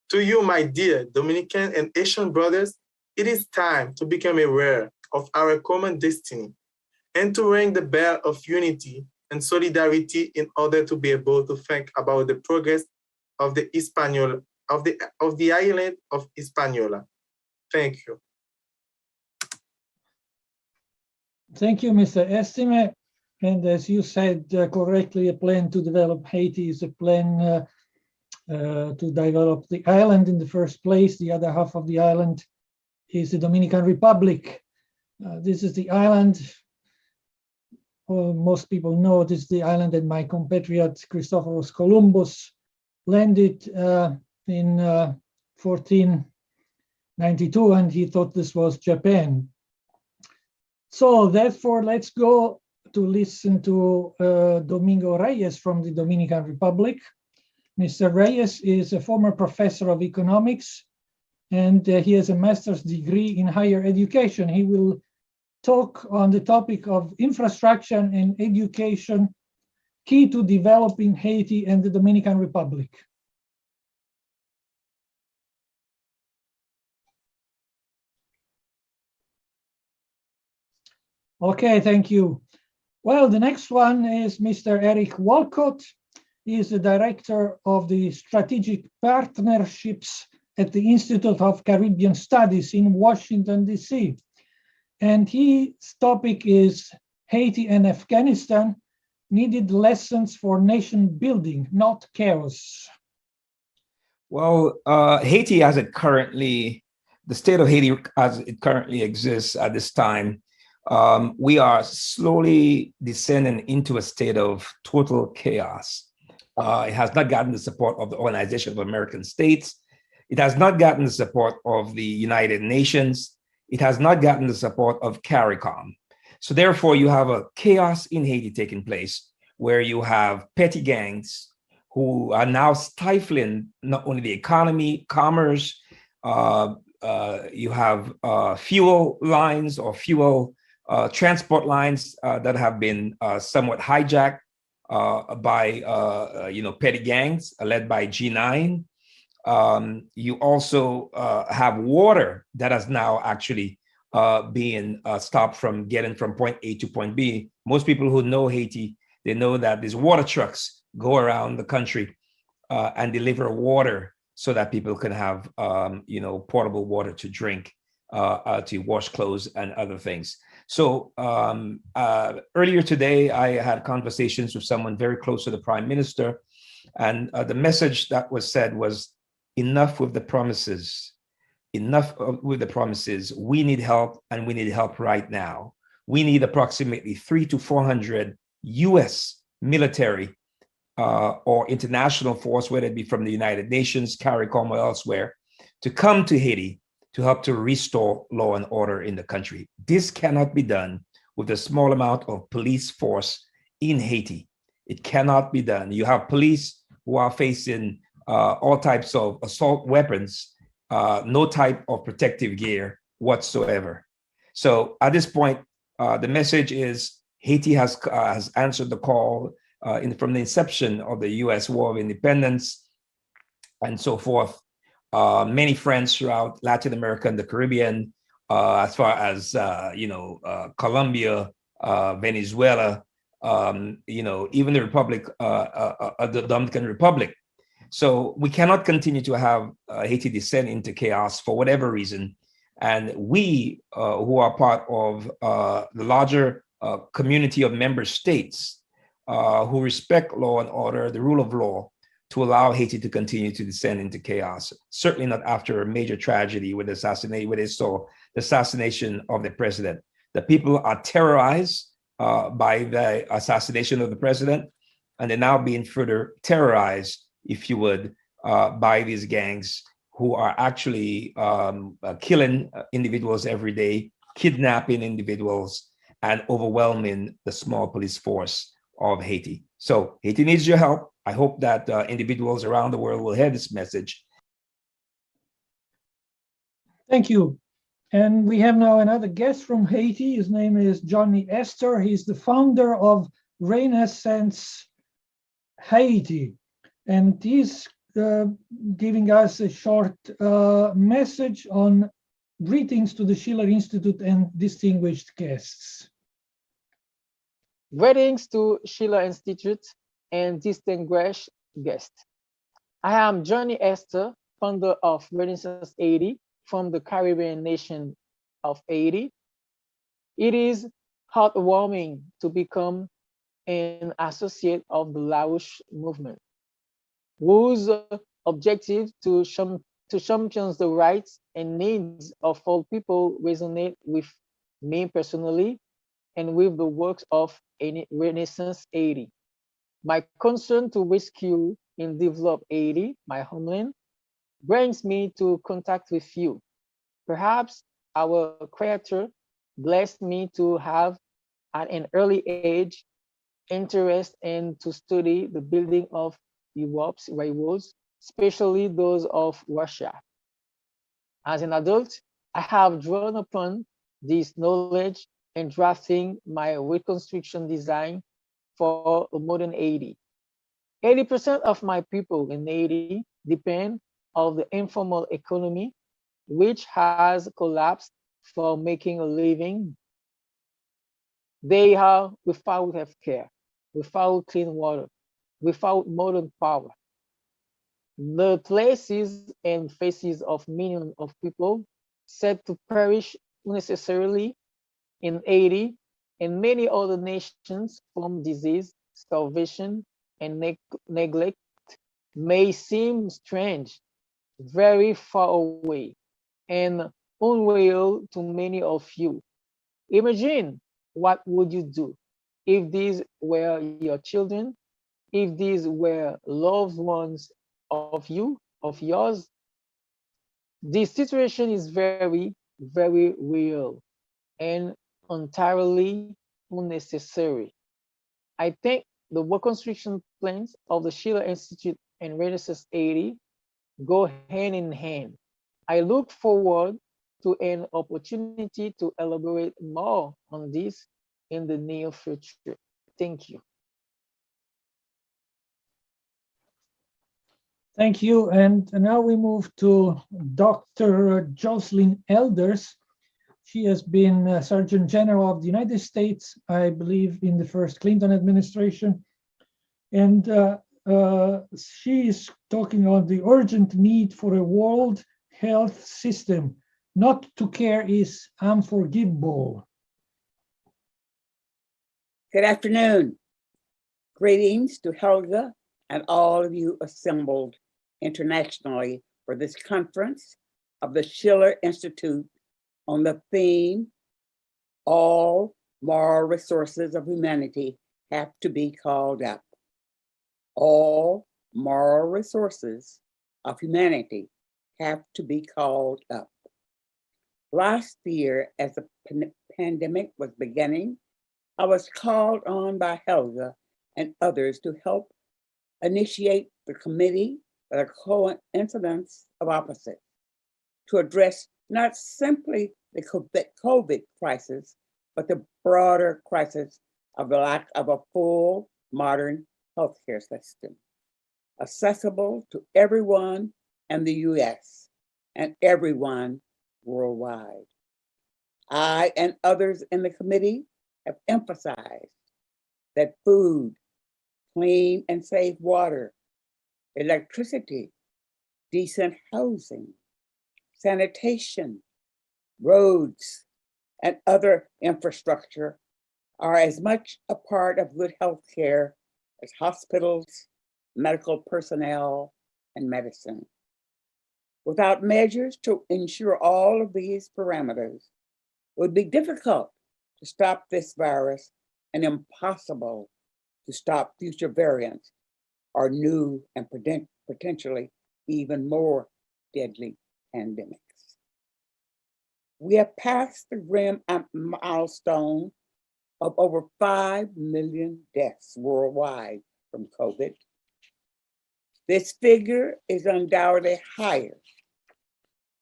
Speaker 9: To you, my dear Dominican and Haitian brothers, it is time to become aware of our common destiny and to ring the bell of unity and solidarity in order to be able to think about the progress of the of the island of Hispaniola. Thank you.
Speaker 1: Thank you, Mr. Estime. And as you said correctly, a plan to develop Haiti is a plan to develop the island in the first place. The other half of the island is the Dominican Republic. This is the island, most people know, this is the island that my compatriot Christopher Columbus landed in 1492, and he thought this was Japan. So therefore, let's go to listen to Domingo Reyes from the Dominican Republic. Mr. Reyes is a former professor of economics, and he has a master's degree in higher education. He will talk on the topic of infrastructure and education, key to developing Haiti and the Dominican Republic. Okay, thank you. Well, the next one is Mr. Eric Walcott. He is the director of the Strategic Partnerships at the Institute of Caribbean Studies in Washington, D.C. And his topic is Haiti and Afghanistan, needed lessons for nation building, not chaos.
Speaker 10: Well, Haiti as it currently, the state of Haiti as it currently exists at this time, we are slowly descending into a state of total chaos. It has not gotten the support of the Organization of American States. It has not gotten the support of the United Nations. It has not gotten the support of CARICOM. So therefore, you have a chaos in Haiti taking place where you have petty gangs who are now stifling not only the economy, commerce, you have fuel lines or fuel transport lines that have been somewhat hijacked by petty gangs led by G9. You also have water that has now actually being stopped from getting from point A to point B. Most people who know Haiti, they know that these water trucks go around the country and deliver water so that people can have portable water to drink, to wash clothes and other things. So earlier today, I had conversations with someone very close to the Prime Minister, and the message that was said was, enough with the promises. Enough with the promises. We need help, and we need help right now. We need approximately 300 to 400 US military or international force, whether it be from the United Nations, CARICOM, or elsewhere, to come to Haiti to help to restore law and order in the country. This cannot be done with a small amount of police force in Haiti. It cannot be done. You have police who are facing all types of assault weapons, no type of protective gear whatsoever. So at this point, the message is Haiti has answered the call from the inception of the US War of Independence and so forth. Many friends throughout Latin America and the Caribbean, as far as Colombia, Venezuela, even the Republic, the Dominican Republic. So we cannot continue to have Haiti descend into chaos for whatever reason. And we, who are part of the larger community of member states who respect law and order, the rule of law, to allow Haiti to continue to descend into chaos. Certainly not after a major tragedy with they saw the assassination of the president. The people are terrorized by the assassination of the president, and they're now being further terrorized, if you would, by these gangs who are actually killing individuals every day, kidnapping individuals, and overwhelming the small police force of Haiti. So Haiti needs your help. I hope that individuals around the world will hear this message.
Speaker 1: Thank you. And we have now another guest from Haiti. His name is Johnny Esther. He's the founder of Renaissance Haiti. And he's giving us a short message on greetings to the Schiller Institute and distinguished guests.
Speaker 11: Greetings to Schiller Institute and distinguished guests. I am Johnny Esther, founder of Renaissance Haiti from the Caribbean nation of Haiti. It is heartwarming to become an associate of the LaRouche movement, whose objective to champion the rights and needs of all people resonate with me personally and with the works of Renaissance Haiti. My concern to rescue and develop Haiti, my homeland, brings me to contact with you. Perhaps our Creator blessed me to have, at an early age, interest in to study the building of Europe's railroads, especially those of Russia. As an adult, I have drawn upon this knowledge in drafting my Reconstruction design for a modern Haiti. 80% of my people in Haiti depend on the informal economy, which has collapsed for making a living. They are without healthcare, without clean water, without modern power. The places and faces of millions of people set to perish unnecessarily in Haiti and many other nations from disease, starvation, and neglect may seem strange, very far away, and unreal to many of you. Imagine, what would you do if these were your children, if these were loved ones of yours? The situation is very, very real and entirely unnecessary. I think the reconstruction plans of the Schiller Institute and Renaissance 80 go hand in hand. I look forward to an opportunity to elaborate more on this in the near future. Thank you.
Speaker 1: Thank you. And now we move to Dr. Jocelyn Elders. She has been Surgeon General of the United States, I believe, in the first Clinton administration. And she is talking on the urgent need for a world health system. Not to care is unforgivable.
Speaker 12: Good afternoon. Greetings to Helga and all of you assembled internationally for this conference of the Schiller Institute on the theme, all moral resources of humanity have to be called up. All moral resources of humanity have to be called up. Last year, as the pandemic was beginning, I was called on by Helga and others to help initiate the committee for the coincidence of opposites to address not simply the COVID crisis, but the broader crisis of the lack of a full modern healthcare system, accessible to everyone in the US and everyone worldwide. I and others in the committee have emphasized that food, clean and safe water, electricity, decent housing, sanitation, roads, and other infrastructure are as much a part of good health care as hospitals, medical personnel, and medicine. Without measures to ensure all of these parameters, it would be difficult to stop this virus and impossible to stop future variants or new and potentially even more deadly pandemics. We have passed the grim milestone of over 5 million deaths worldwide from COVID. This figure is undoubtedly higher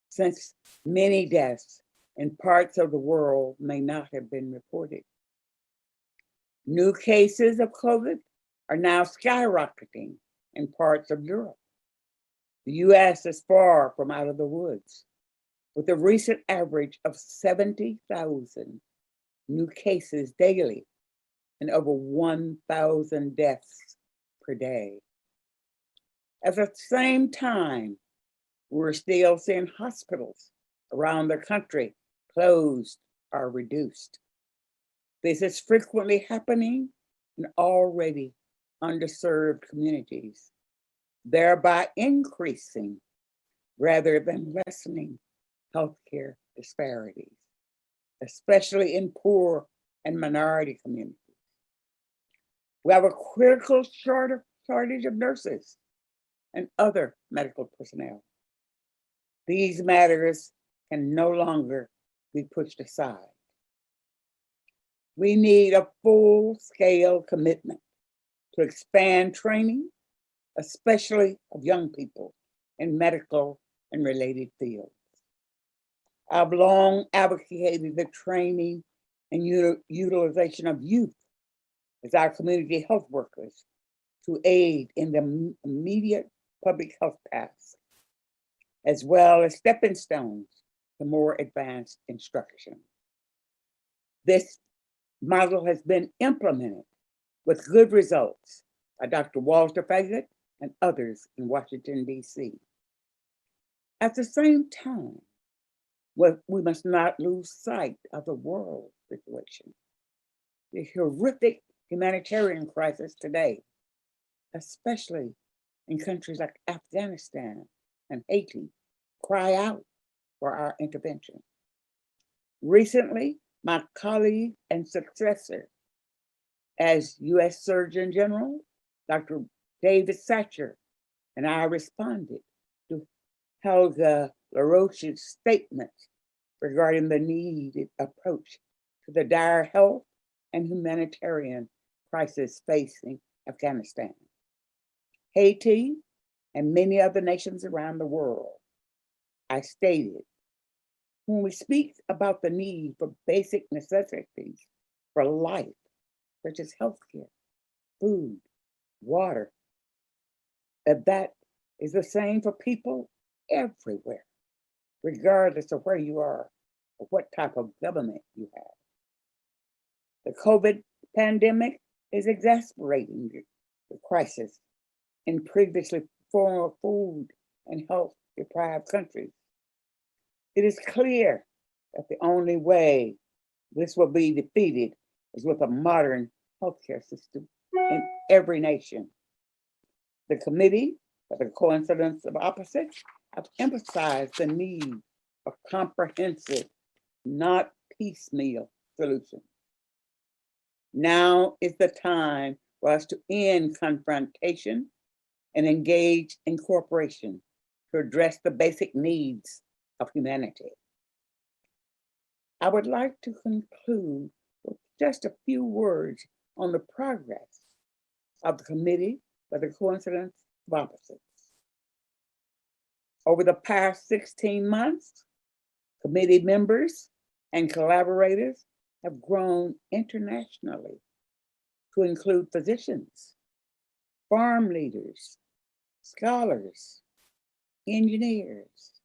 Speaker 12: since many deaths in parts of the world may not have been reported. New cases of COVID are now skyrocketing in parts of Europe. The US is far from out of the woods, with a recent average of 70,000 new cases daily and over 1,000 deaths per day. At the same time, we're still seeing hospitals around the country closed or reduced. This is frequently happening in already underserved communities, thereby increasing rather than lessening healthcare disparities, especially in poor and minority communities. We have a critical shortage of nurses and other medical personnel. These matters can no longer be pushed aside. We need a full-scale commitment to expand training, especially of young people in medical and related fields. I've long advocated the training and utilization of youth as our community health workers to aid in the immediate public health tasks, as well as stepping stones to more advanced instruction. This model has been implemented with good results by Dr. Walter Faggett and others in Washington, D.C. At the same time, we must not lose sight of the world situation. The horrific humanitarian crisis today, especially in countries like Afghanistan and Haiti, cry out for our intervention. Recently, my colleague and successor as U.S. Surgeon General, Dr. David Satcher, and I responded to Helga LaRoche's statements regarding the needed approach to the dire health and humanitarian crisis facing Afghanistan, Haiti, and many other nations around the world. I stated, when we speak about the need for basic necessities for life, such as healthcare, food, water, that is the same for people everywhere, regardless of where you are or what type of government you have. The COVID pandemic is exacerbating the crisis in previously former food and health deprived countries. It is clear that the only way this will be defeated is with a modern healthcare system in every nation. The Committee for the Coincidence of Opposites have emphasized the need for comprehensive, not piecemeal solutions. Now is the time for us to end confrontation and engage in cooperation to address the basic needs of humanity. I would like to conclude with just a few words on the progress of the Committee for the Coincidence of Opposites. Over the past 16 months, committee members and collaborators have grown internationally to include physicians, farm leaders, scholars, engineers,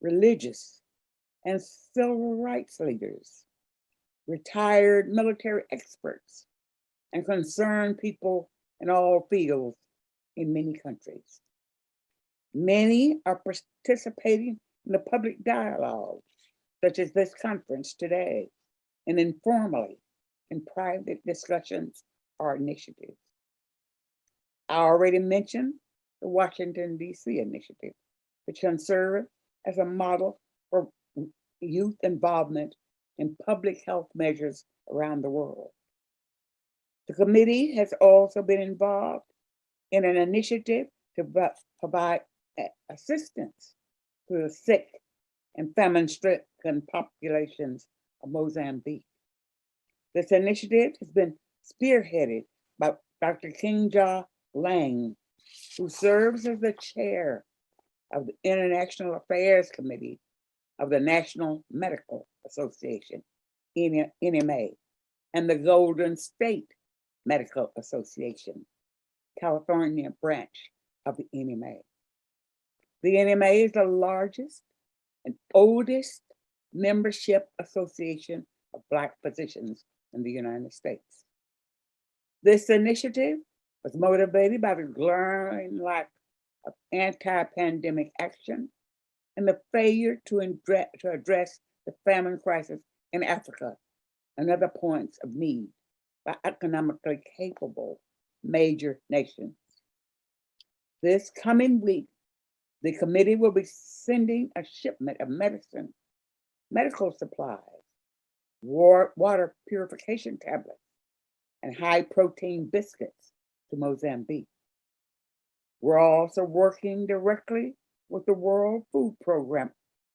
Speaker 12: religious and civil rights leaders, retired military experts, and concerned people in all fields in many countries. Many are participating in the public dialogue, such as this conference today, and informally in private discussions or initiatives. I already mentioned the Washington, D.C. initiative, which can serve as a model for youth involvement in public health measures around the world. The committee has also been involved in an initiative to provide assistance to the sick and famine-stricken populations of Mozambique. This initiative has been spearheaded by Dr. Kinja Lang, who serves as the chair of the International Affairs Committee of the National Medical Association, NMA, and the Golden State Medical Association, California branch of the NMA. The NMA is the largest and oldest membership association of Black physicians in the United States. This initiative was motivated by the glaring lack of anti-pandemic action and the failure to address the famine crisis in Africa and other points of need by economically capable major nations. This coming week, the committee will be sending a shipment of medicine, medical supplies, water purification tablets, and high protein biscuits to Mozambique. We're also working directly with the World Food Program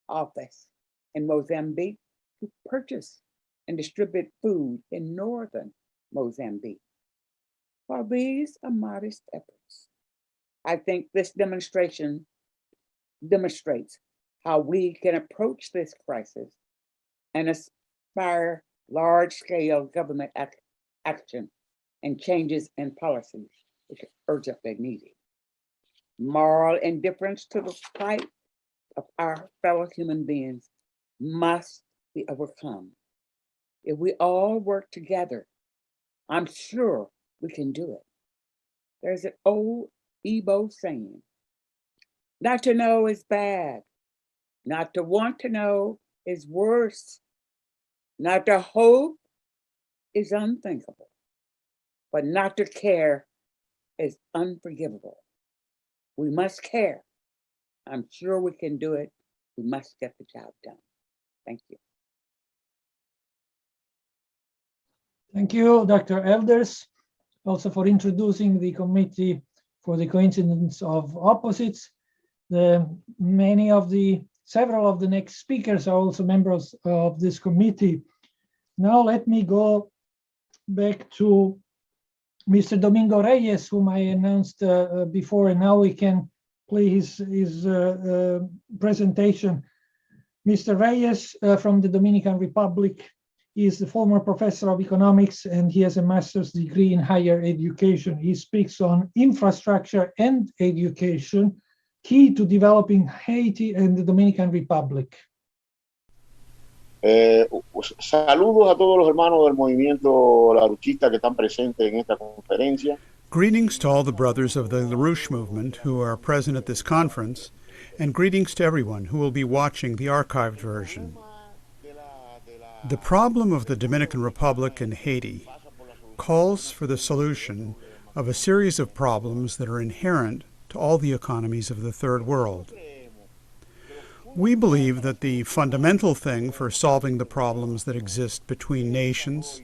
Speaker 12: Office in Mozambique to purchase and distribute food in northern Mozambique. While these are modest efforts, I think this demonstrates how we can approach this crisis and aspire large-scale government action and changes in policies which are urgently needed. Moral indifference to the plight of our fellow human beings must be overcome. If we all work together, I'm sure we can do it. There's an old Igbo saying, not to know is bad, not to want to know is worse, not to hope is unthinkable, but not to care is unforgivable. We must care. I'm sure we can do it. We must get the job done. Thank you.
Speaker 1: Thank you, Dr. Elders, also for introducing the Committee for the Coincidence of Opposites. Many of the several of the next speakers are also members of this committee. Now let me go back to Mr. Domingo Reyes, whom I announced before, and now we can play his presentation. Mr. Reyes from the Dominican Republic is the former professor of economics, and he has a master's degree in higher education. He speaks on infrastructure and education, key to developing Haiti and the Dominican Republic.
Speaker 13: Saludos a todos los hermanos del movimiento larouchista que están presentes en esta conferencia.
Speaker 8: Greetings to all the brothers of the LaRouche movement who are present at this conference, and greetings to everyone who will be watching the archived version. The problem of the Dominican Republic and Haiti calls for the solution of a series of problems that are inherent to all the economies of the Third World. We believe that the fundamental thing for solving the problems that exist between nations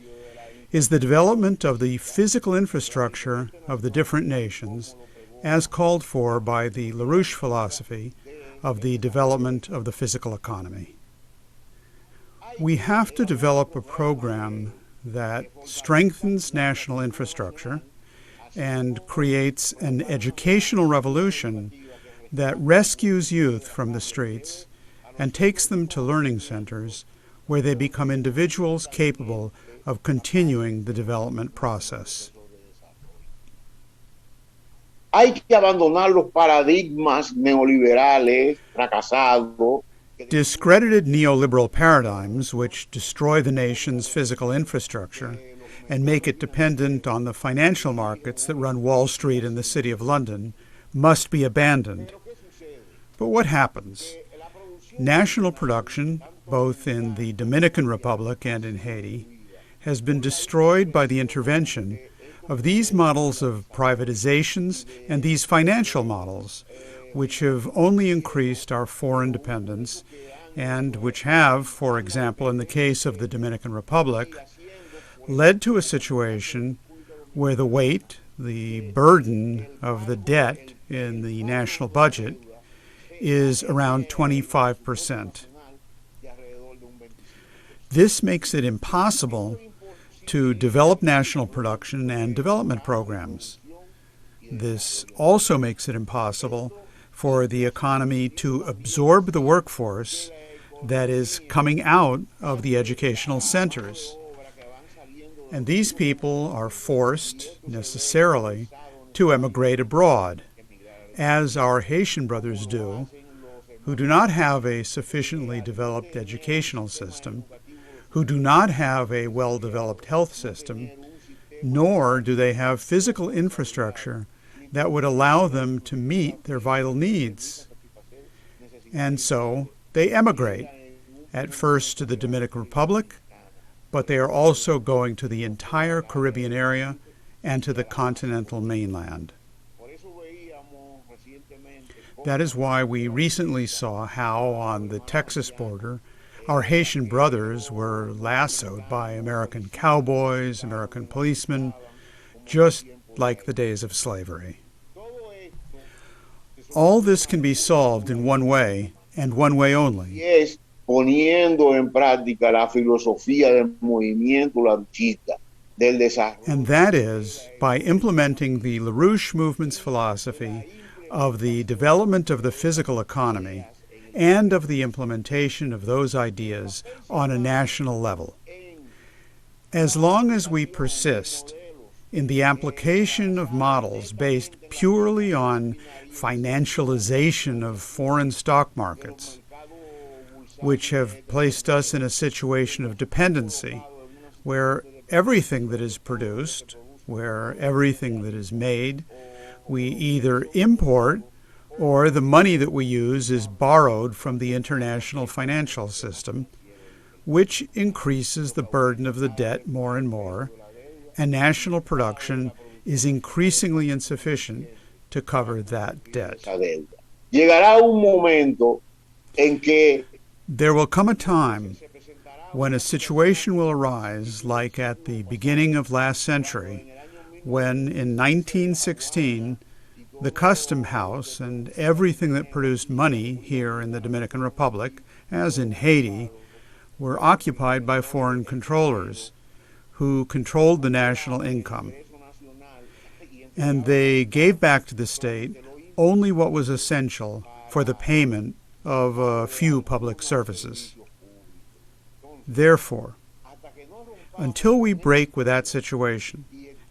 Speaker 8: is the development of the physical infrastructure of the different nations as called for by the LaRouche philosophy of the development of the physical economy. We have to develop a program that strengthens national infrastructure and creates an educational revolution that rescues youth from the streets and takes them to learning centers where they become individuals capable of continuing the development process.
Speaker 13: Hay que abandonar los paradigmas neoliberales fracasados.
Speaker 8: Discredited neoliberal paradigms which destroy the nation's physical infrastructure and make it dependent on the financial markets that run Wall Street and the City of London must be abandoned. But what happens? National production, both in the Dominican Republic and in Haiti, has been destroyed by the intervention of these models of privatizations and these financial models, which have only increased our foreign dependence and which have, for example, in the case of the Dominican Republic, led to a situation where the weight, the burden of the debt in the national budget is around 25%. This makes it impossible to develop national production and development programs. This also makes it impossible for the economy to absorb the workforce that is coming out of the educational centers. And these people are forced, necessarily, to emigrate abroad, as our Haitian brothers do, who do not have a sufficiently developed educational system, who do not have a well-developed health system, nor do they have physical infrastructure that would allow them to meet their vital needs. And so they emigrate, at first to the Dominican Republic, but they are also going to the entire Caribbean area and to the continental mainland. That is why we recently saw how on the Texas border our Haitian brothers were lassoed by American cowboys, American policemen, just like the days of slavery. All this can be solved in one way, and one way only.
Speaker 13: Poniendo en práctica la filosofía del movimiento larouchista, del desarrollo.
Speaker 8: And that is by implementing the LaRouche movement's philosophy of the development of the physical economy and of the implementation of those ideas on a national level. As long as we persist in the application of models based purely on financialization of foreign stock markets, which have placed us in a situation of dependency where everything that is produced, where everything that is made, we either import or the money that we use is borrowed from the international financial system, which increases the burden of the debt more and more, and national production is increasingly insufficient to cover that debt.
Speaker 13: Llegará un momento en que
Speaker 8: there will come a time when a situation will arise like at the beginning of last century, when in 1916 The custom house and everything that produced money here in the Dominican Republic, as in Haiti, were occupied by foreign controllers who controlled the national income. And they gave back to the state only what was essential for the payment of a few public services. Therefore, until we break with that situation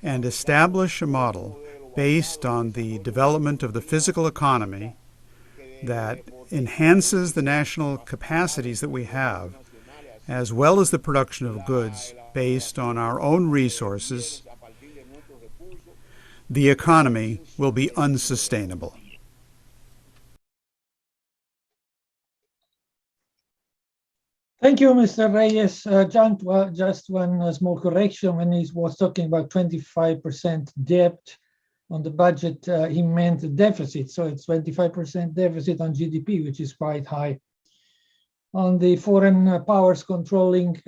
Speaker 8: and establish a model based on the development of the physical economy that enhances the national capacities that we have, as well as the production of goods based on our own resources, the economy will be unsustainable.
Speaker 1: Thank you, Mr. Reyes. Just one small correction. When he was talking about 25% debt on the budget, he meant deficit. So it's 25% deficit on GDP, which is quite high. On the foreign powers controlling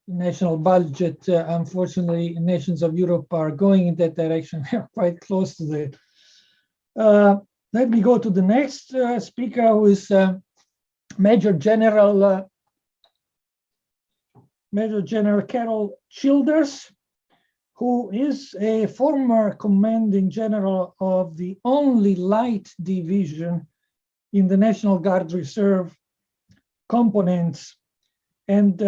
Speaker 1: national budget, unfortunately, nations of Europe are going in that direction. We are quite close to that. Let me go to the next speaker, who is Major General Carol Childers, who is a former commanding general of the only light division in the National Guard Reserve components. And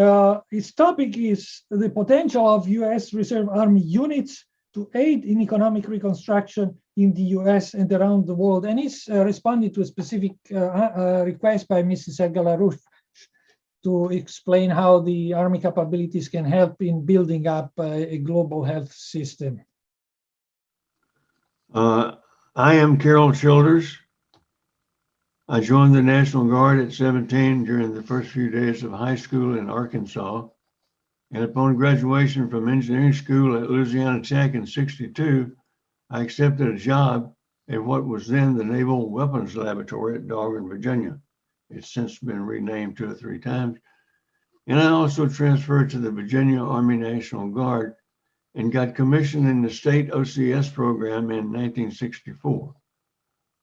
Speaker 1: his topic is the potential of US Reserve Army units to aid in economic reconstruction in the US and around the world. And he's responded to a specific request by Mrs. Gallagher to explain how the Army capabilities can help in building up a global health system.
Speaker 14: I am Carol Childers. I joined the National Guard at 17 during the first few days of high school in Arkansas. And upon graduation from engineering school at Louisiana Tech in '62, I accepted a job at what was then the Naval Weapons Laboratory at Dahlgren, Virginia. It's since been renamed 2 or 3 times. And I also transferred to the Virginia Army National Guard and got commissioned in the state OCS program in 1964.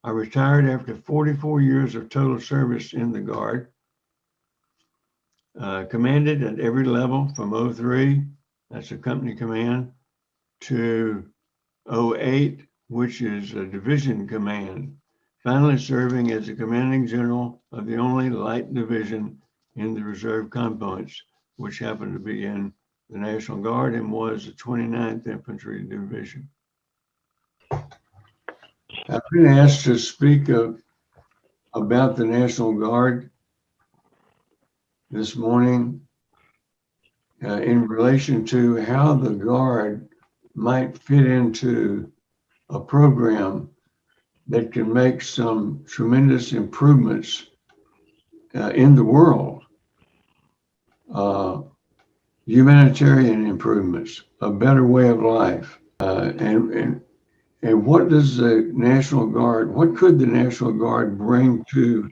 Speaker 14: I retired after 44 years of total service in the Guard, commanded at every level from 03, that's a company command, to 08, which is a division command, finally serving as the commanding general of the only light division in the reserve components, which happened to be in the National Guard and was the 29th Infantry Division. I've been asked to speak about the National Guard this morning in relation to how the Guard might fit into a program that can make some tremendous improvements in the world. Humanitarian improvements, a better way of life, and what does the National Guard, what could the National Guard bring to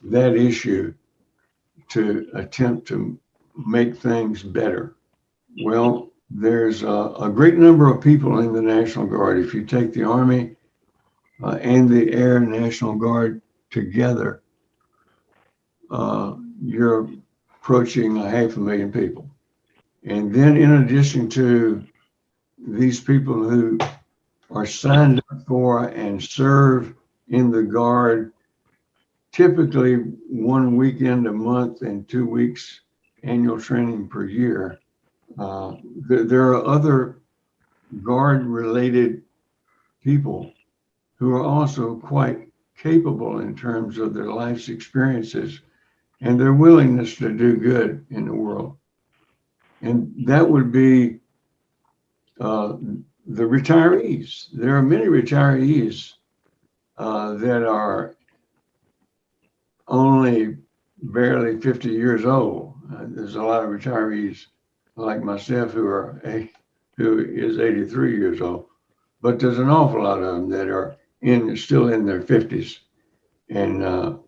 Speaker 14: that issue to attempt to make things better? Well, there's a great number of people in the National Guard. If you take the Army and the Air National Guard together, you're approaching 500,000 people. And then in addition to these people who are signed up for and serve in the Guard, typically 1 weekend a month and 2 weeks annual training per year. There are other Guard-related people who are also quite capable in terms of their life's experiences and their willingness to do good in the world. And that would be the retirees. There are many retirees that are only barely 50 years old. There's a lot of retirees like myself who is 83 years old, but there's an awful lot of them that are still in their 50s and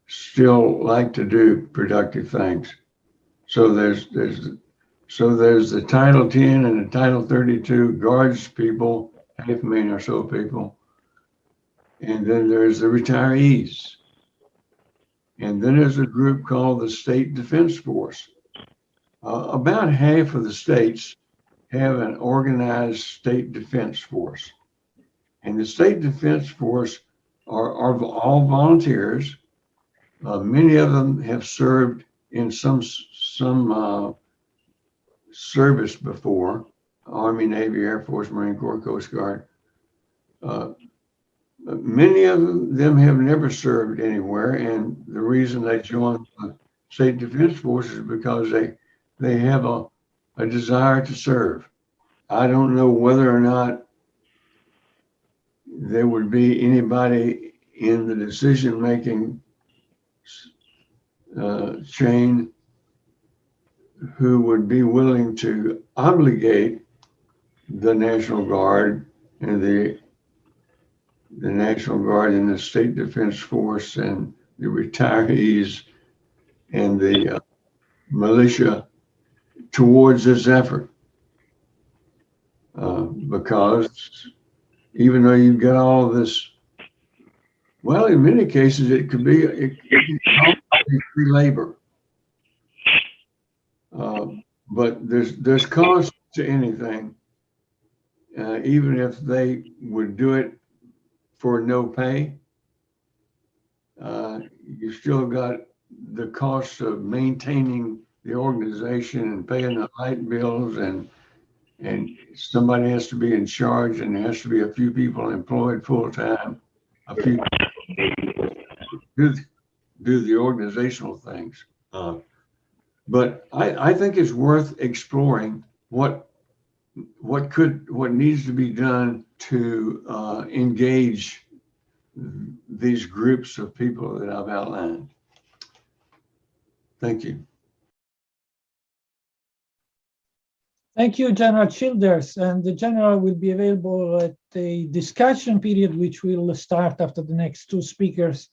Speaker 14: still like to do productive things. So there's the Title 10 and the Title 32 Guards people, 500,000 or so people. And then there's the retirees. And then there's a group called the State Defense Force. About half of the states have an organized state defense force. And the State Defense Force are all volunteers. Many of them have served in some service before, Army, Navy, Air Force, Marine Corps, Coast Guard. Many of them have never served anywhere, and the reason they joined the State Defense Force is because they have a desire to serve. I don't know whether or not there would be anybody in the decision-making chain who would be willing to obligate the National Guard and the National Guard and the State Defense Force and the retirees and the militia towards this effort. Because even though you've got all this, well, in many cases, it could be free labor. But there's cost to anything, even if they would do it for no pay. You still got the cost of maintaining the organization and paying the light bills, and somebody has to be in charge, and there has to be a few people employed full time, a few do the organizational things. But I think it's worth exploring what needs to be done to engage these groups of people that I've outlined. Thank you.
Speaker 1: Thank you, General Childers. And the General will be available at a discussion period, which will start after the next two speakers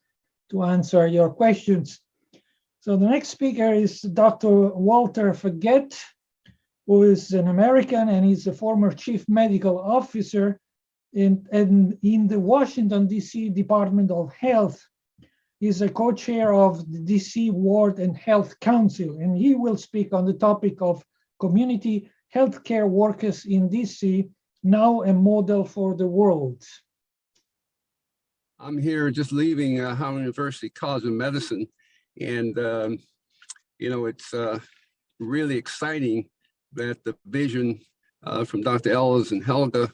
Speaker 1: to answer your questions. So the next speaker is Dr. Walter Faget, who is an American and he's a former chief medical officer in the Washington, D.C. Department of Health. He's a co-chair of the D.C. Ward and Health Council, and he will speak on the topic of community healthcare workers in D.C., now a model for the world.
Speaker 15: I'm here just leaving Howard University College of Medicine, and it's really exciting that the vision from Dr. Ellis and Helga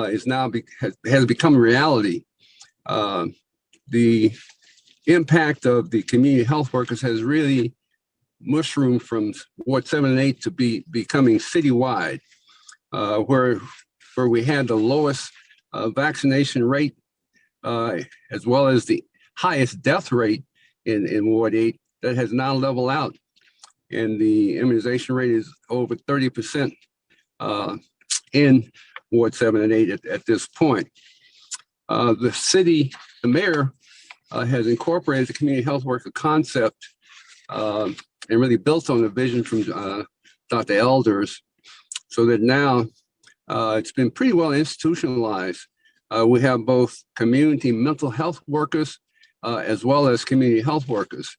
Speaker 15: is now has become a reality. The impact of the community health workers has really mushroomed from Ward 7 and 8 to becoming citywide, where we had the lowest vaccination rate as well as the highest death rate in Ward 8, that has now leveled out. And the immunization rate is over 30% in Ward 7 and 8 at this point. The mayor has incorporated the community health worker concept and really built on the vision from Dr. Elders, so that now it's been pretty well institutionalized. We have both community mental health workers as well as community health workers.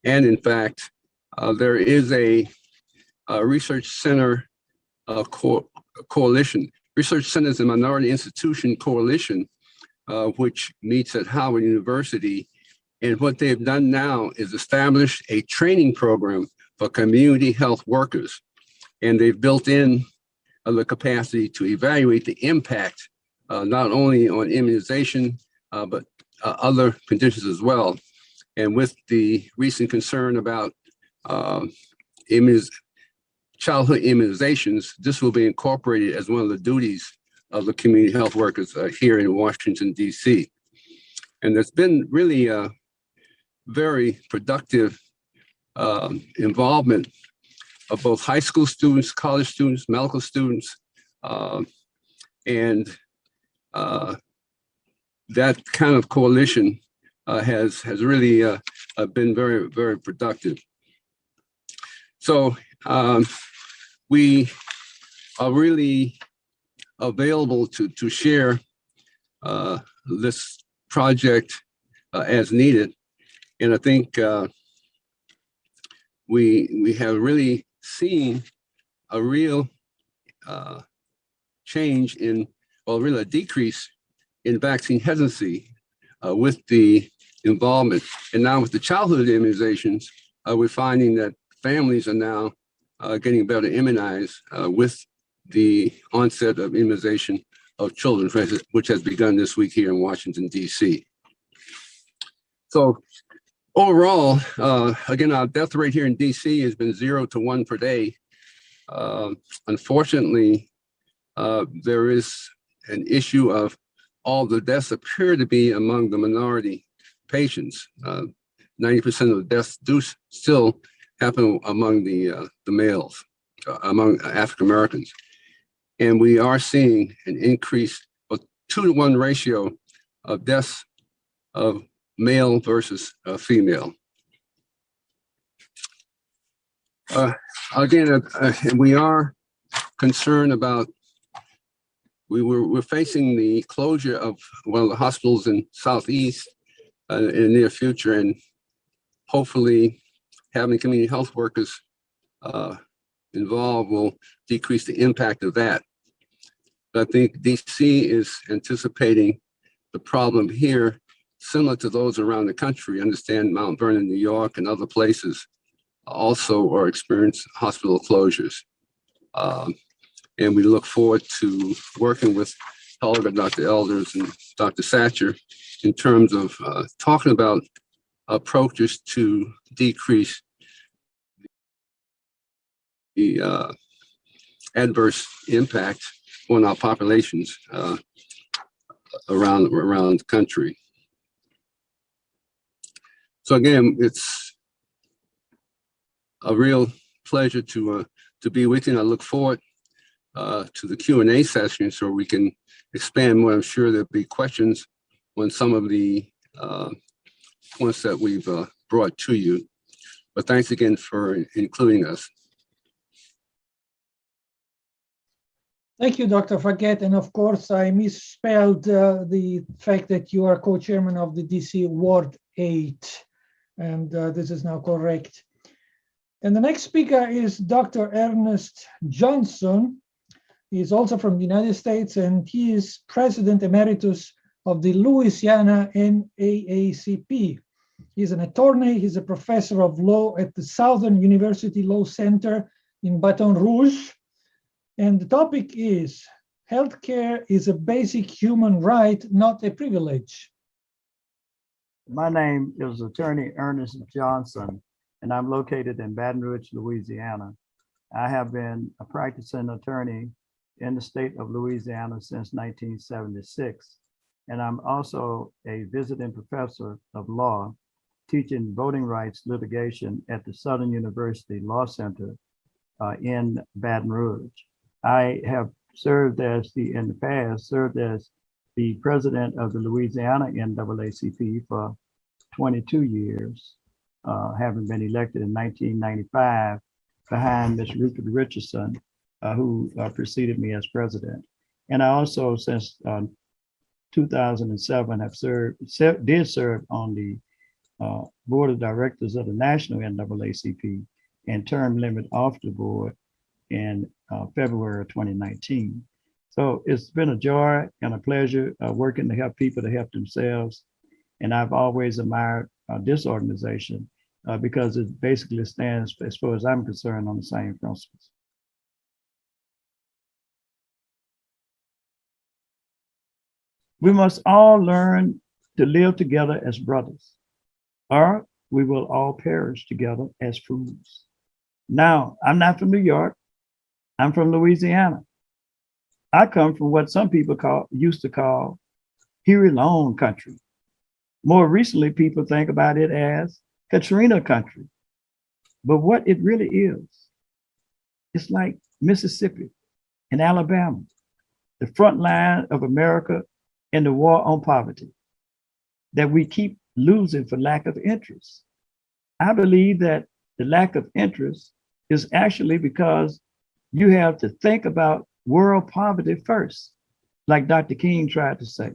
Speaker 15: And in fact, there is a research center coalition, Research Centers and Minority Institution Coalition, which meets at Howard University. And what they've done now is establish a training program for community health workers. And they've built in the capacity to evaluate the impact, not only on immunization, but other conditions as well. And with the recent concern about childhood immunizations, this will be incorporated as one of the duties of the community health workers here in Washington, D.C. And there's been really a very productive involvement of both high school students, college students, medical students, and that kind of coalition has really been very, very productive. So we are really available to share this project as needed. And I think we have really seen a real change in, well, really a decrease in vaccine hesitancy with the involvement. And now with the childhood immunizations, we're finding that families are now getting better immunized with the onset of immunization of children, which has begun this week here in Washington, D.C. So overall, again, our death rate here in D.C. has been 0 to 1 per day. Unfortunately, there is an issue of all the deaths appear to be among the minority patients. 90% of the deaths do still happen among the males, among African Americans. And we are seeing an increase of 2-to-1 ratio of deaths of male versus female. Again, we are concerned about, we're facing the closure of one of the hospitals in Southeast in the near future, and hopefully having community health workers involved will decrease the impact of that. But I think DC is anticipating the problem here similar to those around the country. Understand Mount Vernon, New York, and other places also are experiencing hospital closures. And we look forward to working with Helga, Dr. Elders, and Dr. Satcher in terms of talking about approaches to decrease the adverse impact on our populations around the country. So again, it's a real pleasure to be with you, and I look forward to the Q&A session so we can expand more. I'm sure there'll be questions on some of the points that we've brought to you. But thanks again for including us.
Speaker 1: Thank you, Dr. Faget. And of course, I misspelled the fact that you are co-chairman of the DC Ward 8. And this is now correct. And the next speaker is Dr. Ernest Johnson. He is also from the United States, and he is President Emeritus of the Louisiana NAACP. He's an attorney. He's a professor of law at the Southern University Law Center in Baton Rouge. And the topic is, healthcare is a basic human right, not a privilege.
Speaker 16: My name is Attorney Ernest Johnson, and I'm located in Baton Rouge, Louisiana. I have been a practicing attorney in the state of Louisiana since 1976. And I'm also a visiting professor of law, teaching voting rights litigation at the Southern University Law Center in Baton Rouge. I have served as in the past, served as the president of the Louisiana NAACP for 22 years, having been elected in 1995 behind Ms. Rupert Richardson, who preceded me as president. And I also, since 2007, have did serve on the board of directors of the National NAACP and term limit off the board in February of 2019. So it's been a joy and a pleasure working to help people to help themselves. And I've always admired this organization because it basically stands, as far as I'm concerned, on the same principles. We must all learn to live together as brothers, or we will all perish together as fools. Now, I'm not from New York. I'm from Louisiana. I come from what some people used to call Huey Long country. More recently, people think about it as Katrina country. But what it really is, it's like Mississippi and Alabama, the front line of America in the war on poverty that we keep losing for lack of interest. I believe that the lack of interest is actually because you have to think about world poverty first, like Dr. King tried to say,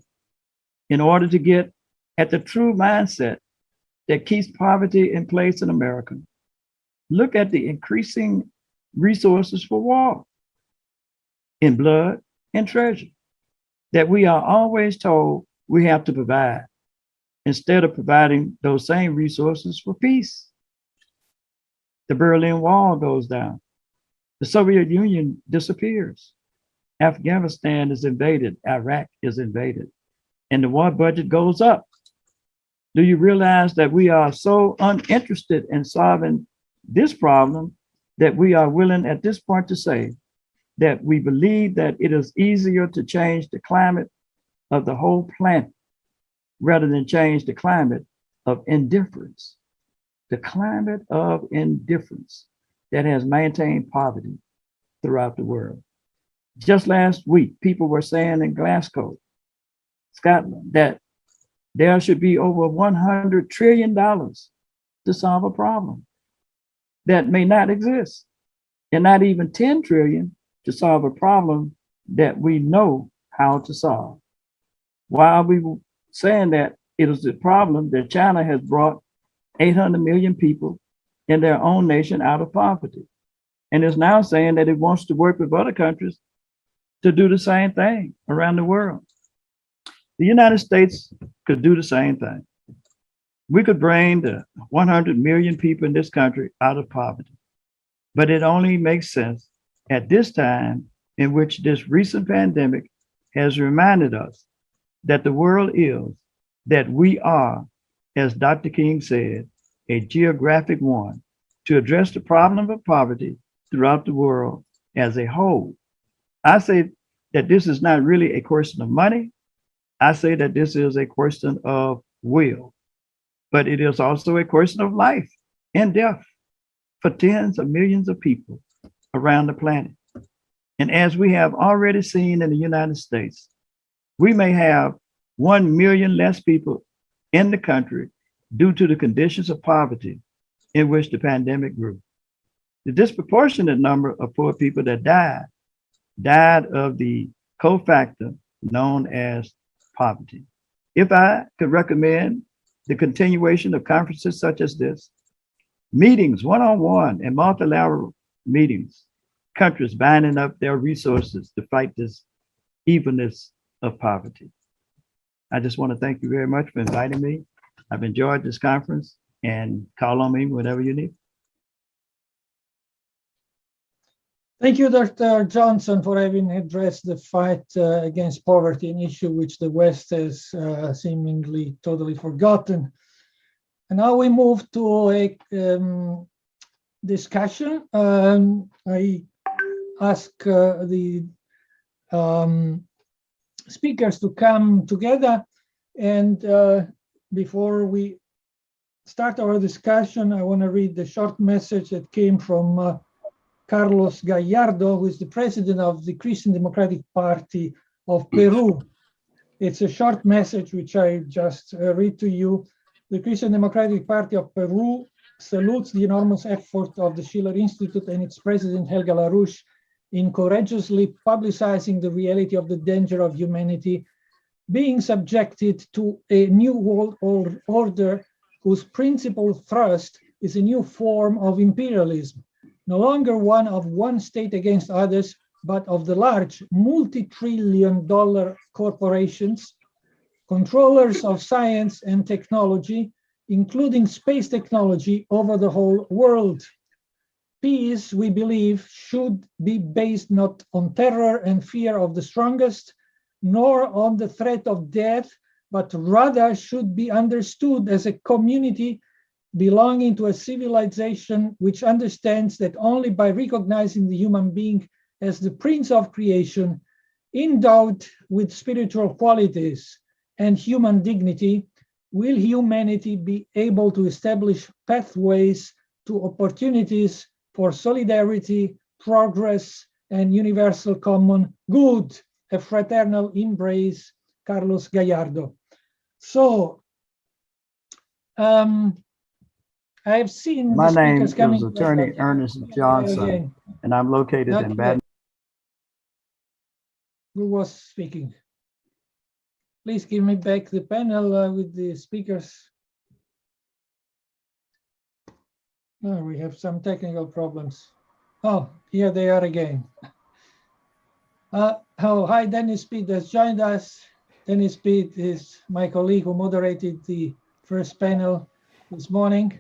Speaker 16: in order to get at the true mindset that keeps poverty in place in America, look at the increasing resources for war in blood and treasure that we are always told we have to provide, instead of providing those same resources for peace. The Berlin Wall goes down. The Soviet Union disappears. Afghanistan is invaded. Iraq is invaded. And the war budget goes up. Do you realize that we are so uninterested in solving this problem that we are willing at this point to say that we believe that it is easier to change the climate of the whole planet rather than change the climate of indifference? The climate of indifference that has maintained poverty throughout the world. Just last week, people were saying in Glasgow, Scotland, that there should be over $100 trillion to solve a problem that may not exist, and not even 10 trillion to solve a problem that we know how to solve. Why are we saying that? It is the problem that China has brought 800 million people in their own nation out of poverty, and is now saying that it wants to work with other countries to do the same thing around the world. The United States could do the same thing. We could bring the 100 million people in this country out of poverty, but it only makes sense at this time in which this recent pandemic has reminded us that the world is, that we are, as Dr. King said, a geographic one to address the problem of poverty throughout the world as a whole. I say that this is not really a question of money. I say that this is a question of will, but it is also a question of life and death for tens of millions of people around the planet. And as we have already seen in the United States, we may have 1 million less people in the country due to the conditions of poverty in which the pandemic grew. The disproportionate number of poor people that died of the cofactor known as poverty. If I could recommend the continuation of conferences such as this, meetings, one-on-one and multilateral meetings, countries binding up their resources to fight this evilness of poverty. I just want to thank you very much for inviting me. I've enjoyed this conference, and call on me whenever you need.
Speaker 1: Thank you, Dr. Johnson, for having addressed the fight against poverty, an issue which the West has seemingly totally forgotten. And now we move to a discussion. I ask the speakers to come together, and before we start our discussion, I want to read the short message that came from Carlos Gallardo, who is the president of the Christian Democratic Party of Peru. It's a short message which I just read to you. The Christian Democratic Party of Peru salutes the enormous effort of the Schiller Institute and its president Helga LaRouche in courageously publicizing the reality of the danger of humanity being subjected to a new world order whose principal thrust is a new form of imperialism, no longer one of one state against others, but of the large multi-trillion-dollar corporations, controllers of science and technology, including space technology over the whole world. Peace, we believe, should be based not on terror and fear of the strongest, nor on the threat of death, but rather should be understood as a community belonging to a civilization which understands that only by recognizing the human being as the prince of creation, endowed with spiritual qualities and human dignity, will humanity be able to establish pathways to opportunities for solidarity, progress, and universal common good. A fraternal embrace, Carlos Gallardo. So, I've seen
Speaker 16: my
Speaker 1: the
Speaker 16: name
Speaker 1: speakers coming.
Speaker 16: is Attorney Ernest Johnson, and I'm located in Baton.
Speaker 1: Who was speaking? Please give me back the panel with the speakers. Oh, we have some technical problems. Oh, here they are again. Oh, hi, Dennis Speed has joined us. Dennis Speed is my colleague who moderated the first panel this morning.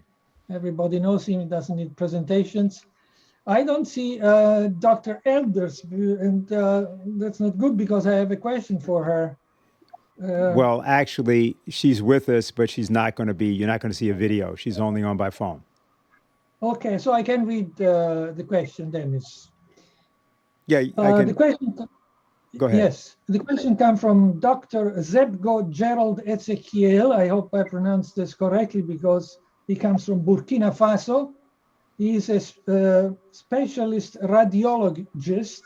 Speaker 1: Everybody knows him, he doesn't need presentations. I don't see Dr. Elders, and that's not good because I have a question for her.
Speaker 17: Well, actually, she's with us, but she's not going to be, you're not going to see a video. She's only on by phone.
Speaker 1: Okay, so I can read the question, Dennis.
Speaker 17: Yeah, I can.
Speaker 1: The question,
Speaker 17: Go ahead.
Speaker 1: yes, the question comes from Dr. Zebgo Gerald Ezekiel. I hope I pronounced this correctly because he comes from Burkina Faso. He is a specialist radiologist.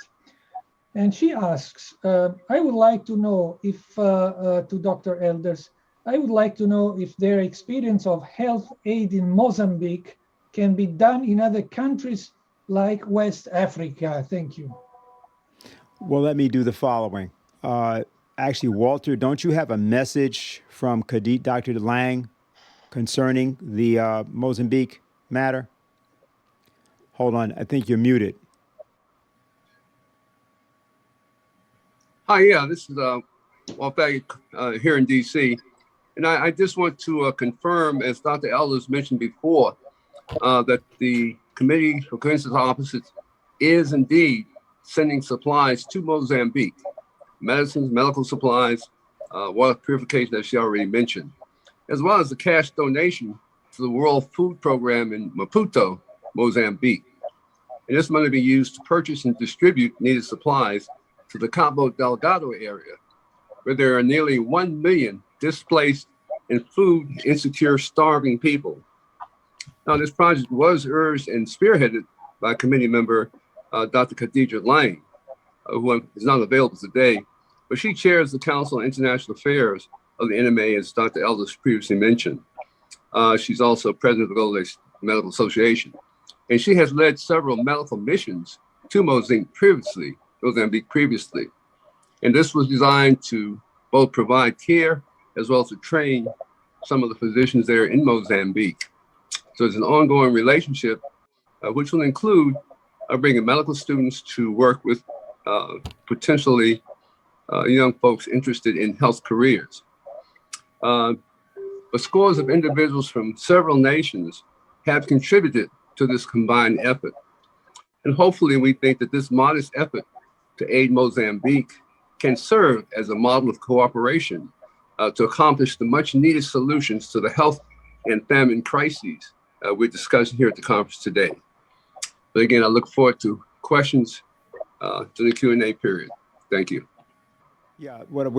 Speaker 1: And she asks, I would like to know if, to Dr. Elders, I would like to know if their experience of health aid in Mozambique can be done in other countries like West Africa. Thank you.
Speaker 17: Well, let me do the following. Actually, Walter, don't you have a message from Dr. Lang concerning the Mozambique matter? Hold on, I think you're muted.
Speaker 15: Hi, yeah, this is Walter here in DC. And I just want to confirm, as Dr. Elders mentioned before, that the Committee for Coincidence Opposites is indeed sending supplies to Mozambique, medicines, medical supplies, water purification, as she already mentioned, as well as the cash donation to the World Food Program in Maputo, Mozambique. And this money will be used to purchase and distribute needed supplies to the Cabo Delgado area, where there are nearly 1 million displaced and food insecure, starving people. Now, this project was urged and spearheaded by committee member Dr. Khadija Lang, who is not available today, but she chairs the Council on International Affairs of the NMA, as Dr. Elders previously mentioned. She's also president of the Global Medical Association, and she has led several medical missions to Mozambique previously. And this was designed to both provide care as well as to train some of the physicians there in Mozambique. So it's an ongoing relationship, which will include bringing medical students to work with potentially young folks interested in health careers. But scores of individuals from several nations have contributed to this combined effort. And hopefully we think that this modest effort to aid Mozambique can serve as a model of cooperation to accomplish the much needed solutions to the health and famine crises we're discussing here at the conference today. But again, I look forward to questions during the Q&A period. Thank you.
Speaker 17: Yeah, what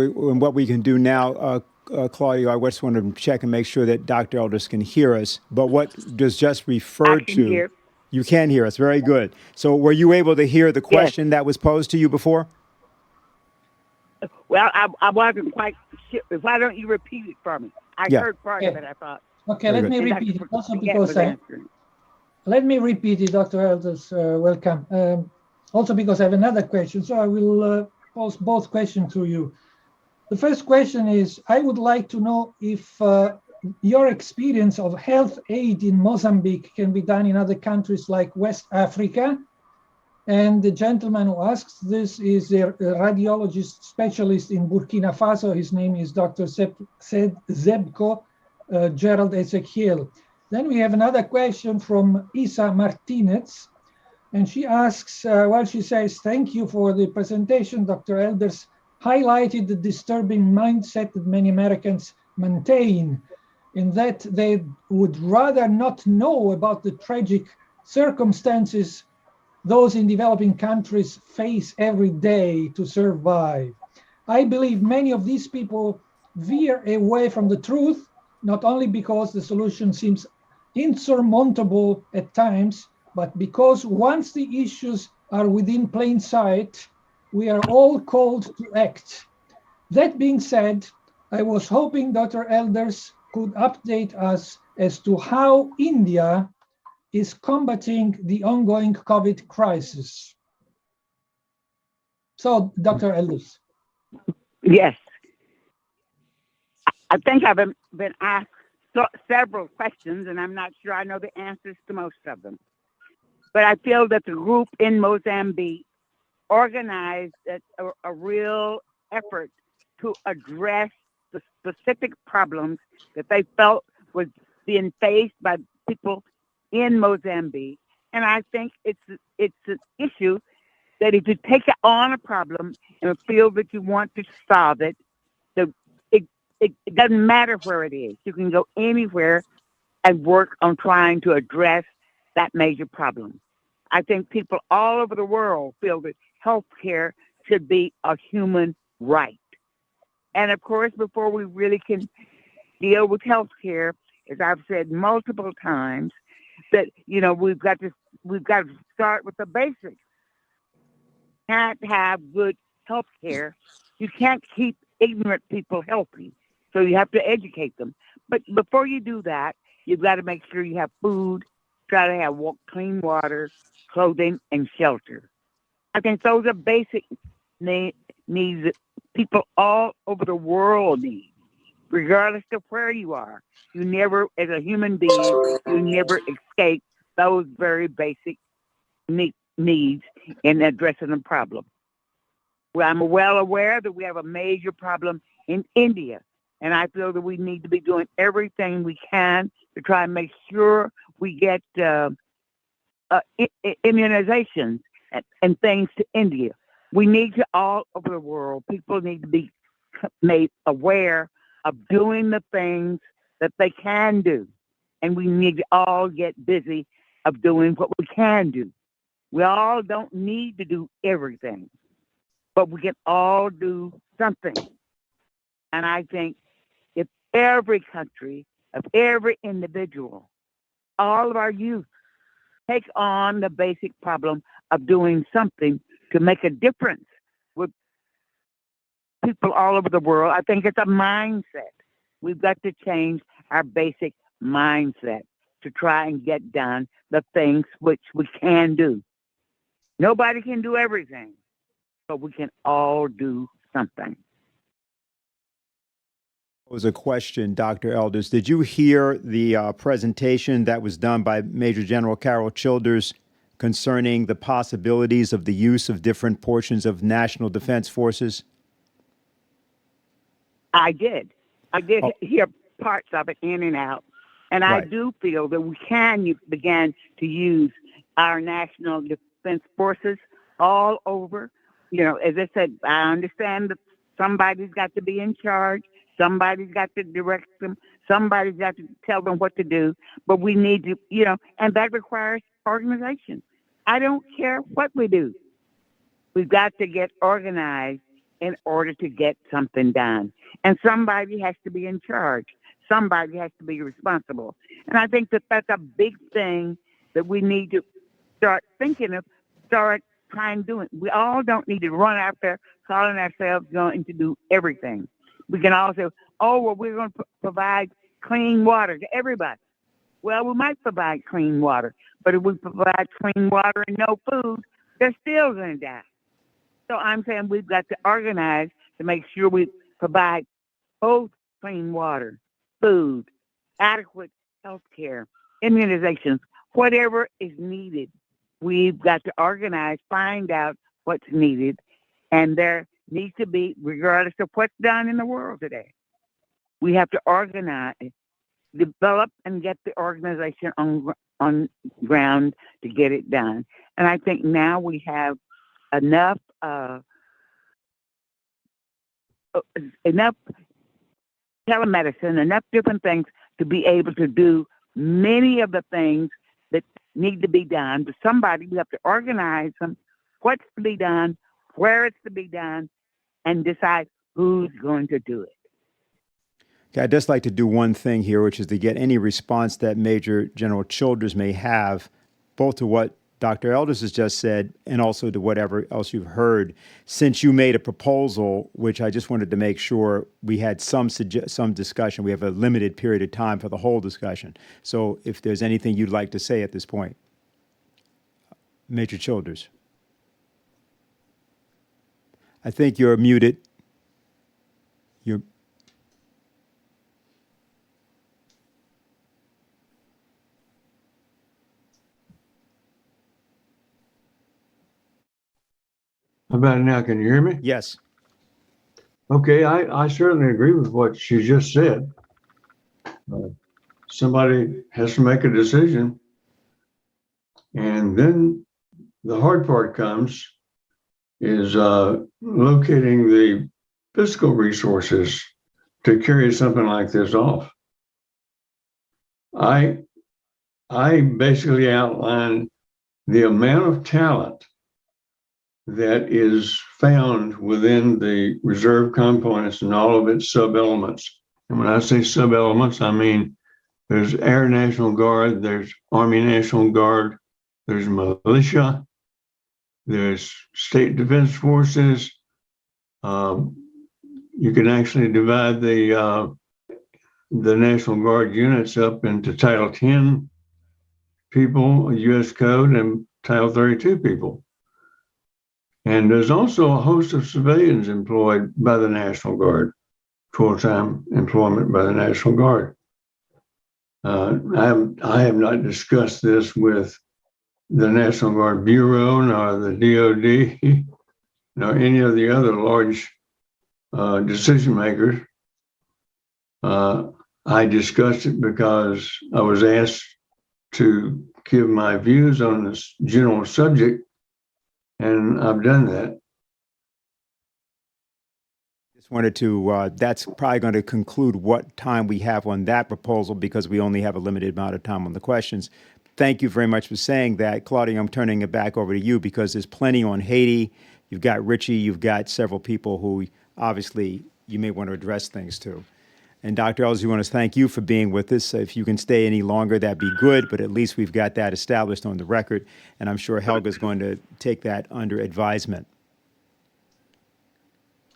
Speaker 17: we can do now, Claudio, I just want to check and make sure that Dr. Elders can hear us. But what does just refer to?
Speaker 12: Hear.
Speaker 17: You can hear us. Very good. So were you able to hear the question that was posed to you before?
Speaker 12: Well, I wasn't quite sure. Why don't you repeat it for me? I heard part of it, I thought.
Speaker 1: Okay, let me repeat it also because let me repeat it, Dr. Elders, welcome. Also because I have another question, so I will pose both questions to you. The first question is, I would like to know if your experience of health aid in Mozambique can be done in other countries like West Africa. And the gentleman who asks this is a radiologist specialist in Burkina Faso. His name is Dr. Zebko Gerald Ezekiel. Then we have another question from Isa Martinez. And she asks, she says, thank you for the presentation. Dr. Elders highlighted the disturbing mindset that many Americans maintain, in that they would rather not know about the tragic circumstances those in developing countries face every day to survive. I believe many of these people veer away from the truth, not only because the solution seems insurmountable at times, but because once the issues are within plain sight, we are all called to act. That being said, I was hoping Dr. Elders could update us as to how India is combating the ongoing COVID crisis. So, Dr. Elders.
Speaker 12: Yes. I think I've been asked several questions, and I'm not sure I know the answers to most of them. But I feel that the group in Mozambique organized a real effort to address the specific problems that they felt was being faced by people in Mozambique. And I think it's an issue that if you take on a problem and feel that you want to solve it, it doesn't matter where it is. You can go anywhere and work on trying to address that major problem. I think people all over the world feel that healthcare should be a human right. And of course, before we really can deal with healthcare, as I've said multiple times, that we've got to start with the basics. Can't have good healthcare. You can't keep ignorant people healthy. So you have to educate them. But before you do that, you've got to make sure you have food, try to have clean water, clothing, and shelter. I think those are basic needs that people all over the world need, regardless of where you are. You never, as a human being, you never escape those very basic needs in addressing the problem. Well, I'm well aware that we have a major problem in India, and I feel that we need to be doing everything we can to try and make sure we get immunizations and things to India. We need to all over the world. People need to be made aware of doing the things that they can do, and we need to all get busy of doing what we can do. We all don't need to do everything, but we can all do something. And I think if every country, if every individual, all of our youth take on the basic problem of doing something to make a difference with people all over the world, I think it's a mindset. We've got to change our basic mindset to try and get done the things which we can do. Nobody can do everything, but we can all do something.
Speaker 17: Was a question, Dr. Elders. Did you hear the presentation that was done by Major General Carol Childers concerning the possibilities of the use of different portions of national defense forces?
Speaker 12: I did hear parts of it in and out. And I do feel that we can begin to use our national defense forces all over. As I said, I understand that somebody's got to be in charge. Somebody's got to direct them. Somebody's got to tell them what to do. But we need to, and that requires organization. I don't care what we do. We've got to get organized in order to get something done. And somebody has to be in charge. Somebody has to be responsible. And I think that that's a big thing that we need to start thinking of, start trying doing. We all don't need to run out there calling ourselves going to do everything. We can also, we're going to provide clean water to everybody. Well, we might provide clean water, but if we provide clean water and no food, they're still going to die. So I'm saying we've got to organize to make sure we provide both clean water, food, adequate health care, immunizations, whatever is needed. We've got to organize, find out what's needed, and there needs to be, regardless of what's done in the world today, we have to organize, develop, and get the organization on ground to get it done. And I think now we have enough telemedicine, enough different things to be able to do many of the things that need to be done. But we have to organize them, what's to be done, where it's to be done, and decide who's going to do it.
Speaker 17: Okay, I'd just like to do one thing here, which is to get any response that Major General Childers may have, both to what Dr. Elders has just said and also to whatever else you've heard. Since you made a proposal, which I just wanted to make sure we had some discussion. We have a limited period of time for the whole discussion. So if there's anything you'd like to say at this point. Major Childers. I think you're muted.
Speaker 14: about it now? Can you hear me?
Speaker 17: Yes.
Speaker 14: Okay, I certainly agree with what she just said. Somebody has to make a decision. And then the hard part comes is locating the fiscal resources to carry something like this off. I basically outlined the amount of talent that is found within the reserve components and all of its sub-elements. And when I say sub-elements, I mean there's Air National Guard, there's Army National Guard, there's militia, there's state defense forces. You can actually divide the National Guard units up into Title 10 people, U.S. Code, and Title 32 people. And there's also a host of civilians employed by the National Guard, full-time employment by the National Guard. I have not discussed this with the National Guard Bureau, nor the DOD, nor any of the other large decision makers. I discussed it because I was asked to give my views on this general subject, and I've done that.
Speaker 17: Just wanted to, that's probably going to conclude what time we have on that proposal because we only have a limited amount of time on the questions. Thank you very much for saying that. Claudio, I'm turning it back over to you because there's plenty on Haiti. You've got Richie, you've got several people who obviously you may want to address things to. And Dr. Ellis, we want to thank you for being with us. If you can stay any longer, that'd be good, but at least we've got that established on the record, and I'm sure Helga's going to take that under advisement.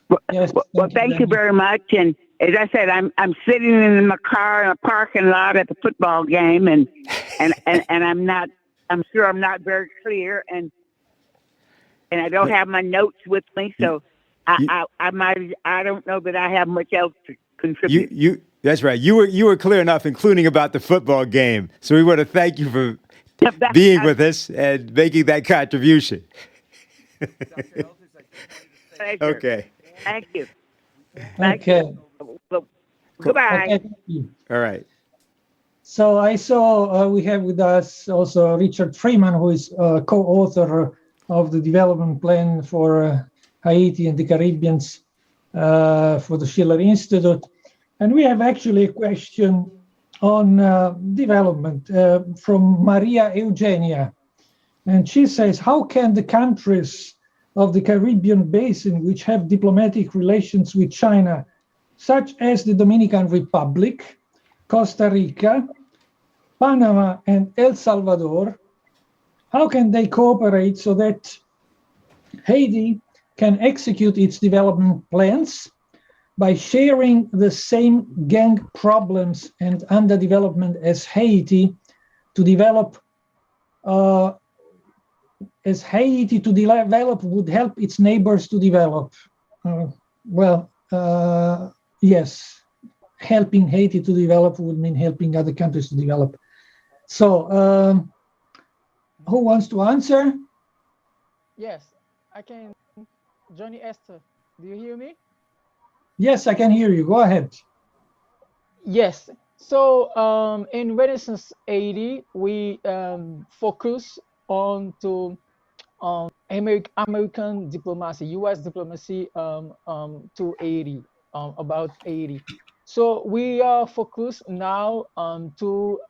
Speaker 12: Well, thank you very much. And as I said, I'm sitting in my car in a parking lot at the football game, and I'm sure I'm not very clear, and I don't have my notes with me, so I don't know that I have much else to contribute.
Speaker 17: That's right. You were clear enough, including about the football game. So we want to thank you for being with us and making that contribution. Okay.
Speaker 12: Thank you.
Speaker 1: Okay.
Speaker 12: Well, goodbye.
Speaker 1: Okay, thank you.
Speaker 17: All right.
Speaker 1: So I saw we have with us also Richard Freeman, who is co-author of the development plan for Haiti and the Caribbean for the Schiller Institute. And we have actually a question on development from Maria Eugenia. And she says, how can the countries of the Caribbean basin which have diplomatic relations with China, such as the Dominican Republic, Costa Rica, Panama, and El Salvador, how can they cooperate so that Haiti can execute its development plans by sharing the same gang problems and underdevelopment as Haiti to develop, would help its neighbors to develop? Yes, helping Haiti to develop would mean helping other countries to develop. So, who wants to answer?
Speaker 11: Yes, I can. Johnny Esther, do you hear me?
Speaker 1: Yes, I can hear you. Go ahead.
Speaker 11: Yes. So in Renaissance 80, we focus on American diplomacy, U.S. diplomacy to 80, about 80. So we are focused now to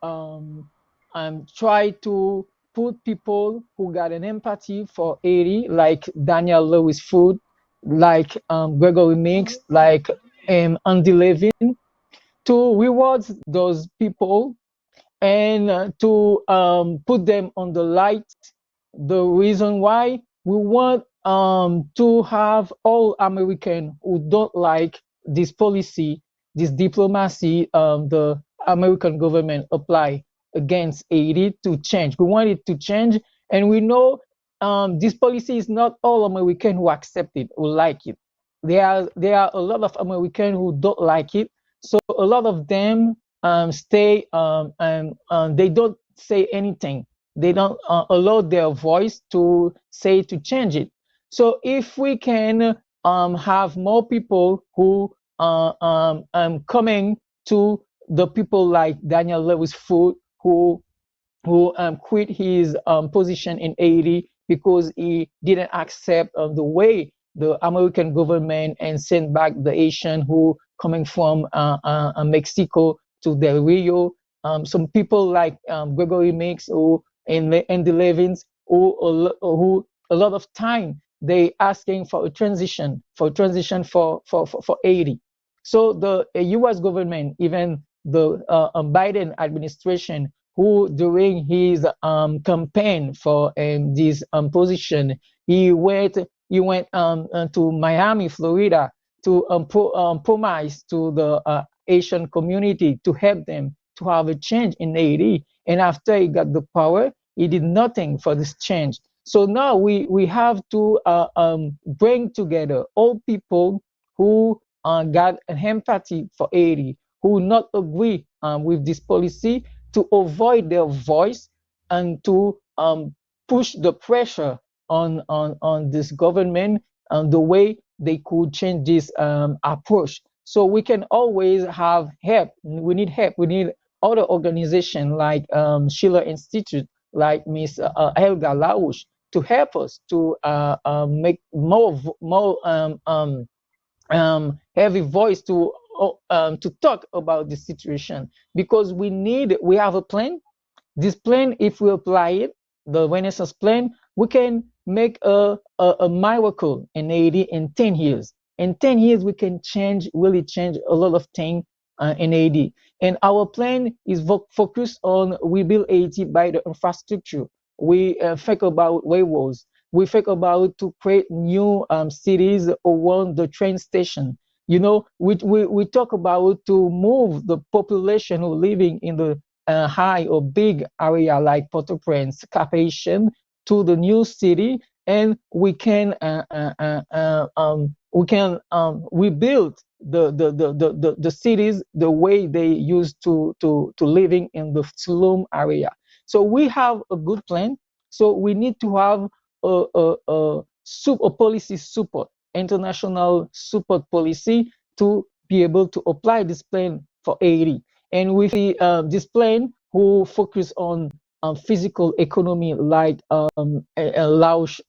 Speaker 11: try to put people who got an empathy for Haiti, like Daniel Lewis Foote, like Gregory Mix, like Andy Levin, to reward those people and to put them on the light. The reason why we want to have all Americans who don't like this policy, this diplomacy, the American government apply against Haiti to change. We want it to change, and we know this policy is not all Americans who accept it, who like it. There are a lot of Americans who don't like it. So a lot of them stay and they don't say anything. They don't allow their voice to say to change it. So if we can have more people who coming to the people like Daniel Lewis Foote, who quit his position in Haiti because he didn't accept the way the American government and sent back the Haitian who coming from Mexico to Del Rio. Some people like Gregory Mix or Andy Levins who a lot of time they asking for a transition for Haiti. So the U.S. government, even the Biden administration, who during his campaign for this position, he went to Miami, Florida, to promise to the Asian community to help them to have a change in Haiti. And after he got the power, he did nothing for this change. So now we have to bring together all people who got an empathy for Haiti, who not agree with this policy, to avoid their voice and to push the pressure on this government and the way they could change this approach. So we can always have help. We need help. We need other organizations like Schiller Institute, like Miss Helga Lausch, to help us to make more heavy voice to talk about the situation, because we have a plan. This plan, if we apply it, the Renaissance plan, we can make a miracle in Haiti in 10 years. In 10 years, we can really change a lot of things in Haiti. And our plan is focused on rebuild Haiti by the infrastructure. We think about railroads. We think about to create new cities around the train station. You know, we talk about to move the population who living in the high or big area like Port-au-Prince, Cap-Haïtien, to the new city, and we can rebuild the cities the way they used to living in the slum area. So we have a good plan. So we need to have a policy support, international support policy, to be able to apply this plan for Haiti. And with this plan, who focus on physical economy, like Laos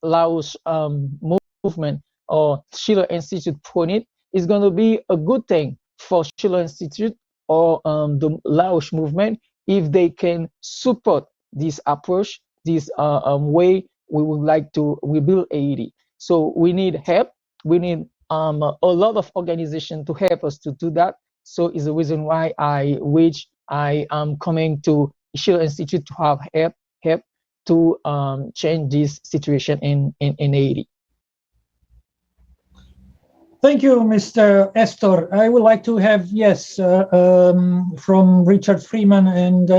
Speaker 11: movement or Schiller Institute put is going to be a good thing for Schiller Institute or the Laos movement, if they can support this approach, this way we would like to rebuild Haiti. So we need help. We need a lot of organization to help us to do that. So is the reason why I am coming to Schiller Institute to have help to change this situation in Haiti.
Speaker 1: Thank you, Mr. Estor. I would like to have, from Richard Freeman and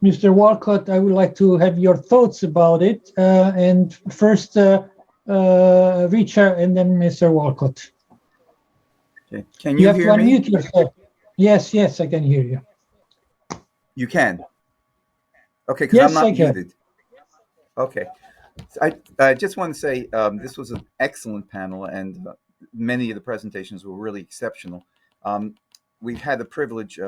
Speaker 1: Mr. Walcott, I would like to have your thoughts about it. And first, Richard, and then Mr. Walcott.
Speaker 18: Okay. Can you hear me?
Speaker 1: Unmute yourself. Yes, I can hear you.
Speaker 18: You can? Okay, because I'm not muted. Okay. I just want to say this was an excellent panel, and many of the presentations were really exceptional. We've had the privilege,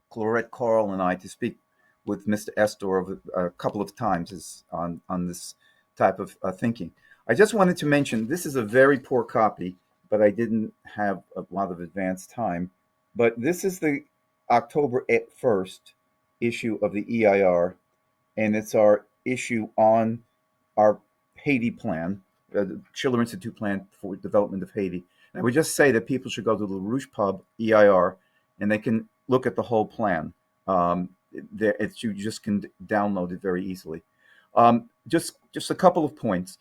Speaker 18: Clarette Carl and I, to speak with Mr. Estor a couple of times on this type of thinking. I just wanted to mention, this is a very poor copy, but I didn't have a lot of advance time. But this is the October 1st issue of the EIR, and it's our issue on our Haiti plan, the Schiller Institute plan for development of Haiti. And I would just say that people should go to the LaRouche Pub EIR, and they can look at the whole plan. You just can download it very easily. Just a couple of points.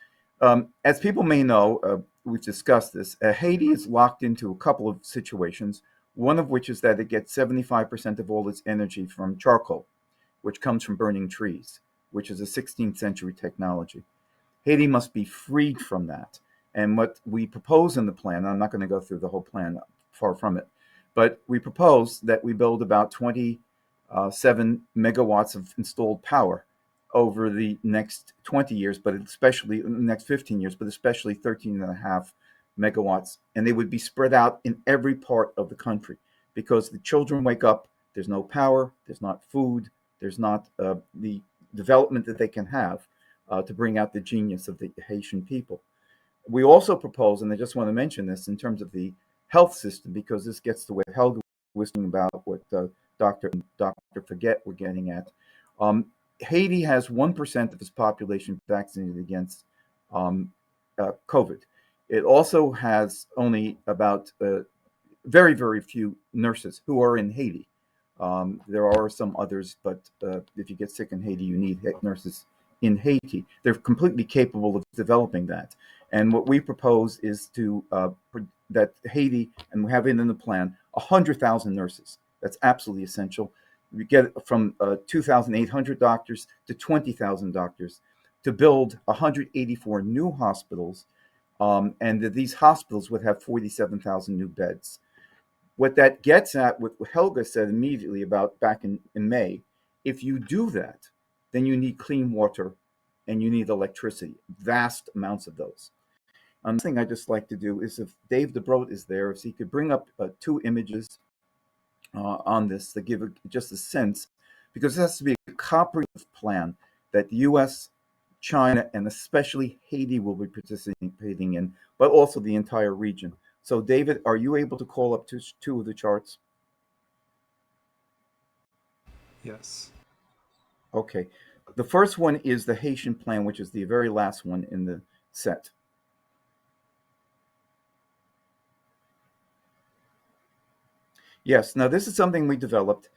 Speaker 18: As people may know, we've discussed this. Haiti is locked into a couple of situations, one of which is that it gets 75% of all its energy from charcoal, which comes from burning trees, which is a 16th century technology. Haiti must be freed from that. And what we propose in the plan, I'm not going to go through the whole plan, far from it, but we propose that we build about 27 megawatts of installed power over the next 20 years, but especially the next 15 years, but especially 13.5 megawatts. And they would be spread out in every part of the country because the children wake up, there's no power, there's not food, there's not the development that they can have to bring out the genius of the Haitian people. We also propose, and I just want to mention this in terms of the health system, because this gets to what Helga was talking about, what Dr. Forget we're getting at. Haiti has 1% of its population vaccinated against COVID. It also has only about very, very few nurses who are in Haiti. There are some others, but if you get sick in Haiti, you need nurses in Haiti. They're completely capable of developing that. And what we propose is to that Haiti, and we have it in the plan, 100,000 nurses. That's absolutely essential. We get from 2,800 doctors to 20,000 doctors to build 184 new hospitals, and that these hospitals would have 47,000 new beds. What that gets at, what Helga said immediately about back in May, if you do that, then you need clean water and you need electricity, vast amounts of those. One thing I just like to do is, if Dave DeBroat is there, if he could bring up 2 images on this to give just a sense, because it has to be a comprehensive plan that the U.S., China, and especially Haiti will be participating in, but also the entire region. So, David, are you able to call up 2 of the charts?
Speaker 19: Yes.
Speaker 18: Okay. The first one is the Haitian plan, which is the very last one in the set. Yes. Now, this is something we developed.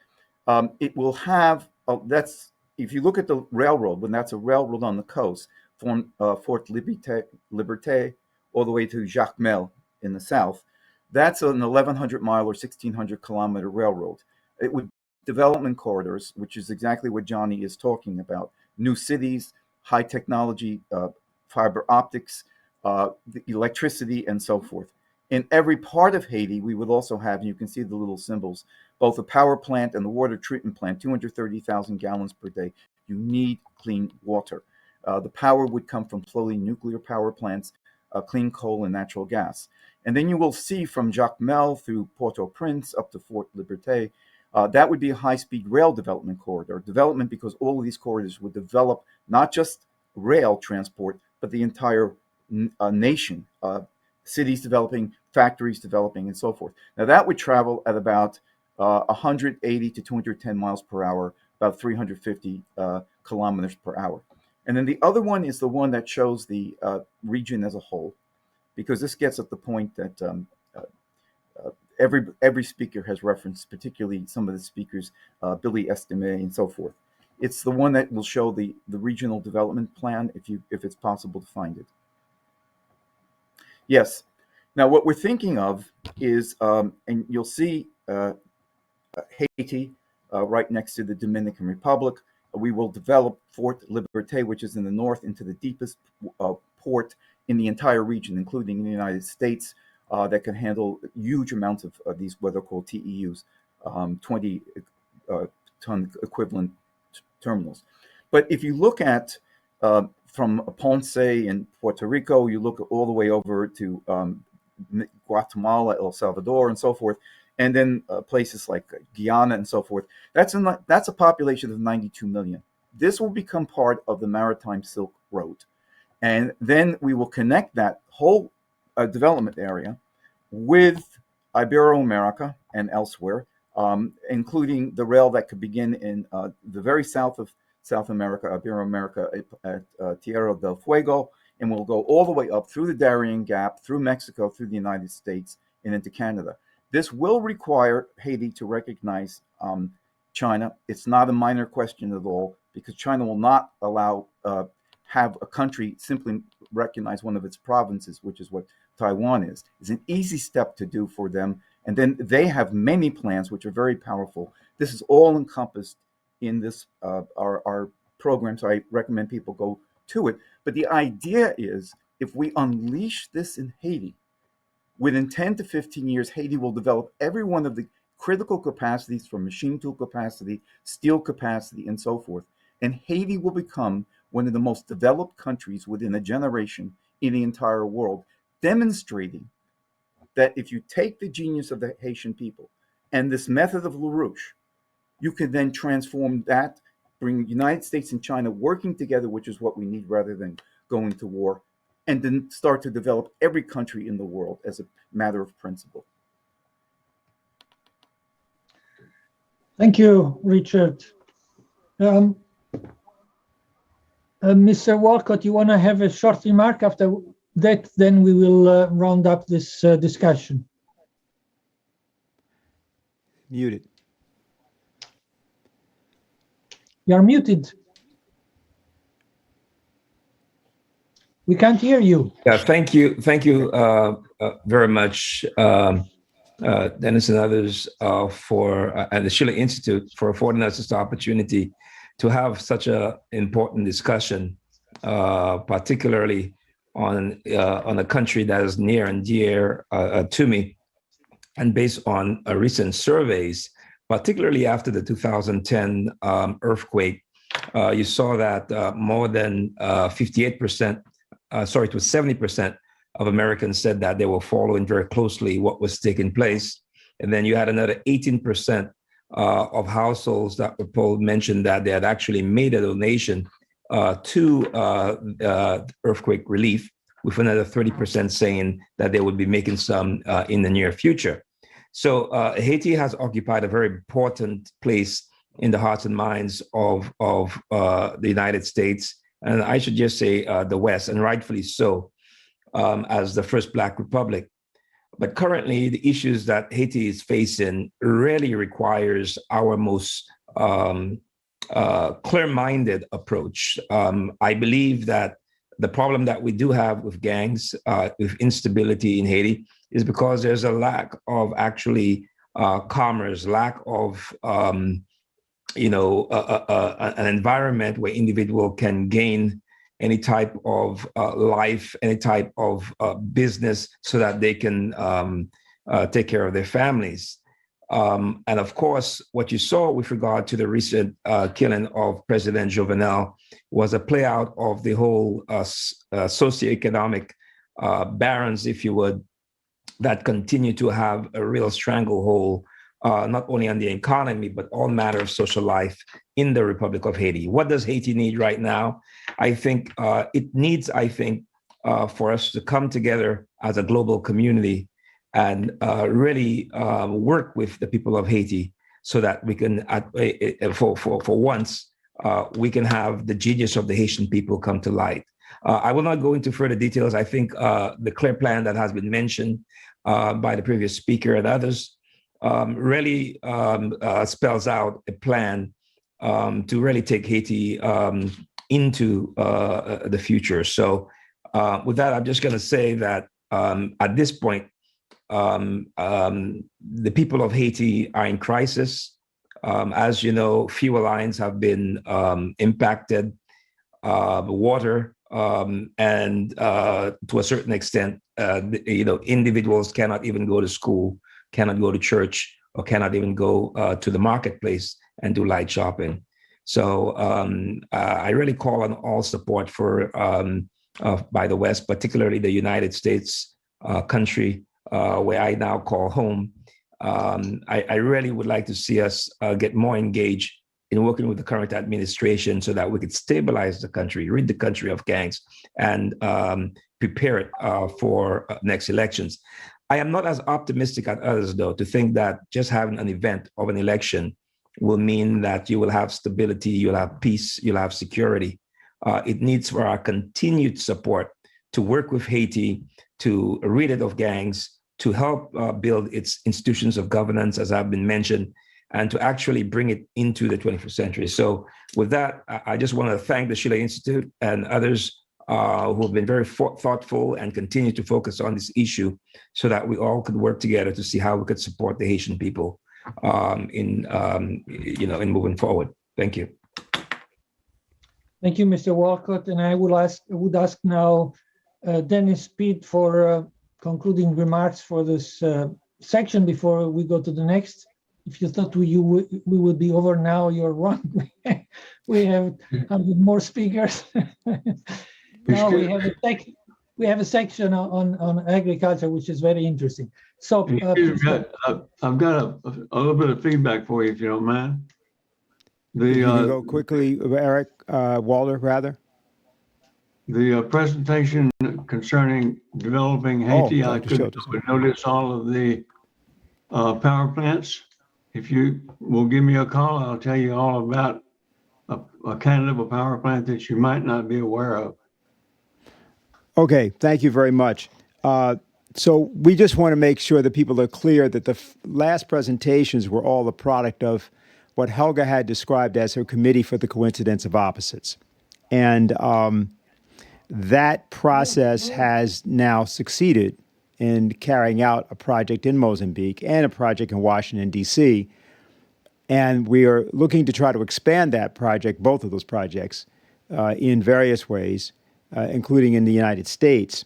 Speaker 18: It will have, that's, if you look at the railroad, when that's a railroad on the coast from Fort Liberté all the way to Jacmel in the south, that's an 1,100 mile or 1,600 kilometer railroad. It would development corridors, which is exactly what Johnny is talking about. New cities, high technology, fiber optics, the electricity, and so forth. In every part of Haiti, we would also have, and you can see the little symbols, both the power plant and the water treatment plant, 230,000 gallons per day. You need clean water. The power would come from floating nuclear power plants, clean coal and natural gas. And then you will see from Jacmel through Port-au-Prince up to Fort Liberté, that would be a high-speed rail development corridor. Development because all of these corridors would develop not just rail transport, but the entire nation. Cities developing, factories developing, and so forth. Now that would travel at about 180 to 210 miles per hour, about 350 kilometers per hour. And then the other one is the one that shows the region as a whole, because this gets at the point that every speaker has referenced, particularly some of the speakers, Billy Estime and so forth. It's the one that will show the regional development plan, if it's possible to find it. Yes. Now, what we're thinking of is, and you'll see Haiti right next to the Dominican Republic. We will develop Fort Liberté, which is in the north, into the deepest port in the entire region, including the United States, that can handle huge amounts of these, what are called TEUs, 20-ton equivalent terminals. But if you look at from Ponce in Puerto Rico, you look all the way over to Guatemala, El Salvador, and so forth, and then places like Guyana and so forth. That's a population of 92 million. This will become part of the Maritime Silk Road. And then we will connect that whole development area with Ibero-America and elsewhere, including the rail that could begin in the very south of South America, Ibero-America, at Tierra del Fuego, and will go all the way up through the Darien Gap, through Mexico, through the United States, and into Canada. This will require Haiti to recognize China. It's not a minor question at all, because China will not allow have a country simply recognize one of its provinces, which is what Taiwan is. It's an easy step to do for them. And then they have many plans which are very powerful. This is all encompassed in this our program, so I recommend people go to it. But the idea is, if we unleash this in Haiti, within 10 to 15 years, Haiti will develop every one of the critical capacities, from machine tool capacity, steel capacity, and so forth. and Haiti will become one of the most developed countries within a generation in the entire world, demonstrating that if you take the genius of the Haitian people and this method of LaRouche, you can then transform that, bring the United States and China working together, which is what we need rather than going to war, and then start to develop every country in the world as a matter of principle.
Speaker 1: Thank you, Richard. Mr. Walcott, you want to have a short remark? After that, then we will round up this discussion.
Speaker 17: Muted.
Speaker 1: You're muted. We can't hear you.
Speaker 10: Yeah, thank you very much, Dennis and others, and the Schiller Institute for affording us this opportunity to have such an important discussion, particularly on a country that is near and dear to me, and based on recent surveys, particularly after the 2010 earthquake. You saw that more than 58%, it was 70% of Americans said that they were following very closely what was taking place. And then you had another 18% of households that were polled mentioned that they had actually made a donation to earthquake relief, with another 30% saying that they would be making some in the near future. So Haiti has occupied a very important place in the hearts and minds of the United States, and I should just say the West, and rightfully so, as the first Black republic. But currently, the issues that Haiti is facing really requires our most clear-minded approach. I believe that the problem that we do have with gangs, with instability in Haiti, is because there's a lack of actually commerce, lack of an environment where individual can gain any type of life, any type of business, so that they can take care of their families. And of course, what you saw with regard to the recent killing of President Jovenel was a play out of the whole socioeconomic barons, if you would, that continue to have a real stranglehold, not only on the economy, but all matter of social life in the Republic of Haiti. What does Haiti need right now? I think it needs, for us to come together as a global community and really work with the people of Haiti so that we can, for once, we can have the genius of the Haitian people come to light. I will not go into further details. I think the clear plan that has been mentioned by the previous speaker and others really spells out a plan to really take Haiti into the future. So with that, I'm just going to say that at this point, the people of Haiti are in crisis. As you know, fuel lines have been impacted, water, and to a certain extent, individuals cannot even go to school, cannot go to church, or cannot even go to the marketplace and do light shopping. So I really call on all support for by the West, particularly the United States country, where I now call home. I really would like to see us get more engaged in working with the current administration so that we could stabilize the country, rid the country of gangs, and prepare it for next elections. I am not as optimistic as others, though, to think that just having an event of an election will mean that you will have stability, you'll have peace, you'll have security. It needs for our continued support to work with Haiti, to rid it of gangs, to help build its institutions of governance, as have been mentioned, and to actually bring it into the 21st century. So with that, I just want to thank the Schiller Institute and others who have been very thoughtful and continue to focus on this issue so that we all could work together to see how we could support the Haitian people in moving forward. Thank you.
Speaker 1: Thank you, Mr. Walcott. And I would ask now Dennis Pitt for concluding remarks for this section before we go to the next. If you thought we would be over now, you're wrong. we have 100 more speakers. Now we have a section on agriculture, which is very interesting. So
Speaker 14: I've got a little bit of feedback for you, if you don't mind.
Speaker 17: You can go quickly, Eric, Walter, rather.
Speaker 14: The presentation concerning developing Haiti, I could notice all of the power plants. If you will give me a call, I'll tell you all about a kind of a power plant that you might not be aware of.
Speaker 17: Okay, thank you very much. So we just want to make sure that people are clear that the last presentations were all the product of what Helga had described as her Committee for the Coincidence of Opposites. And that process has now succeeded in carrying out a project in Mozambique and a project in Washington, D.C. And we are looking to try to expand that project, both of those projects, in various ways, including in the United States.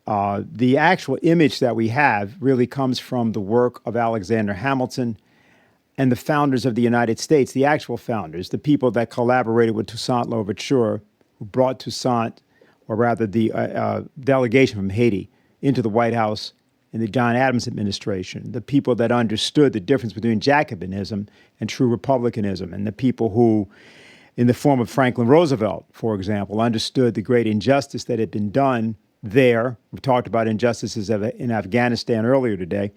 Speaker 17: The actual image that we have really comes from the work of Alexander Hamilton and the founders of the United States, the actual founders, the people that collaborated with Toussaint Louverture, who brought Toussaint, or rather the delegation from Haiti, into the White House in the John Adams administration, the people that understood the difference between Jacobinism and true republicanism, and the people who, in the form of Franklin Roosevelt, for example, understood the great injustice that had been done there. We talked about injustices in Afghanistan earlier today,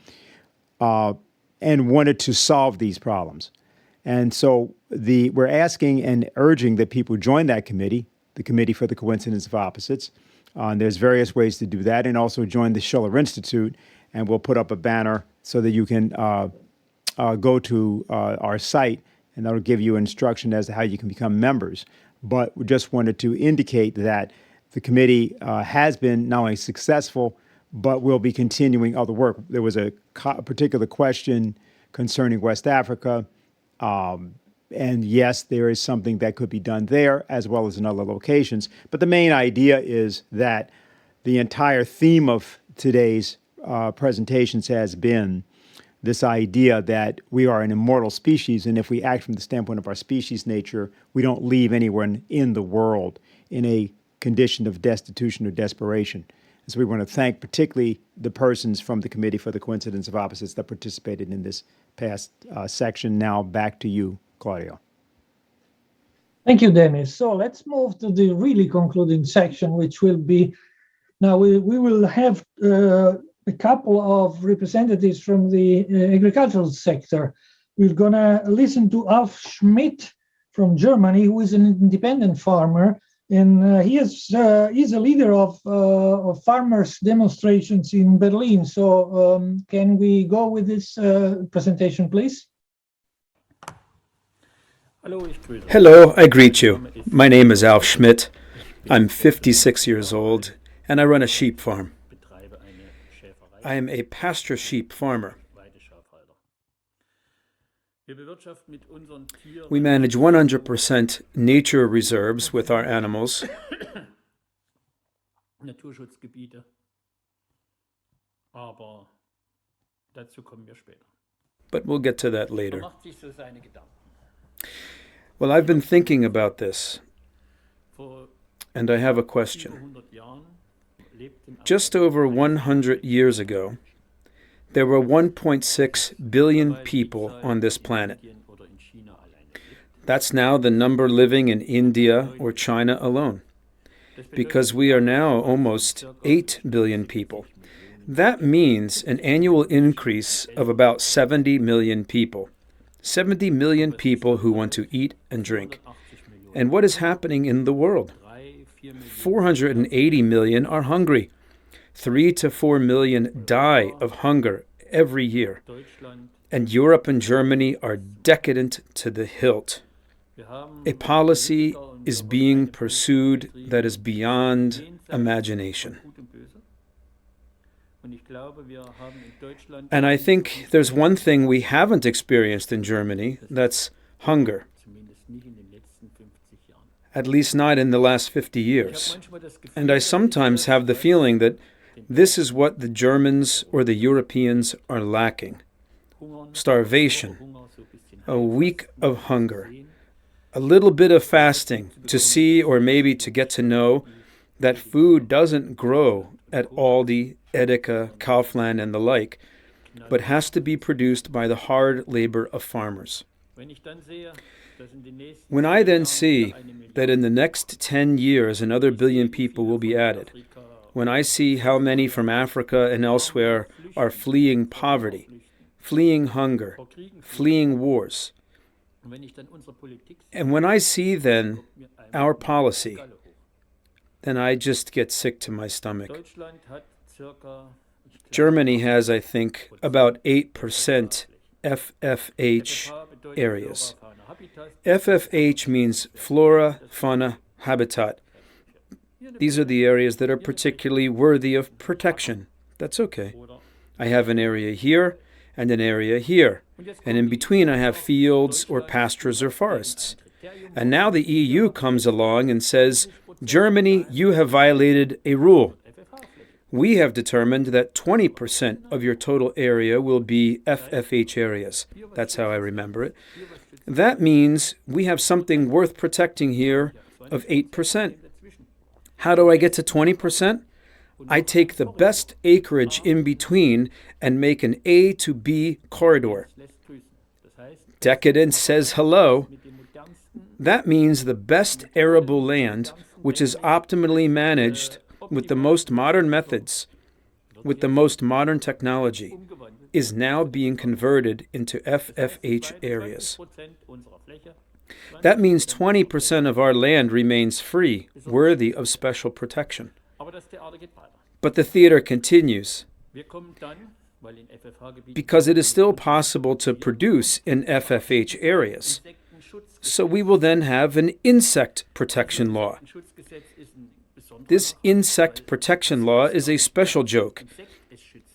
Speaker 17: and wanted to solve these problems. And so we're asking and urging that people join that committee, the Committee for the Coincidence of Opposites. There's various ways to do that, and also join the Schiller Institute, and we'll put up a banner so that you can go to our site, and that'll give you instruction as to how you can become members. But we just wanted to indicate that the committee has been not only successful, but will be continuing other work. There was a particular question concerning West Africa, and yes, there is something that could be done there as well as in other locations. But the main idea is that the entire theme of today's presentations has been this idea that we are an immortal species, and if we act from the standpoint of our species nature, we don't leave anyone in the world in a condition of destitution or desperation. And so we want to thank particularly the persons from the Committee for the Coincidence of Opposites that participated in this past section. Now back to you, Claudio.
Speaker 1: Thank you, Dennis. So let's move to the really concluding section, which will be, now we will have a couple of representatives from the agricultural sector. We're gonna listen to Alf Schmidt from Germany, who is an independent farmer, and he's a leader of farmers' demonstrations in Berlin. So can we go with this presentation, please?
Speaker 20: Hello, I greet you. My name is Alf Schmidt. I'm 56 years old, and I run a sheep farm. I am a pasture sheep farmer. We manage 100% nature reserves with our animals. But we'll get to that later. Well, I've been thinking about this, and I have a question. Just over 100 years ago, there were 1.6 billion people on this planet. That's now the number living in India or China alone, because we are now almost 8 billion people. That means an annual increase of about 70 million people. 70 million people who want to eat and drink. And what is happening in the world? 480 million are hungry. 3 to 4 million die of hunger every year. And Europe and Germany are decadent to the hilt. A policy is being pursued that is beyond imagination. And I think there's one thing we haven't experienced in Germany, that's hunger. At least not in the last 50 years. And I sometimes have the feeling that this is what the Germans or the Europeans are lacking. Starvation, a week of hunger, a little bit of fasting to see or maybe to get to know that food doesn't grow at Aldi, Edeka, Kaufland, and the like, but has to be produced by the hard labor of farmers. When I then see that in the next 10 years another billion people will be added, when I see how many from Africa and elsewhere are fleeing poverty, fleeing hunger, fleeing wars, and when I see then our policy, then I just get sick to my stomach. Germany has, I think, about 8% FFH areas. FFH means flora, fauna, habitat. These are the areas that are particularly worthy of protection. That's okay. I have an area here and an area here, and in between I have fields or pastures or forests. And now the EU comes along and says, Germany, you have violated a rule. We have determined that 20% of your total area will be FFH areas. That's how I remember it. That means we have something worth protecting here of 8%. How do I get to 20%? I take the best acreage in between and make an A to B corridor. Decadence says hello. That means the best arable land, which is optimally managed with the most modern methods, with the most modern technology, is now being converted into FFH areas. That means 20% of our land remains free, worthy of special protection. But the theater continues, because it is still possible to produce in FFH areas. So we will then have an insect protection law. This insect protection law is a special joke,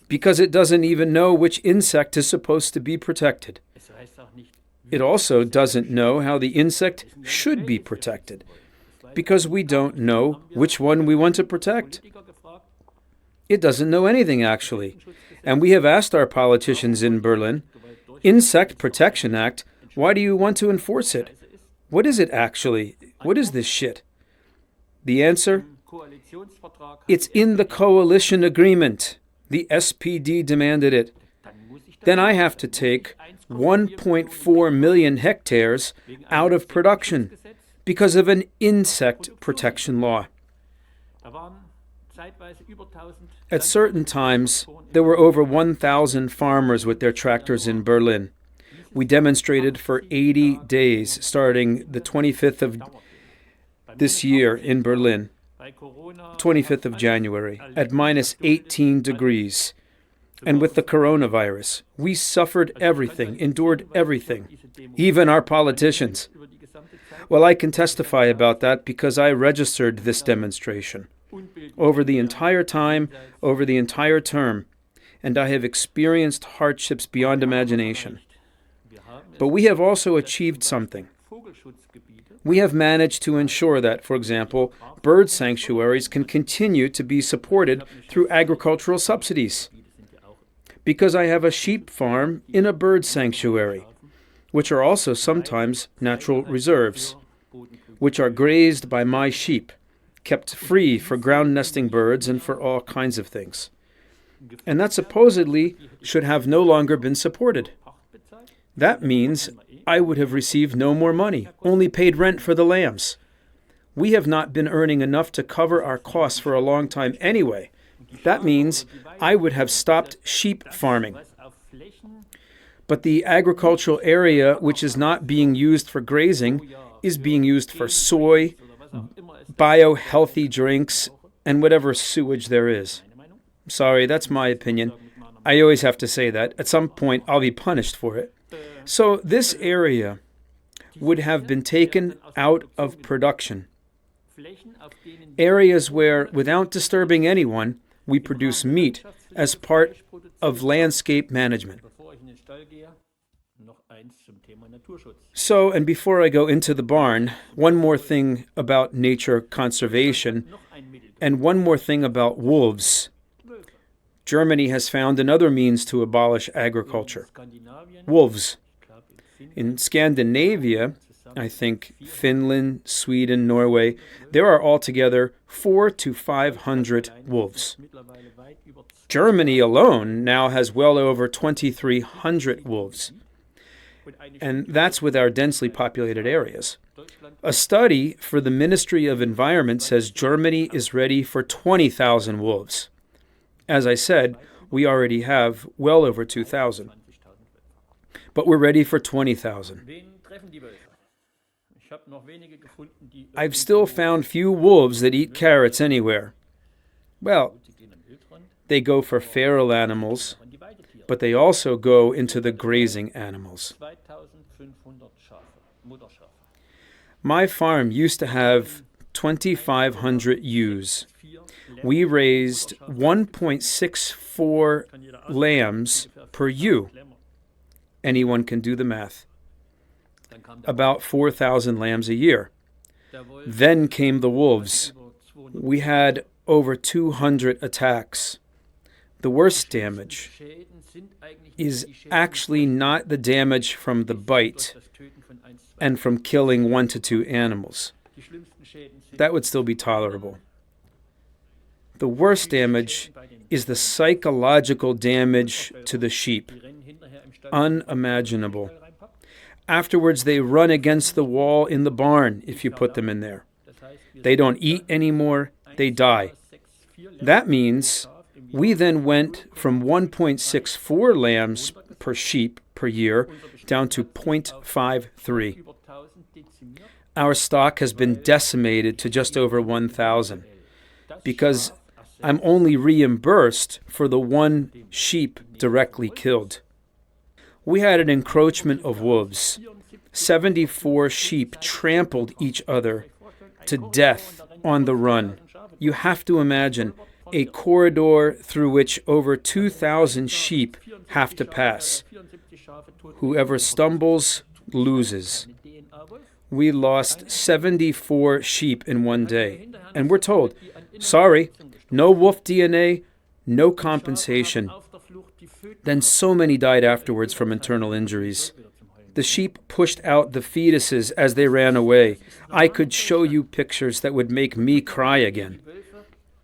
Speaker 20: because it doesn't even know which insect is supposed to be protected. It also doesn't know how the insect should be protected, because we don't know which one we want to protect. It doesn't know anything, actually. And we have asked our politicians in Berlin, Insect Protection Act, why do you want to enforce it? What is it actually? What is this shit? The answer? It's in the coalition agreement. The SPD demanded it. Then I have to take 1.4 million hectares out of production because of an insect protection law. At certain times, there were over 1,000 farmers with their tractors in Berlin. We demonstrated for 80 days, starting the 25th of this year in Berlin, 25th of January, at minus 18 degrees. And with the coronavirus, we suffered everything, endured everything, even our politicians. Well, I can testify about that because I registered this demonstration over the entire time, over the entire term, and I have experienced hardships beyond imagination. But we have also achieved something. We have managed to ensure that, for example, bird sanctuaries can continue to be supported through agricultural subsidies. Because I have a sheep farm in a bird sanctuary, which are also sometimes natural reserves, which are grazed by my sheep, kept free for ground nesting birds and for all kinds of things. And that supposedly should have no longer been supported. That means I would have received no more money, only paid rent for the lambs. We have not been earning enough to cover our costs for a long time anyway. That means I would have stopped sheep farming. But the agricultural area which is not being used for grazing is being used for soy, bio-healthy drinks, and whatever sewage there is. Sorry, that's my opinion. I always have to say that. At some point, I'll be punished for it. So this area would have been taken out of production. Areas where, without disturbing anyone, we produce meat as part of landscape management. So, and before I go into the barn, one more thing about nature conservation, and one more thing about wolves. Germany has found another means to abolish agriculture. Wolves. In Scandinavia, I think Finland, Sweden, Norway, there are altogether 400 to 500 wolves. Germany alone now has well over 2,300 wolves. And that's with our densely populated areas. A study for the Ministry of Environment says Germany is ready for 20,000 wolves. As I said, we already have well over 2,000. But we're ready for 20,000. I've still found few wolves that eat carrots anywhere. Well, they go for feral animals, but they also go into the grazing animals. My farm used to have 2,500 ewes. We raised 1.64 lambs per ewe. Anyone can do the math. About 4,000 lambs a year. Then came the wolves. We had over 200 attacks. The worst damage is actually not the damage from the bite and from killing 1 to 2 animals. That would still be tolerable. The worst damage is the psychological damage to the sheep. Unimaginable. Afterwards, they run against the wall in the barn if you put them in there. They don't eat anymore, they die. That means we then went from 1.64 lambs per sheep per year down to 0.53. Our stock has been decimated to just over 1,000 because I'm only reimbursed for the one sheep directly killed. We had an encroachment of wolves. 74 sheep trampled each other to death on the run. You have to imagine a corridor through which over 2,000 sheep have to pass. Whoever stumbles loses. We lost 74 sheep in one day. And we're told, sorry, no wolf DNA, no compensation. Then so many died afterwards from internal injuries. The sheep pushed out the fetuses as they ran away. I could show you pictures that would make me cry again.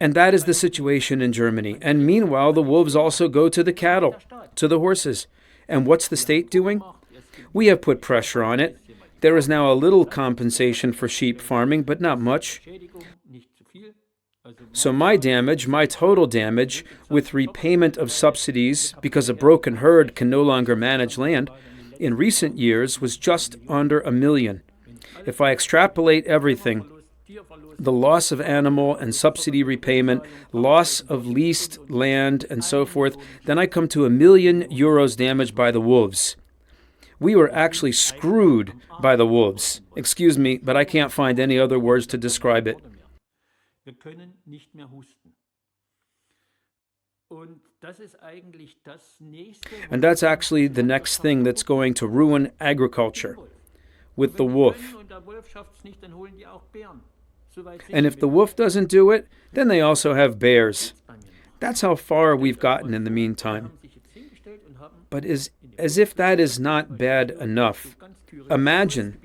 Speaker 20: And that is the situation in Germany. And meanwhile, the wolves also go to the cattle, to the horses. And what's the state doing? We have put pressure on it. There is now a little compensation for sheep farming, but not much. So my damage, my total damage, with repayment of subsidies because a broken herd can no longer manage land, in recent years was just under $1 million. If I extrapolate everything, the loss of animal and subsidy repayment, loss of leased land and so forth, then I come to €1 million damaged by the wolves. We were actually screwed by the wolves. Excuse me, but I can't find any other words to describe it. And that's actually the next thing that's going to ruin agriculture, with the wolf. And if the wolf doesn't do it, then they also have bears. That's how far we've gotten in the meantime. But as if that is not bad enough, imagine,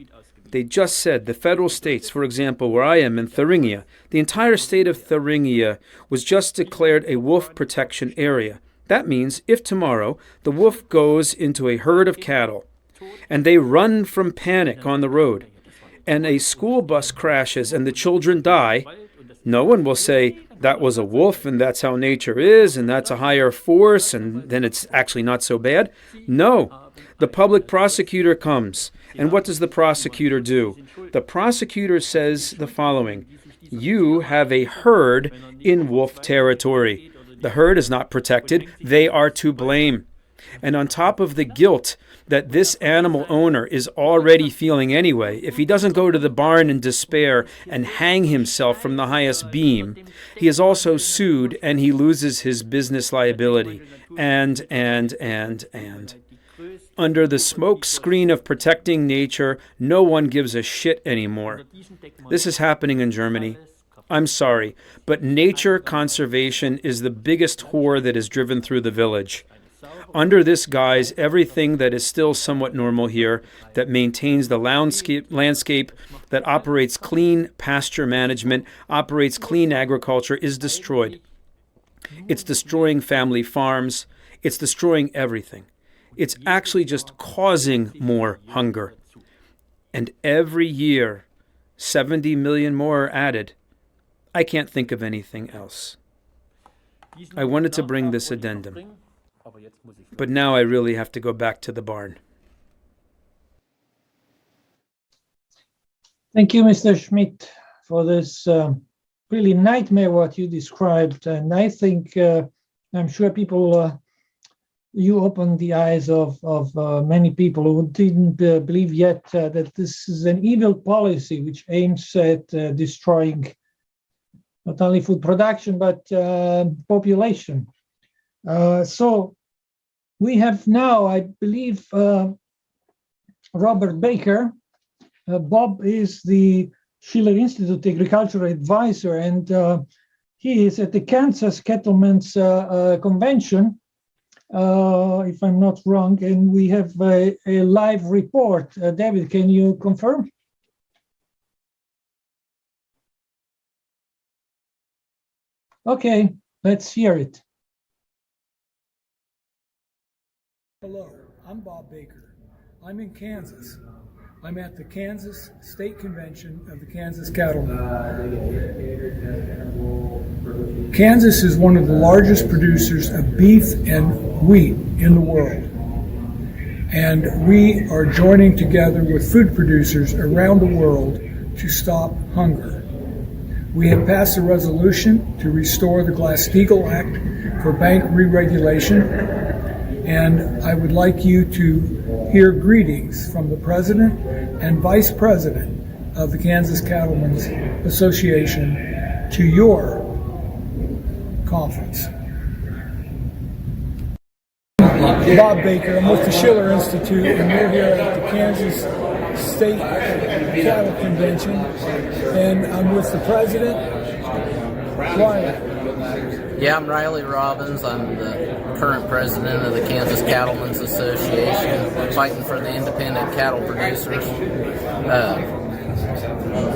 Speaker 20: they just said the federal states, for example, where I am in Thuringia, the entire state of Thuringia was just declared a wolf protection area. That means if tomorrow the wolf goes into a herd of cattle and they run from panic on the road and a school bus crashes and the children die, no one will say that was a wolf and that's how nature is and that's a higher force and then it's actually not so bad. No, the public prosecutor comes. And what does the prosecutor do? The prosecutor says the following: you have a herd in wolf territory. The herd is not protected. They are to blame. And on top of the guilt that this animal owner is already feeling anyway, if he doesn't go to the barn in despair and hang himself from the highest beam, he is also sued and he loses his business liability. And. Under the smoke screen of protecting nature, no one gives a shit anymore. This is happening in Germany. I'm sorry, but nature conservation is the biggest whore that is driven through the village. Under this guise, everything that is still somewhat normal here, that maintains the landscape, that operates clean pasture management, operates clean agriculture, is destroyed. It's destroying family farms. It's destroying everything. It's actually just causing more hunger. And every year, 70 million more are added. I can't think of anything else. I wanted to bring this addendum, but now I really have to go back to the barn.
Speaker 1: Thank you, Mr. Schmidt, for this really nightmare what you described. And I think, I'm sure people, you opened the eyes of many people who didn't believe yet that this is an evil policy which aims at destroying not only food production, but population. So we have now, I believe, Robert Baker. Bob is the Schiller Institute Agricultural Advisor, and he is at the Kansas Cattlemen's Convention, if I'm not wrong, and we have a live report. David, can you confirm? Okay, let's hear it.
Speaker 5: Hello, I'm Bob Baker. I'm in Kansas. I'm at the Kansas State Convention of the Kansas Cattlemen. Kansas is one of the largest producers of beef and wheat in the world. And we are joining together with food producers around the world to stop hunger. We have passed a resolution to restore the Glass-Steagall Act for bank re-regulation, and I would like you to hear greetings from the President and Vice President of the Kansas Cattlemen's Association to your conference. Bob Baker, I'm with the Schiller Institute, and we're here at the Kansas State Cattle Convention, and I'm with the President, Riley.
Speaker 21: Yeah, I'm Riley Robbins. I'm the current president of the Kansas Cattlemen's Association, fighting for the independent cattle producers.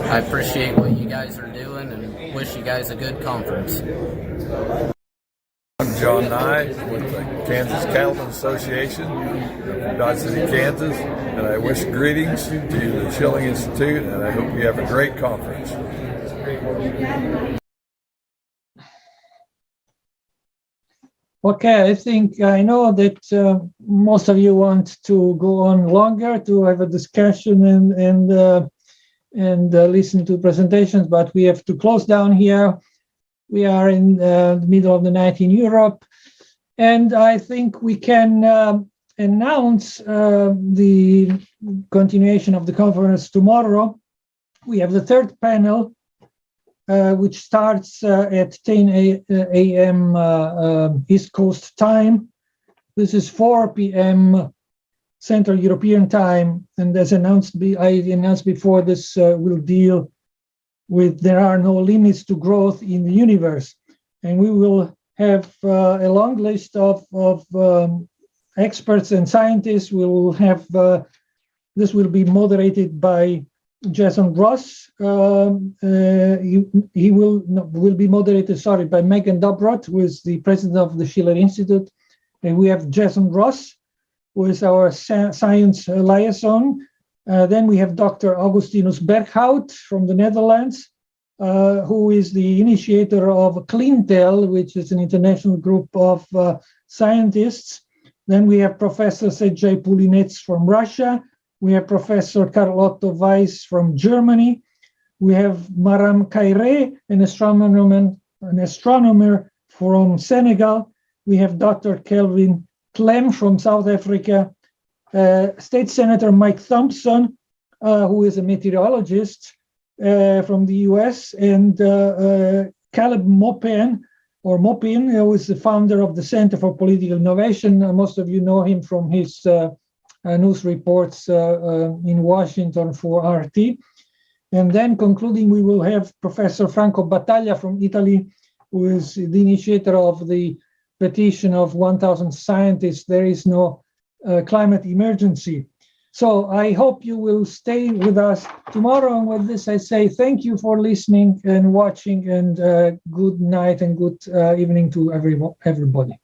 Speaker 21: I appreciate what you guys are doing and wish you guys a good conference.
Speaker 22: I'm John Nye with the Kansas Cattlemen's Association from Dodge City, Kansas, and I wish greetings to the Schiller Institute, and I hope you have a great conference.
Speaker 1: Okay, I think I know that most of you want to go on longer to have a discussion and listen to presentations, but we have to close down here. We are in the middle of the night in Europe, and I think we can announce the continuation of the conference tomorrow. We have the third panel, which starts at 10 a.m. East Coast time. This is 4 p.m. Central European time, and as I announced before, this will deal with there are no limits to growth in the universe, and we will have a long list of experts and scientists. We will have this will be moderated by Jason Ross. He will be moderated, by Megan Dobrot, who is the president of the Schiller Institute. And we have Jason Ross, who is our science liaison. Then we have Dr. Augustinus Berghout from the Netherlands, who is the initiator of CleanTel, which is an international group of scientists. Then we have Professor Sergei Pulinets from Russia. We have Professor Carlotto Weiss from Germany. We have Maram Kairé, an astronomer from Senegal. We have Dr. Kelvin Clem from South Africa. State Senator Mike Thompson, who is a meteorologist from the US, and Caleb Mopin, who is the founder of the Center for Political Innovation. Most of you know him from his news reports in Washington for RT. And then concluding, we will have Professor Franco Battaglia from Italy, who is the initiator of the petition of 1,000 scientists, there is no climate emergency. So I hope you will stay with us tomorrow. And with this, I say thank you for listening and watching, and good night and good evening to everybody.